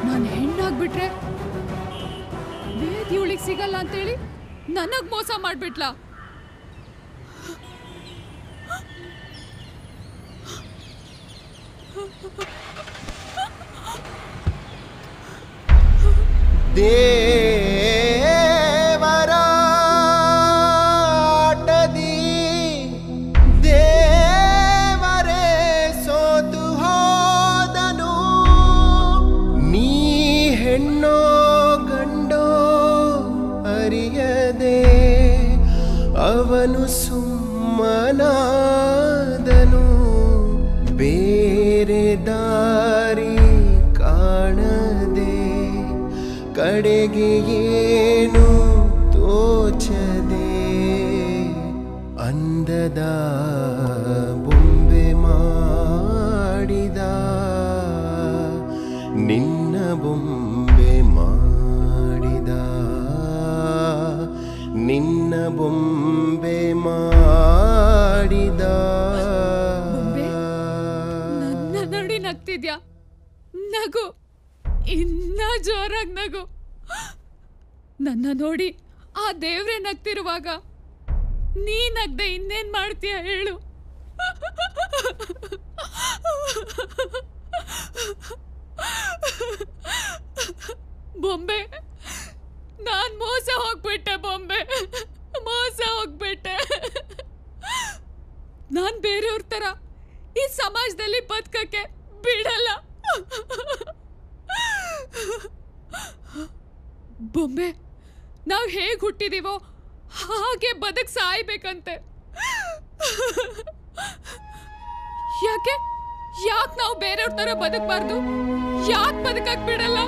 ನಾನು ಹೆಣ್ಣಾಗ್ಬಿಟ್ರೆ ವೇದ್ ಇವಳಿಗೆ ಸಿಗಲ್ಲ ಅಂತೇಳಿ ನನಗ್ ಮೋಸ ಮಾಡ್ಬಿಟ್ಲ. ದೇವರಾಟದಿ ದೇವರೇ ಸೋತು ಹೋದನು. ನೀ ಹೆಣ್ಣೋ ಗಂಡೋ ಅರಿಯದೆ ಅವನು ಸುಮ್ಮನಾದನು. ಬೇರೆ ದಾರಿ ಕಾಣದೆ ಕಡೆಗೆ ಏನು ತೋಚದೆ ಅಂದದ ಬೊಂಬೆ ಮಾಡಿದ. ನಿನ್ನ ಬೊಂಬೆ ಮಾಡಿದ, ನಿನ್ನ ಬೊಂಬೆ ಮಾಡಿದ. ನನ್ನ ನೋಡಿ ನಗ್ತಿದ್ಯಾ? ನಗು, ಇನ್ನ ಜೋರಾಗಿ ನಗು. ನನ್ನ ನೋಡಿ ಆ ದೇವ್ರೆ ನಗ್ತಿರುವಾಗ ನೀನಾಗ್ದೆ ಇನ್ನೇನ್ ಮಾಡ್ತೀಯ ಹೇಳು? ಬೊಂಬೆ, ನಾನ್ ಮೋಸ ಹೋಗ್ಬಿಟ್ಟೆ ಬೊಂಬೆ, ಮೋಸ ಹೋಗ್ಬಿಟ್ಟೆ. ನಾನ್ ಬೇರೆಯವ್ರ ತರ ಈ ಸಮಾಜದಲ್ಲಿ ಬದುಕಕ್ಕೆ ಬಿಡಲ್ಲ. ಬೊಂಬೆ, ನಾವ್ ಹೇಗ್ ಹುಟ್ಟಿದೀವೋ ಹಾಗೆ ಬದುಕ್ ಸಾಯ್ಬೇಕಂತೆ. ಯಾಕೆ ನಾವು ಬೇರೆಯವ್ರ ತರ ಬದುಕಬಾರ್ದು? ಯಾಕೆ ಬದುಕಕ್ ಬಿಡಲ್ಲ?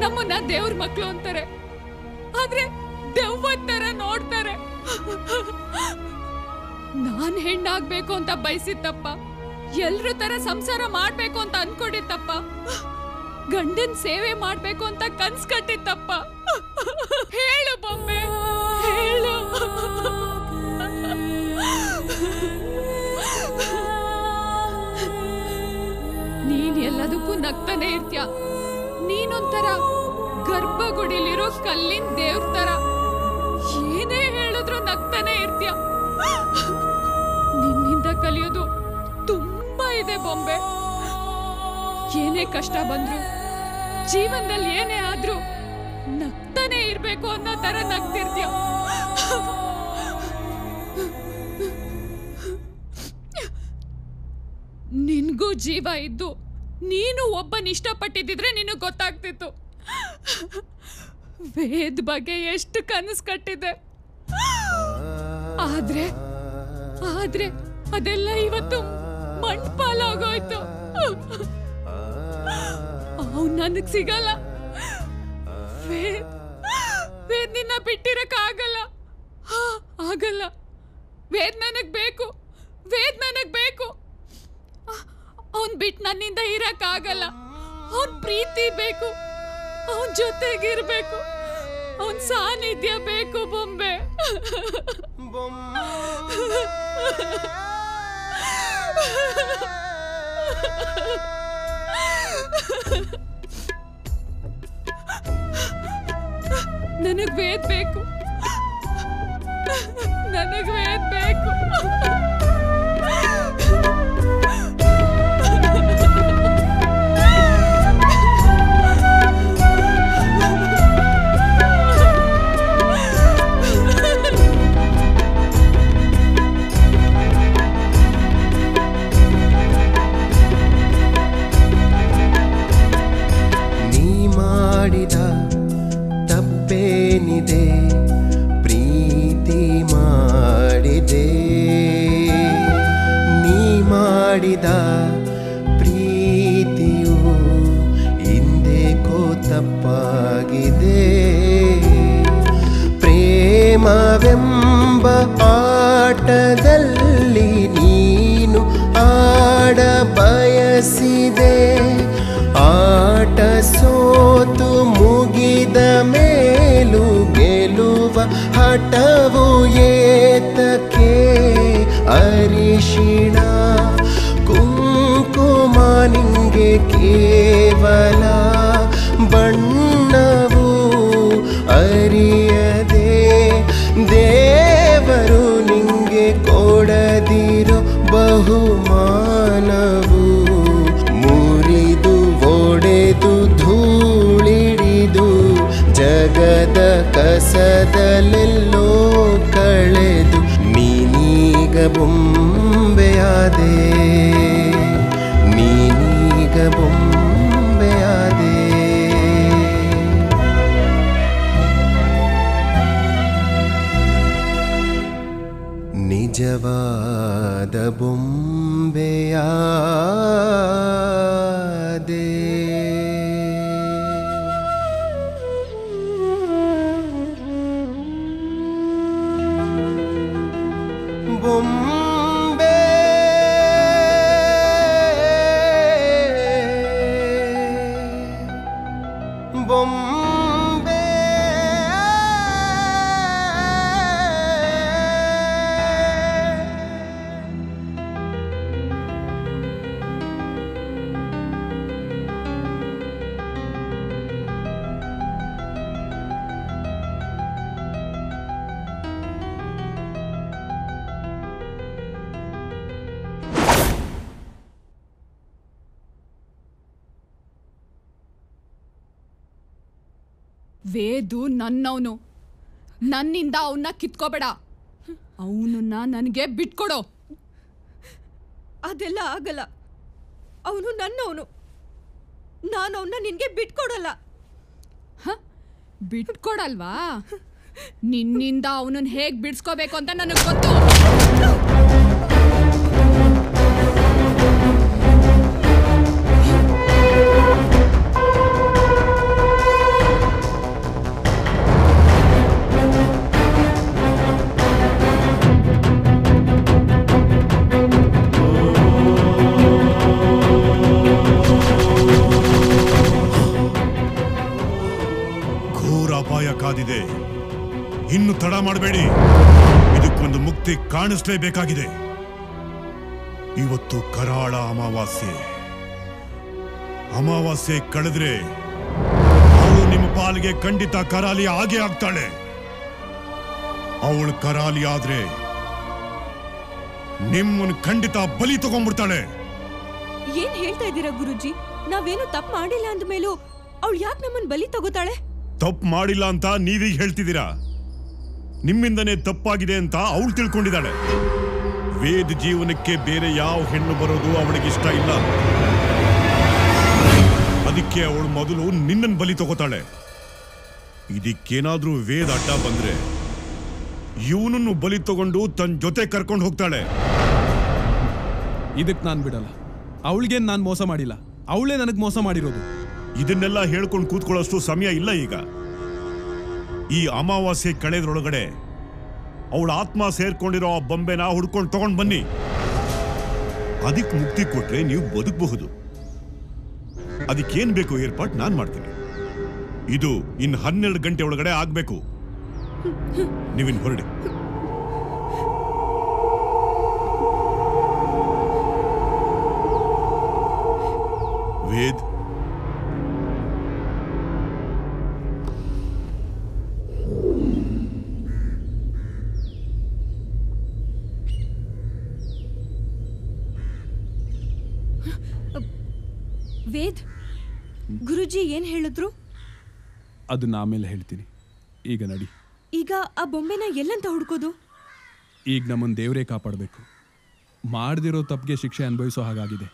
ನಮ್ಮನ್ನ ದೇವ್ರ ಮಕ್ಳು ಅಂತಾರೆ, ಆದ್ರೆ ದೆವ್ವದ ತರ ನೋಡ್ತಾರೆ. ನಾನ್ ಹೆಣ್ಣಾಗ್ಬೇಕು ಅಂತ ಬಯಸಿದ್ದಪ್ಪ, ಎಲ್ರ ತರ ಸಂಸಾರ ಮಾಡ್ಬೇಕು ಅಂತ ಅನ್ಕೊಂಡಿದ್ದಪ್ಪ, ಗಂಡನ್ ಸೇವೆ ಮಾಡ್ಬೇಕು ಅಂತ ಕನ್ಸ್ ಕಟ್ಟಿದ್ದಪ್ಪ. ಹೇಳು ಬೊಂಬೆ, ಹೇಳು. ನೀನ್ ಎಲ್ಲದಕ್ಕೂ ನಗ್ತಾನೆ ಇರ್ತೀಯ. ನೀನೊಂಥರ ಗರ್ಭಗುಡಿಲಿರೋ ಕಲ್ಲಿನ ದೇವ್ರ ತರ, ಏನೇ ಹೇಳಿದ್ರು ನಗ್ತಾನೆ ಇರ್ತೀಯ. ನಿನ್ನಿಂದ ಕಲಿಯೋದು ತುಂಬಾ ಇದೆ ಬೊಂಬೆ. ಏನೇ ಕಷ್ಟ ಬಂದ್ರು, ಜೀವನದಲ್ಲಿ ಏನೇ ಆದ್ರೂ ನಗ್ತಾನೆ ಇರ್ಬೇಕು ಅನ್ನೋ ತರ ನಗ್ತಿರ್ತೀಯ. ನಿನ್ಗೂ ಜೀವ ಇದ್ದು ನೀನು ಒಬ್ಬನ ಇಷ್ಟಪಟ್ಟಿದ್ರೆ ನಿನಗೆ ಗೊತ್ತಾಗ್ತಿತ್ತು. ವೇದ್ ಬಗ್ಗೆ ಎಷ್ಟು ಕನಸು ಕಟ್ಟಿದೆ, ಆದ್ರೆ ಅದೆಲ್ಲ ಇವತ್ತು ಮಣ್ಪಾಲಾಗೋಯ್ತು. ಅವ್ನು ನನಗ್ ಸಿಗಲ್ಲ. ವೇದ್ ನಿನ್ನ ಬಿಟ್ಟಿರಕ್ ಆಗಲ್ಲ. ವೇದ್ ನನಗ್ ಬೇಕು, ವೇದ್ ನನಗ್ ಬೇಕು. ಅವನ್ ಬಿಟ್ಟು ನನ್ನಿಂದ ಇರಕ್ ಆಗಲ್ಲ. ಅವನ್ ಪ್ರೀತಿ ಬೇಕು, ಅವನ್ ಜೊತೆಗಿರ್ಬೇಕು, ಅವನ್ ಸಾನ್ನಿಧ್ಯ ಬೇಕು ಬೊಂಬೆ. ನನಗ್ ವೇದ್ ಬೇಕು, ನನಗ್ ವೇದ್ ಬೇಕು. ತಪ್ಪೇನಿದೆ, ಪ್ರೀತಿ ಮಾಡಿದೆ. ನೀ ಮಾಡಿದ ಪ್ರೀತಿಯು ಹಿಂದೆಕೋ ತಪ್ಪಾಗಿದೆ. ಪ್ರೇಮವೆಂಬ ಆಟದಲ್ಲಿ ನೀನು ಆಡ ಬಯಸಿದೆ. ಆಟ ಸೋತು ಮುಗಿದ ಮೇಲೂ ಗೆಲುವ ಹಠವು ಏತಕ್ಕೆ? ಅರಿಶಿಣ ಕುಂಕುಮ ನಿಂಗೆ ಕೇವಲ ಬಣ್ಣವು ಅರಿಯದೆ, ದೇವರು ನಿಂಗೆ ಕೊಡದಿರೋ ಬಹುಮಾನವು ಮುರಿದು ಒಡೆದು ಧೂಳಿಡಿದು ಜಗದ ಕಸದಲ್ಲೆಲ್ಲೋ ಕಳೆದು ನೀನೀಗ ಬೊಂಬೆಯಾದೆ, ನೀನೀಗ ಬೊಂಬೆಯಾದೆ. ನಿಜವಾದ ಬೊಂಬೆಯಾದೆ. ಬೊಂಬೆ ಬೊಂಬೆ ವೇದು ನನ್ನವನು, ನನ್ನಿಂದ ಅವನ್ನ ಕಿತ್ಕೋಬೇಡ. ಅವನನ್ನ ನನಗೆ ಬಿಟ್ಕೊಡೋ. ಅದೆಲ್ಲ ಆಗಲ್ಲ. ಅವನು ನನ್ನವನು, ನಾನು ಅವನ್ನ ನಿನ್ಗೆ ಬಿಟ್ಕೊಡಲ್ಲ. ಬಿಟ್ಕೊಡಲ್ವಾ? ನಿನ್ನಿಂದ ಅವನನ್ನ ಹೇಗ್ ಬಿಡ್ಸ್ಕೋಬೇಕು ಅಂತ ನನಗೆ ಗೊತ್ತು. ಕಾದಿದೆ. ಇನ್ನು ತಡ ಮಾಡಬೇಡಿ. ಇದಕ್ಕೊಂದು ಮುಕ್ತಿ ಕಾಣಿಸ್ಲೇಬೇಕಾಗಿದೆ. ಇವತ್ತು ಕರಾಳ ಅಮಾವಾಸ್ಯೆ. ಅಮಾವಾಸ್ಯೆ ಕಳೆದ್ರೆ ಅವಳು ನಿಮ್ಮ ಪಾಲಿಗೆ ಖಂಡಿತ ಕರಾಲಿ ಆಗೇ ಆಗ್ತಾಳೆ. ಅವಳು ಕರಾಲಿ ಆದ್ರೆ ನಿಮ್ಮನ್ನು ಖಂಡಿತ ಬಲಿ ತಗೊಂಡ್ಬಿಡ್ತಾಳೆ. ಏನ್ ಹೇಳ್ತಾ ಇದ್ದೀರಾ ಗುರುಜಿ? ನಾವೇನು ತಪ್ಪು ಮಾಡಿಲ್ಲ ಅಂದ ಮೇಲೂ ಅವಳು ಯಾಕೆ ನಮ್ಮನ್ನ ಬಲಿ ತಗೋತಾಳೆ? ತಪ್ಪು ಮಾಡಿಲ್ಲ ಅಂತ ನೀವೀಗ ಹೇಳ್ತಿದ್ದೀರಾ. ನಿಮ್ಮಿಂದನೇ ತಪ್ಪಾಗಿದೆ ಅಂತ ಅವಳು ತಿಳ್ಕೊಂಡಿದ್ದಾಳೆ. ವೇದ ಜೀವನಕ್ಕೆ ಬೇರೆ ಯಾವ ಹೆಣ್ಣು ಬರೋದು ಅವಳಿಗೆ ಇಷ್ಟ ಇಲ್ಲ. ಅದಕ್ಕೆ ಅವಳು ಮೊದಲು ನಿನ್ನನ್ನು ಬಲಿ ತಗೋತಾಳೆ. ಇದಕ್ಕೇನಾದ್ರೂ ವೇದ ಅಡ್ಡ ಬಂದ್ರೆ ಇವನನ್ನು ಬಲಿ ತಗೊಂಡು ತನ್ನ ಜೊತೆ ಕರ್ಕೊಂಡು ಹೋಗ್ತಾಳೆ. ಇದಕ್ಕೆ ನಾನು ಬಿಡಲ್ಲ. ಅವಳಿಗೇನು ನಾನು ಮೋಸ ಮಾಡಿಲ್ಲ, ಅವಳೇ ನನಗೆ ಮೋಸ ಮಾಡಿರೋದು. ಇದನ್ನೆಲ್ಲ ಹೇಳ್ಕೊಂಡು ಕೂತ್ಕೊಳ್ಳೋಷ್ಟು ಸಮಯ ಇಲ್ಲ ಈಗ. ಈ ಅಮಾವಾಸ್ಯೆ ಕಳೆದ್ರೊಳಗಡೆ ಅವಳ ಆತ್ಮ ಸೇರ್ಕೊಂಡಿರೋ ಆ ಬೊಂಬೆನ ಹುಡ್ಕೊಂಡು ತಗೊಂಡು ಬನ್ನಿ. ಅದಕ್ಕೆ ಮುಕ್ತಿ ಕೊಟ್ರೆ ನೀವು ಬದುಕಬಹುದು. ಅದಕ್ಕೇನ್ ಬೇಕು ಏರ್ಪಾಟ್ ನಾನು ಮಾಡ್ತೀನಿ. ಇದು ಇನ್ನು 12 ಗಂಟೆ ಒಳಗಡೆ ಆಗ್ಬೇಕು. ನೀವಿನ್ ಹೊರಡಿ. ವೇದ್, ವೇದ್, ಗುರುಜಿ ಏನ್ ಹೇಳಿದ್ರು? ಅದನ್ನ ಆಮೇಲೆ ಹೇಳ್ತೀನಿ. ಈಗ ನಡಿ. ಈಗ ಆ ಬೊಂಬೆನ ಎಲ್ಲಂತ ಹುಡ್ಕೋದು? ಈಗ ನಮ್ಮನ್ನು ದೇವರೇ ಕಾಪಾಡಬೇಕು. ಮಾಡದಿರೋ ತಪ್ಪಿಗೆ ಶಿಕ್ಷೆ ಅನುಭವಿಸೋ ಹಾಗಾಗಿದೆ.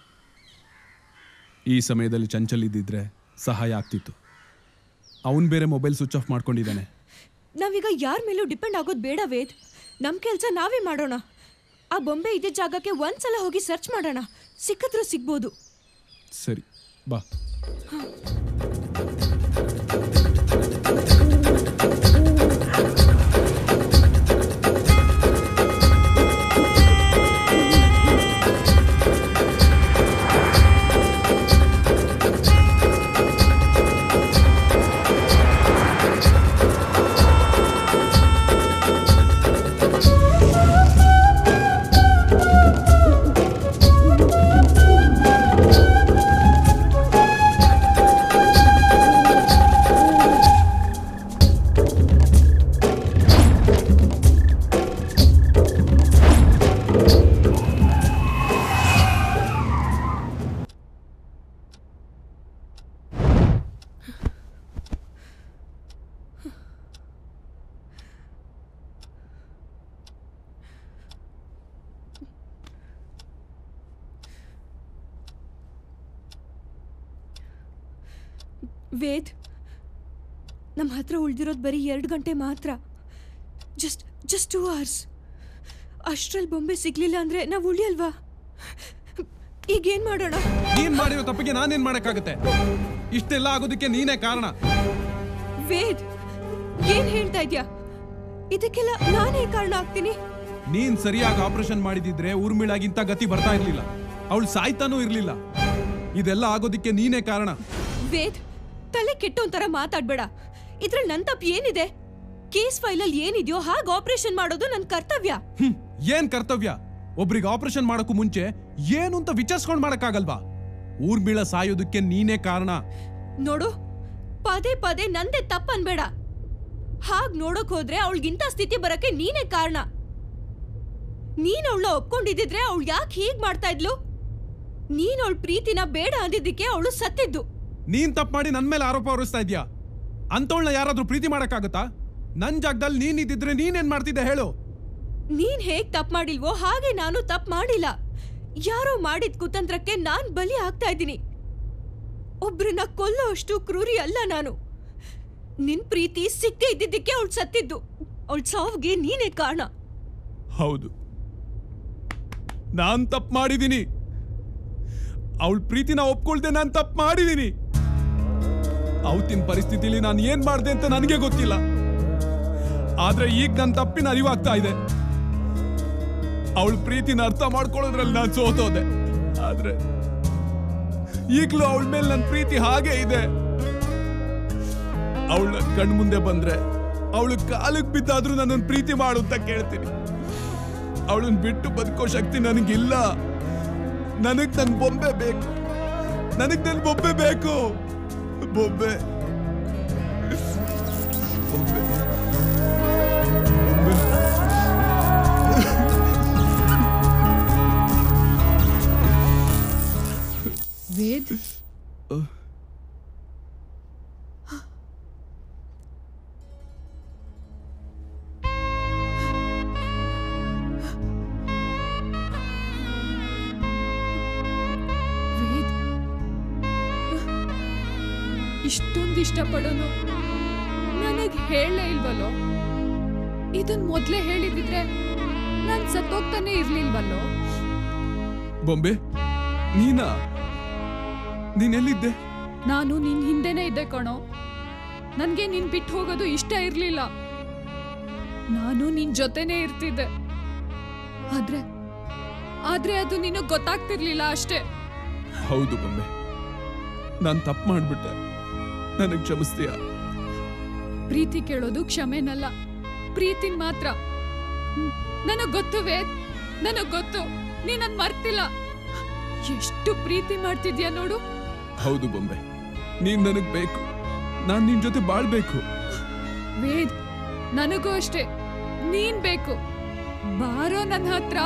ಈ ಸಮಯದಲ್ಲಿ ಚಂಚಲ್ ಇದ್ದಿದ್ರೆ ಸಹಾಯ ಆಗ್ತಿತ್ತು. ಅವನು ಬೇರೆ ಮೊಬೈಲ್ ಸ್ವಿಚ್ ಆಫ್ ಮಾಡ್ಕೊಂಡಿದ್ದಾನೆ. ನಾವೀಗ ಯಾರ ಮೇಲೂ ಡಿಪೆಂಡ್ ಆಗೋದು ಬೇಡ ವೇದ್. ನಮ್ಮ ಕೆಲಸ ನಾವೇ ಮಾಡೋಣ. ಆ ಬೊಂಬೆ ಇದ್ದ ಜಾಗಕ್ಕೆ ಒಂದ್ಸಲ ಹೋಗಿ ಸರ್ಚ್ ಮಾಡೋಣ. ಸಿಕ್ಕಿದ್ರೂ ಸಿಗ್ಬೋದು. ಸರಿ, ಬಾ. ವೇದ್, ನಮ್ಮ ಹತ್ರ ಉಳಿದಿರೋದು ಬರೀ 2 ಗಂಟೆ ಮಾತ್ರ. Just 2 hours. ಅಷ್ಟ್ರಲ್ಲಿ ಬೊಂಬೆ ಸಿಗ್ಲಿಲ್ಲ ಅಂದ್ರೆ ನಾವು ಉಳಿಯಲ್ವಾ? ಈಗೇನ್ ಮಾಡೋಣ? ನೀನ್ ಮಾಡಿರೋ ತಪ್ಪಿಗೆ ನಾನೇನ್ ಮಾಡಕ್ಕಾಗತ್ತೆ? ಇಷ್ಟೆಲ್ಲ ಆಗೋದಕ್ಕೆ ನೀನೇ ಕಾರಣ. ವೇದ್, ಏನ್ ಹೇಳ್ತಾ ಇದ್ಯಾ? ಇದಕ್ಕೆಲ್ಲ ನಾನೇ ಕಾರಣ ಆಗ್ತೀನಿ? ನೀನ್ ಸರಿಯಾಗಿ ಆಪರೇಷನ್ ಮಾಡಿದಿದ್ರೆ ಊರ್ಮಿಳಾಗಿಂತ ಗತಿ ಬರ್ತಾ ಇರ್ಲಿಲ್ಲ. ಅವಳು ಸಾಯ್ತಾನೂ ಇರ್ಲಿಲ್ಲ. ಇದೆಲ್ಲ ಆಗೋದಕ್ಕೆ ನೀನೇ ಕಾರಣ. ವೇದ್, ತಲೆ ಕೆಟ್ಟೊಂಥರ ಮಾತಾಡ್ಬೇಡ. ಇದ್ರಲ್ಲಿ ನನ್ ತಪ್ಪು ಏನಿದೆ? ಕೇಸ್ ಫೈಲಲ್ಲಿ ಏನಿದೆಯೋ ಹಾಗೆ ಆಪರೇಷನ್ ಮಾಡೋದು ನನ್ನ ಕರ್ತವ್ಯ. ಏನ್ ಕರ್ತವ್ಯ? ಒಬ್ರಿಗೆ ಆಪರೇಷನ್ ಮಾಡೋಕ್ಕೂ ಮುಂಚೆ ಏನು ಅಂತ ವಿಚಾರಿಸ್ಕೊಂಡ್ ಮಾಡಕ್ಕಾಗಲ್ವಾ? ಊರ್ಮಿಳ ಸಾಯೋದಕ್ಕೆ ನೀನೇ ಕಾರಣ. ನೋಡು, ಪದೇ ಪದೇ ನಂದೇ ತಪ್ಪು ಅನ್ಬೇಡ. ಹಾಗ್ ನೋಡಕ್ ಹೋದ್ರೆ ಅವಳಿಗಿಂತ ಸ್ಥಿತಿ ಬರಕ್ಕೆ ನೀನೇ ಕಾರಣ. ನೀನ್ ಅವಳನ್ನ ಒಪ್ಕೊಂಡಿದ್ರೆ ಅವಳು ಯಾಕೆ ಹೀಗ್ ಮಾಡ್ತಾ ಇದ್ಲು? ನೀನ್ ಅವಳ ಪ್ರೀತಿನ ಬೇಡ ಅಂದಿದ್ದಕ್ಕೆ ಅವಳು ಸತ್ತಿದ್ದು. ನೀನ್ ತಪ್ಪು ಮಾಡಿ ನನ್ ಮೇಲೆ ಆರೋಪ ಹೊರಿಸ್ತಾ ಇದ್ಯಾ. ಅಂತವಳನ್ನ ಯಾರಾದ್ರೂ ಪ್ರೀತಿ ಮಾಡಕ್ಕಾಗತ್ತಾ? ನನ್ ಜಾಗದಲ್ಲಿ ನೀನಿದ್ದಿದ್ರೆ ನೀನೇನ್ ಮಾಡ್ತಿದ್ದೆ ಹೇಳು? ನೀನ್ ಹೇಗ್ ತಪ್ಪು ಮಾಡಿಲ್ವೋ ಹಾಗೆ ನಾನು ತಪ್ಪು ಮಾಡಿಲ್ಲ. ಯಾರೋ ಮಾಡಿದ ಕುತಂತ್ರಕ್ಕೆ ನಾನ್ ಬಲಿ ಆಗ್ತಾ ಇದ್ದೀನಿ. ಒಬ್ರನ್ನ ಕೊಲ್ಲೋ ಅಷ್ಟು ಕ್ರೂರಿ ಅಲ್ಲ ನಾನು. ನಿನ್ ಪ್ರೀತಿ ಸಿಕ್ಕೇ ಇದ್ದಿದ್ದಕ್ಕೆ ಅವಳು ಸತ್ತಿದ್ದು. ಅವಳ ಸಾವಿಗೆ ನೀನೇ ಕಾರಣ. ಹೌದು, ನಾನ್ ತಪ್ಪು ಮಾಡಿದ್ದೀನಿ. ಅವಳ ಪ್ರೀತಿನ ಒಪ್ಕೊಳ್ದೆ ನಾನ್ ತಪ್ಪು ಮಾಡಿದ್ದೀನಿ. ಅವತ್ತಿನ ಪರಿಸ್ಥಿತಿಲಿ ನಾನು ಏನ್ ಮಾಡ್ದೆ ಅಂತ ನನಗೆ ಗೊತ್ತಿಲ್ಲ. ಆದ್ರೆ ಈಗ ನನ್ನ ತಪ್ಪಿನ ಅರಿವಾಗ್ತಾ ಇದೆ. ಅವಳ ಪ್ರೀತಿನ ಅರ್ಥ ಮಾಡ್ಕೊಳ್ಳೋದ್ರಲ್ಲಿ ನಾನು ಸೋತೋದೆ. ಆದ್ರೆ ಈಗಲೂ ಅವಳ ಮೇಲೆ ನನ್ನ ಪ್ರೀತಿ ಹಾಗೆ ಇದೆ. ಅವಳ ಕಣ್ ಮುಂದೆ ಬಂದ್ರೆ ಅವಳು ಕಾಲಿಗೆ ಬಿದ್ದಾದ್ರೂ ನನ್ನನ್ನು ಪ್ರೀತಿ ಮಾಡು ಅಂತ ಕೇಳ್ತೀನಿ. ಅವಳನ್ನ ಬಿಟ್ಟು ಬದುಕೋ ಶಕ್ತಿ ನನಗಿಲ್ಲ. ನನಗ್ ನನ್ ಬೊಂಬೆ ಬೇಕು. ನನಗ್ ನನ್ ಬೊಂಬೆ ಬೇಕು. ಬೊಂಬೆ ಬೊಂಬೆ ವೇದ್, ಇಷ್ಟೊಂದು ಇಷ್ಟಪಡೋನು ನನಗ್ ಹೇಳಲೇ ಇಲ್ವಲ್ಲೋ? ಇದನ್ ಮೊದ್ಲೇ ಹೇಳಿದಿದ್ರೆ ನಾನ್ ಸತ್ತೋಗ್ತಾನೆ ಇರ್ಲಿಲ್ವಲ್ಲೋ? ಬೊಂಬೆ, ನೀನೆಲ್ಲಿದ್ದೆ? ನಾನು ನಿನ್ ಹಿಂದೆನೇ ಇದ್ದೆ ಕಣೋ. ನನ್ಗೆ ನಿನ್ ಬಿಟ್ಟು ಹೋಗೋದು ಇಷ್ಟ ಇರ್ಲಿಲ್ಲ. ನಾನು ನಿನ್ ಜೊತೆನೇ ಇರ್ತಿದ್ದೆ. ಆದ್ರೆ ಅದು ನಿನಗ್ ಗೊತ್ತಾಗ್ತಿರ್ಲಿಲ್ಲ ಅಷ್ಟೇ. ಹೌದು ಬೊಂಬೆ, ನಾನ್ ತಪ್ಪು ಮಾಡ್ಬಿಟ್ಟೆ. ನನಗ್ ಕ್ಷಮಿಸ್ತೀಯ? ಪ್ರೀತಿ ಕೇಳೋದು ಕ್ಷಮೆನಲ್ಲ, ಪ್ರೀತಿನ್ ಮಾತ್ರ. ನನಗ್ ಗೊತ್ತು ವೇದ್, ನನಗ್ ಗೊತ್ತು. ನೀ ನನ್ ಮರ್ತಿಲ್ಲ. ಎಷ್ಟು ಪ್ರೀತಿ ಮಾಡ್ತಿದ್ಯಾ ನೋಡು. ಹೌದು ಬೊಂಬೆ, ನೀನ್ ನನಗ್ ಬೇಕು. ನಾನ್ ನಿನ್ ಜೊತೆ ಬಾಳ್ಬೇಕು. ವೇದ್, ನನಗೂ ಅಷ್ಟೇ ನೀನ್ ಬೇಕು. ಬಾರೋ ನನ್ನ ಹತ್ರ.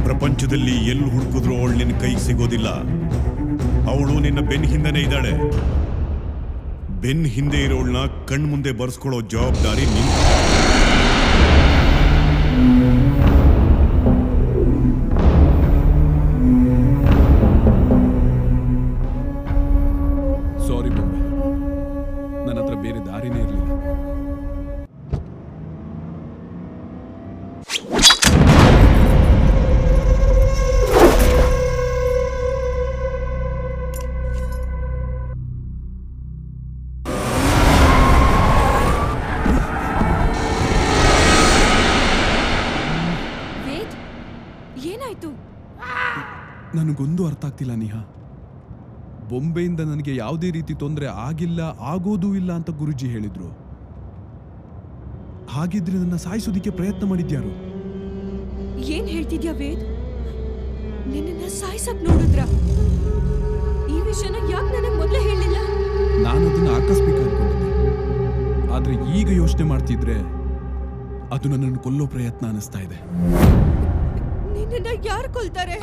ಪ್ರಪಂಚದಲ್ಲಿ ಎಲ್ಲಿ ಹುಡುಕಿದ್ರು ಅವಳು ನಿನ್ನ ಕೈಗೆ ಸಿಗೋದಿಲ್ಲ. ಅವಳು ನಿನ್ನ ಬೆನ್ನ ಹಿಂದೆನೇ ಇದ್ದಾಳೆ. ಬೆನ್ನ ಹಿಂದೆ ಇರೋಳನ್ನ ಕಣ್ಣು ಮುಂದೆ ಬರ್ಸ್ಕೊಳ್ಳೋ ಜವಾಬ್ದಾರಿ ನಿನ್ನ. ಸಾರಿ ಬೊಂಬೆ, ನನ್ನ ಹತ್ರ ಬೇರೆ ದಾರಿನೇ ಇರಲಿಲ್ಲ. ನನಗೊಂದು ಅರ್ಥ ಆಗ್ತಿಲ್ಲ ನೇಹಾ. ಬೊಂಬೆಯಿಂದ ನನಗೆ ಯಾವುದೇ ರೀತಿ ತೊಂದರೆ ಆಗಿಲ್ಲ, ಆಗೋದೂ ಇಲ್ಲ ಅಂತ ಗುರುಜಿ ಹೇಳಿದ್ರು. ಹಾಗಿದ್ರೆ ನನ್ನ ಸಾಯಿಸೋದಿಕ್ಕೆ ಪ್ರಯತ್ನ ಮಾಡಿದ್ಯಾರು? ಏನ್ ಹೇಳ್ತಿದ್ಯಾ ವೇದ್? ನಿನ್ನ ಸಾಯಿಸಕ್ ನೋಡಿದ್ರ? ಈ ವಿಷಯನ ಯಾಕೆ ನನಗೆ ಮೊದಲೇ ಹೇಳಿಲ್ಲ? ನಾನು ಅದನ್ನ ಆಕಸ್ಮಿಕ ಅನ್ಕೊಂಡಿದ್ದೆ. ಆದ್ರೆ ಈಗ ಯೋಚನೆ ಮಾಡ್ತಿದ್ರೆ ಅದು ನನ್ನನ್ನು ಕೊಲ್ಲೋ ಪ್ರಯತ್ನ ಅನಿಸ್ತಾ ಇದೆ. ನಿನ್ನ ಯಾರು ಕೊಲ್ತಾರೆ?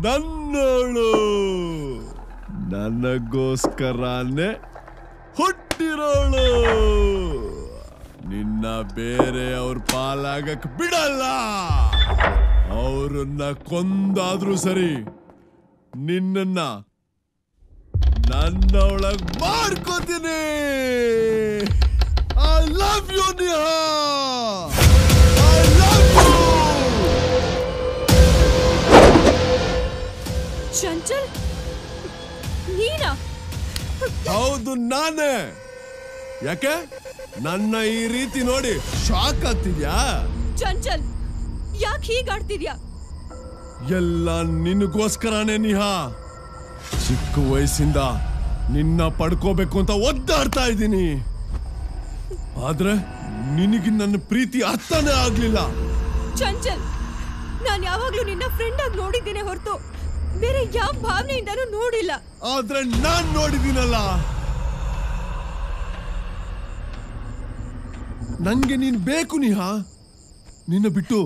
ನನ್ನೋಳು ನನಗೋಸ್ಕರನೇ ಹುಟ್ಟಿರೋಳು. ನಿನ್ನ ಬೇರೆ ಅವ್ರ ಪಾಲಾಗಕ್ ಬಿಡಲ್ಲ. ಅವ್ರನ್ನ ಕೊಂದಾದ್ರೂ ಸರಿ ನಿನ್ನ ನನ್ನೊಳಗ್ ಮಾಡ್ಕೋತೀನಿ. I love you Niha, I love you. Chanchal, ನೀನಾ? ಹೌದು, ನಾನೇ. ಯಾಕೆ ನನ್ನ ಈ ರೀತಿ ನೋಡಿ ಶಾಕ್ ಆಗ್ತಿದ್ಯಾ? ಚಂಚಲ್, ಯಾಕೆ ಹೀಗಾಡ್ತಿದ್ಯಾ? ಎಲ್ಲ ನಿನಗೋಸ್ಕರನೇ ನಿಹಾ. ಚಿಕ್ಕ ವಯಸ್ಸಿಂದ ನಿನ್ನ ಪಡ್ಕೋಬೇಕು ಅಂತ ಒದ್ದಾಡ್ತಾ ಇದ್ದೀನಿ. ಆದ್ರೆ ನಿನಗೆ ನನ್ನ ಪ್ರೀತಿ ಅರ್ಥನೇ ಆಗ್ಲಿಲ್ಲ. ಚಂಚಲ್, ನಾನು ಯಾವಾಗ್ಲೂ ನಿನ್ನ ಫ್ರೆಂಡ್ ಆಗಿ ನೋಡಿದ್ದೇನೆ ಹೊರತು ಬೇರೆ ಯಾವ ಭಾವನೆಯಿಂದನೂ ನೋಡಿಲ್ಲ. ಆದ್ರೆ ನಾನ್ ನೋಡಿದ್ದೀನಲ್ಲ. ನಂಗೆ ನೀನ್ ಬೇಕು ನಿಹಾ. ನಿನ್ನ ಬಿಟ್ಟು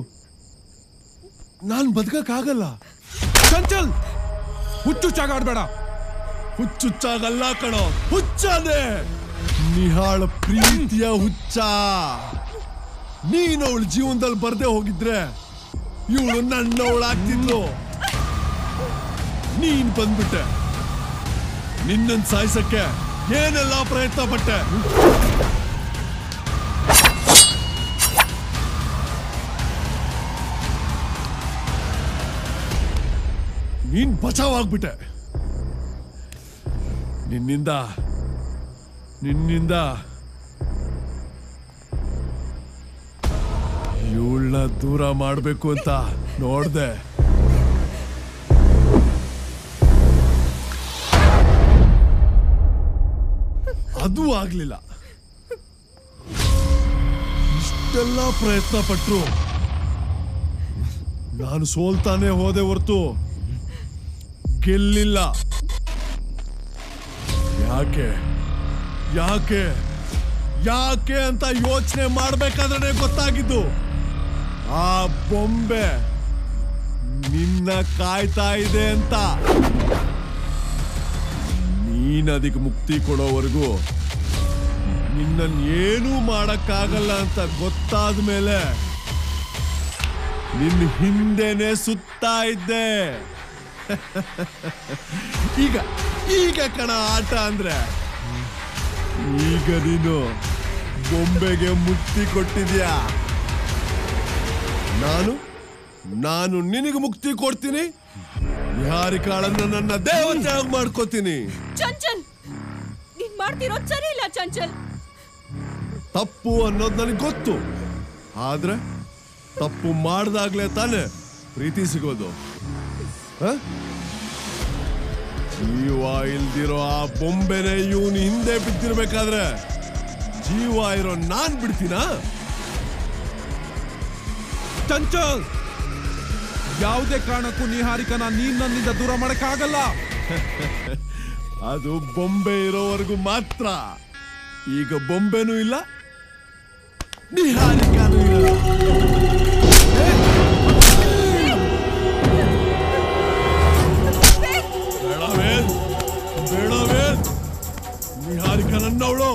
ನಾನ್ ಬದುಕಕ್ಕಾಗಲ್ಲ. ಚಂಚಲ್, ಹುಚ್ಚುಚ್ಚಾಗಾಡ್ಬೇಡ. ಹುಚ್ಚುಚ್ಚಾಗಲ್ಲ ಕಣೋ, ಹುಚ್ಚಾನೆ. ನಿಹಾಳ ಪ್ರೀತಿಯ ಹುಚ್ಚ. ನೀನು ಅವಳ ಜೀವನದಲ್ಲಿ ಬರ್ದೇ ಹೋಗಿದ್ರೆ ಇವಳು ನನ್ನವಳಾಗ್ತಿದ್ಲು. ನೀನ್ ಬಂದ್ಬಿಟ್ಟೆ. ನಿನ್ನನ್ ಸಾಯಿಸಕ್ಕೆ ಏನೆಲ್ಲ ಪ್ರಯತ್ನ ಪಟ್ಟೆ. ನೀನ್ ಬಚಾವಾಗ್ಬಿಟ್ಟೆ. ನಿನ್ನಿಂದ ಇವಳನ್ನ ದೂರ ಮಾಡ್ಬೇಕು ಅಂತ ನೋಡ್ದೆ. ಅದು ಆಗ್ಲಿಲ್ಲ. ಇಷ್ಟೆಲ್ಲ ಪ್ರಯತ್ನ ಪಟ್ರು ನಾನು ಸೋಲ್ತಾನೆ ಹೋದೆ ಹೊರತು ಗೆಲ್ಲಿಲ್ಲ. ಯಾಕೆ ಯಾಕೆ ಯಾಕೆ ಅಂತ ಯೋಚನೆ ಮಾಡ್ಬೇಕಾದ್ರೆ ಗೊತ್ತಾಗಿದ್ದು ಆ ಬೊಂಬೆ ನಿನ್ನ ಕಾಯ್ತಾ ಇದೆ ಅಂತ. ನೀನ್ ಅದಕ್ಕೆ ಮುಕ್ತಿ ಕೊಡೋವರೆಗೂ ನಿನ್ನನ್ನು ಏನೂ ಮಾಡಕ್ಕಾಗಲ್ಲ ಅಂತ ಗೊತ್ತಾದ ಮೇಲೆ ನಿನ್ನ ಹಿಂದೆನೆ ಸುತ್ತಾ ಇದ್ದೆ. ಈಗ ಕಣ ಆಟ ಅಂದ್ರೆ. ಈಗ ನೀನು ಬೊಂಬೆಗೆ ಮುಕ್ತಿ ಕೊಟ್ಟಿದ್ಯಾ. ನಾನು ನಿನಗೆ ಮುಕ್ತಿ ಕೊಡ್ತೀನಿ. ನಿಹಾರಿಕಾಳನ್ನ ನನ್ನ ದೇವತೆ ಮಾಡ್ಕೋತೀನಿ. ಚಂಚಲ್, ನೀನ್ ಮಾಡ್ತಿರೋದು ಸರಿ ಇಲ್ಲ. ಚಂಚಲ್, ತಪ್ಪು ಅನ್ನೋದು ನನಗೆ ಗೊತ್ತು. ಆದ್ರೆ ತಪ್ಪು ಮಾಡ್ದಾಗ್ಲೇ ತಾನೆ ಪ್ರೀತಿ ಸಿಗೋದು. ಜೀವ ಇಲ್ದಿರೋ ಆ ಬೊಂಬೆನೆ ಇವನು ಹಿಂದೆ ಬಿದ್ದಿರ್ಬೇಕಾದ್ರೆ ಜೀವ ಇರೋ ನಾನ್ ಬಿಡ್ತೀನ? ಚಂಚಲ್, ಯಾವುದೇ ಕಾರಣಕ್ಕೂ ನಿಹಾರಿಕನ ನೀನ್ ನನ್ನಿಂದ ದೂರ ಮಾಡಕ್ಕಾಗಲ್ಲ. ಅದು ಬೊಂಬೆ ಇರೋವರೆಗೂ ಮಾತ್ರ. ಈಗ ಬೊಂಬೆನೂ ಇಲ್ಲ, ನಿಹಾರಿಕನೂ ಇಲ್ಲ. ಬೇಡವೇ, ನಿಹಾರಿಕ ನನ್ನವಳು.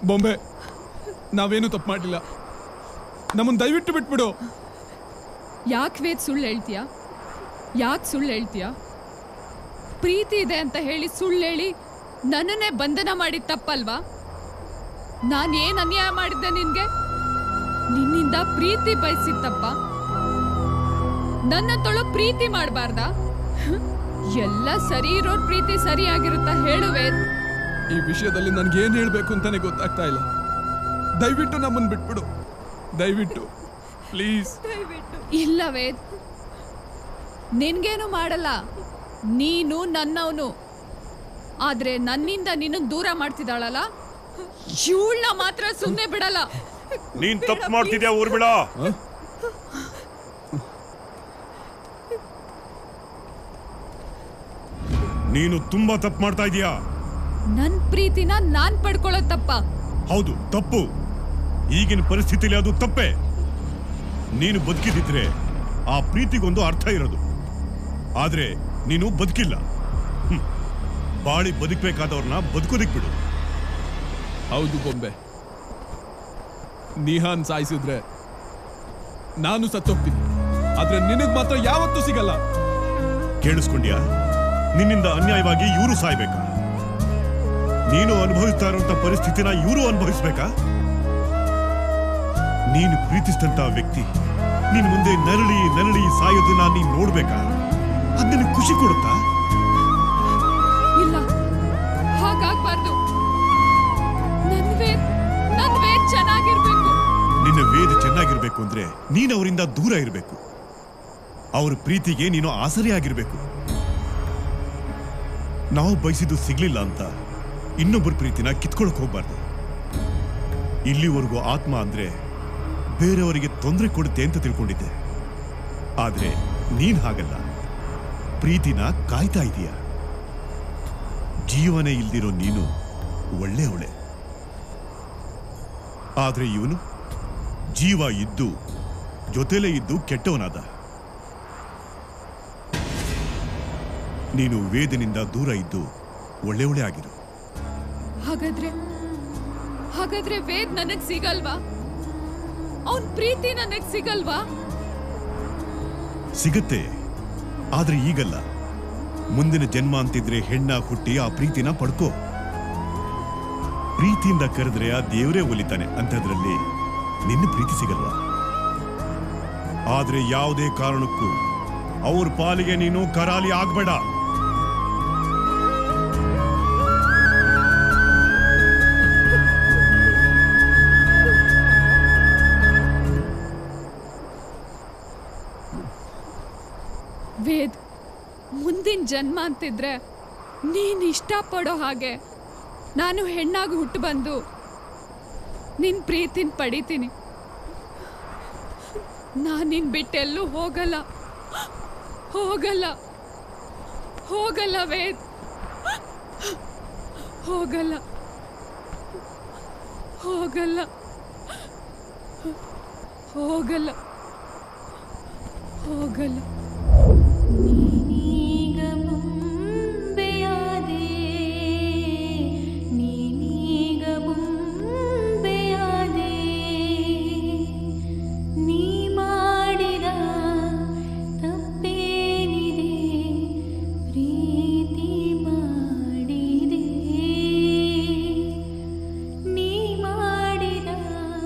ಬೊಂಬೆ, ನಾವೇನು ತಪ್ಪು ಮಾಡಿಲ್ಲ, ನಮ್ಮನ್ನು ದಯವಿಟ್ಟು ಬಿಟ್ಬಿಡು. ಯಾಕೆ ವೇದ್ ಸುಳ್ಳು ಹೇಳ್ತೀಯಾ? ಯಾಕೆ ಸುಳ್ಳು ಹೇಳ್ತೀಯಾ? ಪ್ರೀತಿ ಇದೆ ಅಂತ ಹೇಳಿ ಸುಳ್ಳು ಹೇಳಿ ನನ್ನನ್ನೇ ಬಂಧನ ಮಾಡಿದ ತಪ್ಪಲ್ವಾ? ನಾನೇನ್ ಅನ್ಯಾಯ ಮಾಡಿದ್ದೆ ನಿನ್ಗೆ? ನಿನ್ನಿಂದ ಪ್ರೀತಿ ಬಯಸಿತ್ತಪ್ಪ, ನನ್ನ ತೊಳು ಪ್ರೀತಿ ಮಾಡಬಾರ್ದ? ಎಲ್ಲ ಸರಿ ಇರೋರ್ ಪ್ರೀತಿ ಸರಿಯಾಗಿರುತ್ತಾ ಹೇಳುವೆ? ಈ ವಿಷಯದಲ್ಲಿ ನನ್ಗೇನ್ ಹೇಳ್ಬೇಕು ಅಂತಾನೆ ಗೊತ್ತಾಗ್ತಾ ಇಲ್ಲ. ದಯವಿಟ್ಟು ನಮ್ಮನ್ನು ಬಿಟ್ಬಿಡು, ದಯವಿಟ್ಟು ಪ್ಲೀಸ್. ಇಲ್ಲ ವೇದ್, ನಿನ್ಗೇನು ಮಾಡಲ್ಲ, ನೀನು ನನ್ನವನು. ಆದ್ರೆ ನನ್ನಿಂದ ನಿನಗ್ ದೂರ ಮಾಡ್ತಿದ್ದಾಳಲ್ಲ, ಇವಳನ್ನ ಮಾತ್ರ ಸುಮ್ಮನೆ ಬಿಡಲ್ಲ. ನೀನ್ ತಪ್ಪು ಮಾಡ್ತಿದ್ಯಾ ಊರ್ಬಿಡ. ನೀನು ತುಂಬಾ ತಪ್ಪು ಮಾಡ್ತಾ ಇದೀಯಾ. ನನ್ ಪ್ರೀತಿನ ನಾನ್ ಪಡ್ಕೊಳ್ಳೋ ತಪ್ಪ? ಹೌದು, ತಪ್ಪು. ಈಗಿನ ಪರಿಸ್ಥಿತಿಲಿ ಅದು ತಪ್ಪೆ. ನೀನು ಬದುಕಿದಿದ್ರೆ ಆ ಪ್ರೀತಿಗೊಂದು ಅರ್ಥ ಇರೋದು. ಆದ್ರೆ ನೀನು ಬದುಕಿಲ್ಲ. ಬಾಳಿ ಬದುಕಬೇಕಾದವ್ರನ್ನ ಬದುಕೋದಿಕ್ ಬಿಡು. ಹೌದು ಬೊಂಬೆ, ನಿಹಾನ್ ಸಾಯಿಸಿದ್ರೆ ನಾನು ಸತ್ತೋಗ್ತೀನಿ, ಆದ್ರೆ ನಿನಗ್ ಮಾತ್ರ ಯಾವತ್ತೂ ಸಿಗಲ್ಲ. ಕೇಳಿಸ್ಕೊಂಡ್ಯಾ? ನಿನ್ನಿಂದ ಅನ್ಯಾಯವಾಗಿ ಇವರು ಸಾಯ್ಬೇಕಾ? ನೀನು ಅನುಭವಿಸ್ತಾ ಇರುವಂತ ಪರಿಸ್ಥಿತಿನ ಇವರು ಅನುಭವಿಸ್ಬೇಕಾ? ನೀನು ಪ್ರೀತಿಸಿದಂತ ವ್ಯಕ್ತಿ ನಿನ್ ಮುಂದೆ ನರಳಿ ನರಳಿ ಸಾಯೋದನ್ನ ನೀನ್ ನೋಡ್ಬೇಕಾ? ಅದ್ ನಿನಗೆ ಖುಷಿ ಕೊಡುತ್ತಾ? ಇಲ್ಲ, ಹಾಗಾಗ್ಬಾರ್ದು. ನನ್ ವೇದ್ ಚೆನ್ನಾಗಿರ್ಬೇಕು. ನಿನ್ನ ವೇದ ಚೆನ್ನಾಗಿರ್ಬೇಕು ಅಂದ್ರೆ ನೀನು ಅವರಿಂದ ದೂರ ಇರಬೇಕು. ಅವ್ರ ಪ್ರೀತಿಗೆ ನೀನು ಆಸರೆ ಆಗಿರ್ಬೇಕು. ನಾವು ಬಯಸಿದ್ದು ಸಿಗ್ಲಿಲ್ಲ ಅಂತ ಇನ್ನೊಬ್ಬರ ಪ್ರೀತಿನ ಕಿತ್ಕೊಳಕ್ ಹೋಗ್ಬಾರ್ದು. ಇಲ್ಲಿವರೆಗೂ ಆತ್ಮ ಅಂದ್ರೆ ಬೇರೆಯವರಿಗೆ ತೊಂದರೆ ಕೊಡುತ್ತೆ ಅಂತ ತಿಳ್ಕೊಂಡಿದ್ದೆ. ಆದ್ರೆ ನೀನ್ ಹಾಗಲ್ಲ, ಪ್ರೀತಿನ ಕಾಯ್ತಾ ಇದೀಯ. ಜೀವನೇ ಇಲ್ದಿರೋ ನೀನು ಒಳ್ಳೆಯವಳೆ. ಆದ್ರೆ ಇವನು ಜೀವ ಇದ್ದು ಜೊತೆಲೇ ಇದ್ದು ಕೆಟ್ಟವನಾದ. ನೀನು ವೇದನಿಂದ ದೂರ ಇದ್ದು ಒಳ್ಳೆಯವಳೆ ಆಗಿರು. ಹಾಗಾದ್ರೆ ವೇದ್ ನನಗ್ ಸಿಗಲ್ವಾ? ಅವನ್ ಪ್ರೀತಿ ನನಗ್ ಸಿಗಲ್ವಾ? ಸಿಗತ್ತೆ, ಆದ್ರೆ ಈಗಲ್ಲ. ಮುಂದಿನ ಜನ್ಮ ಅಂತಿದ್ರೆ ಹೆಣ್ಣಾಗಿ ಹುಟ್ಟಿ ಆ ಪ್ರೀತಿನ ಪಡ್ಕೋ. ಪ್ರೀತಿಯಿಂದ ಕರೆದ್ರೆ ಆ ದೇವರೇ ಒಲಿತಾನೆ ಅಂತದ್ರಲ್ಲಿ ನಿನ್ನ ಪ್ರೀತಿ ಸಿಗಲ್ವಾ? ಆದ್ರೆ ಯಾವುದೇ ಕಾರಣಕ್ಕೂ ಅವ್ರ ಪಾಲಿಗೆ ನೀನು ಕರಾಲಿ ಆಗ್ಬೇಡ. ವೇದ್, ಮುಂದಿನ ಜನ್ಮ ಅಂತಿದ್ರೆ ನೀನ್ ಇಷ್ಟಪಡೋ ಹಾಗೆ ನಾನು ಹೆಣ್ಣಾಗಿ ಹುಟ್ಟು ಬಂದು ನಿನ್ ಪ್ರೀತಿನ ಪಡಿತೀನಿ. ನಾನು ನಿನ್ ಬಿಟ್ಟೆಲ್ಲೂ ಹೋಗಲ್ಲ, ಹೋಗಲ್ಲ, ಹೋಗಲ್ಲ ವೇದ್, ಹೋಗಲ್ಲ, ಹೋಗಲ್ಲ, ಹೋಗಲ್ಲ, ಹೋಗಲ್ಲ.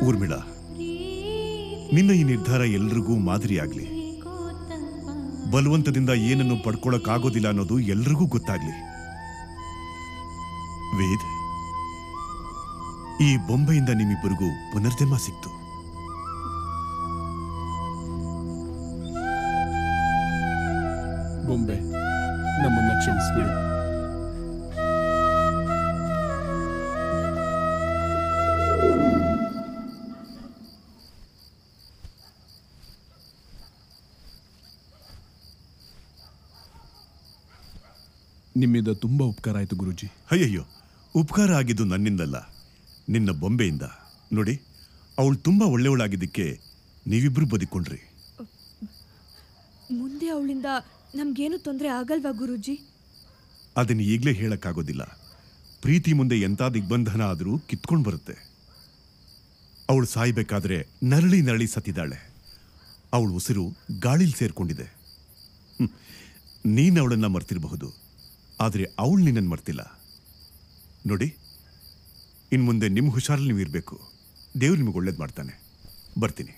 ಊರ್ಮಿಳಾ, ನಿನ್ನ ಈ ನಿರ್ಧಾರ ಎಲ್ರಿಗೂ ಮಾದರಿಯಾಗ್ಲಿ. ಬಲವಂತದಿಂದ ಏನನ್ನು ಪಡ್ಕೊಳಕ್ಕಾಗೋದಿಲ್ಲ ಅನ್ನೋದು ಎಲ್ರಿಗೂ ಗೊತ್ತಾಗ್ಲಿ. ವೇದ್, ಈ ಬೊಂಬೆಯಿಂದ ನಿಮ್ಮಿಬ್ಬರಿಗೂ ಪುನರ್ಜನ್ಮ ಸಿಕ್ತು. ಬೊಂಬೆ, ನಮ್ಮನ್ನ ಕ್ಷಮಿಸ್ಬಿಡು. ನಿಮ್ಮಿಂದ ತುಂಬಾ ಉಪಕಾರ ಆಯ್ತು ಗುರುಜಿ. ಅಯ್ಯಯ್ಯೋ, ಉಪಕಾರ ಆಗಿದ್ದು ನನ್ನಿಂದಲ್ಲ, ನಿನ್ನ ಬೊಂಬೆಯಿಂದ. ನೋಡಿ, ಅವಳು ತುಂಬಾ ಒಳ್ಳೆಯವಳಾಗಿದ್ದಕ್ಕೆ ನೀವಿಬ್ರು ಬದುಕೊಂಡ್ರಿ. ಮುಂದೆ ಅವಳಿಂದ ನಮ್ಗೇನು ತೊಂದರೆ ಆಗಲ್ವಾ ಗುರೂಜಿ? ಅದನ್ನು ಈಗಲೇ ಹೇಳಕ್ಕಾಗೋದಿಲ್ಲ. ಪ್ರೀತಿ ಮುಂದೆ ಎಂಥ ದಿಗ್ಬಂಧನ ಆದರೂ ಕಿತ್ಕೊಂಡು ಬರುತ್ತೆ. ಅವಳು ಸಾಯ್ಬೇಕಾದ್ರೆ ನರಳಿ ನರಳಿ ಸತ್ತಿದ್ದಾಳೆ. ಅವಳು ಉಸಿರು ಗಾಳಿಲಿ ಸೇರ್ಕೊಂಡಿದೆ. ನೀನು ಅವಳನ್ನ ಮರ್ತಿರಬಹುದು, ಆದರೆ ಅವಳು ನಿನ್ನನ್ನು ಮರ್ತಿಲ್ಲ. ನೋಡಿ, ಇನ್ನು ಮುಂದೆ ನಿಮ್ಮ ಹುಷಾರಲ್ಲಿ ನೀವು ಇರಬೇಕು. ದೇವ್ರು ನಿಮಗೆ ಒಳ್ಳೇದು ಮಾಡ್ತಾನೆ. ಬರ್ತೀನಿ.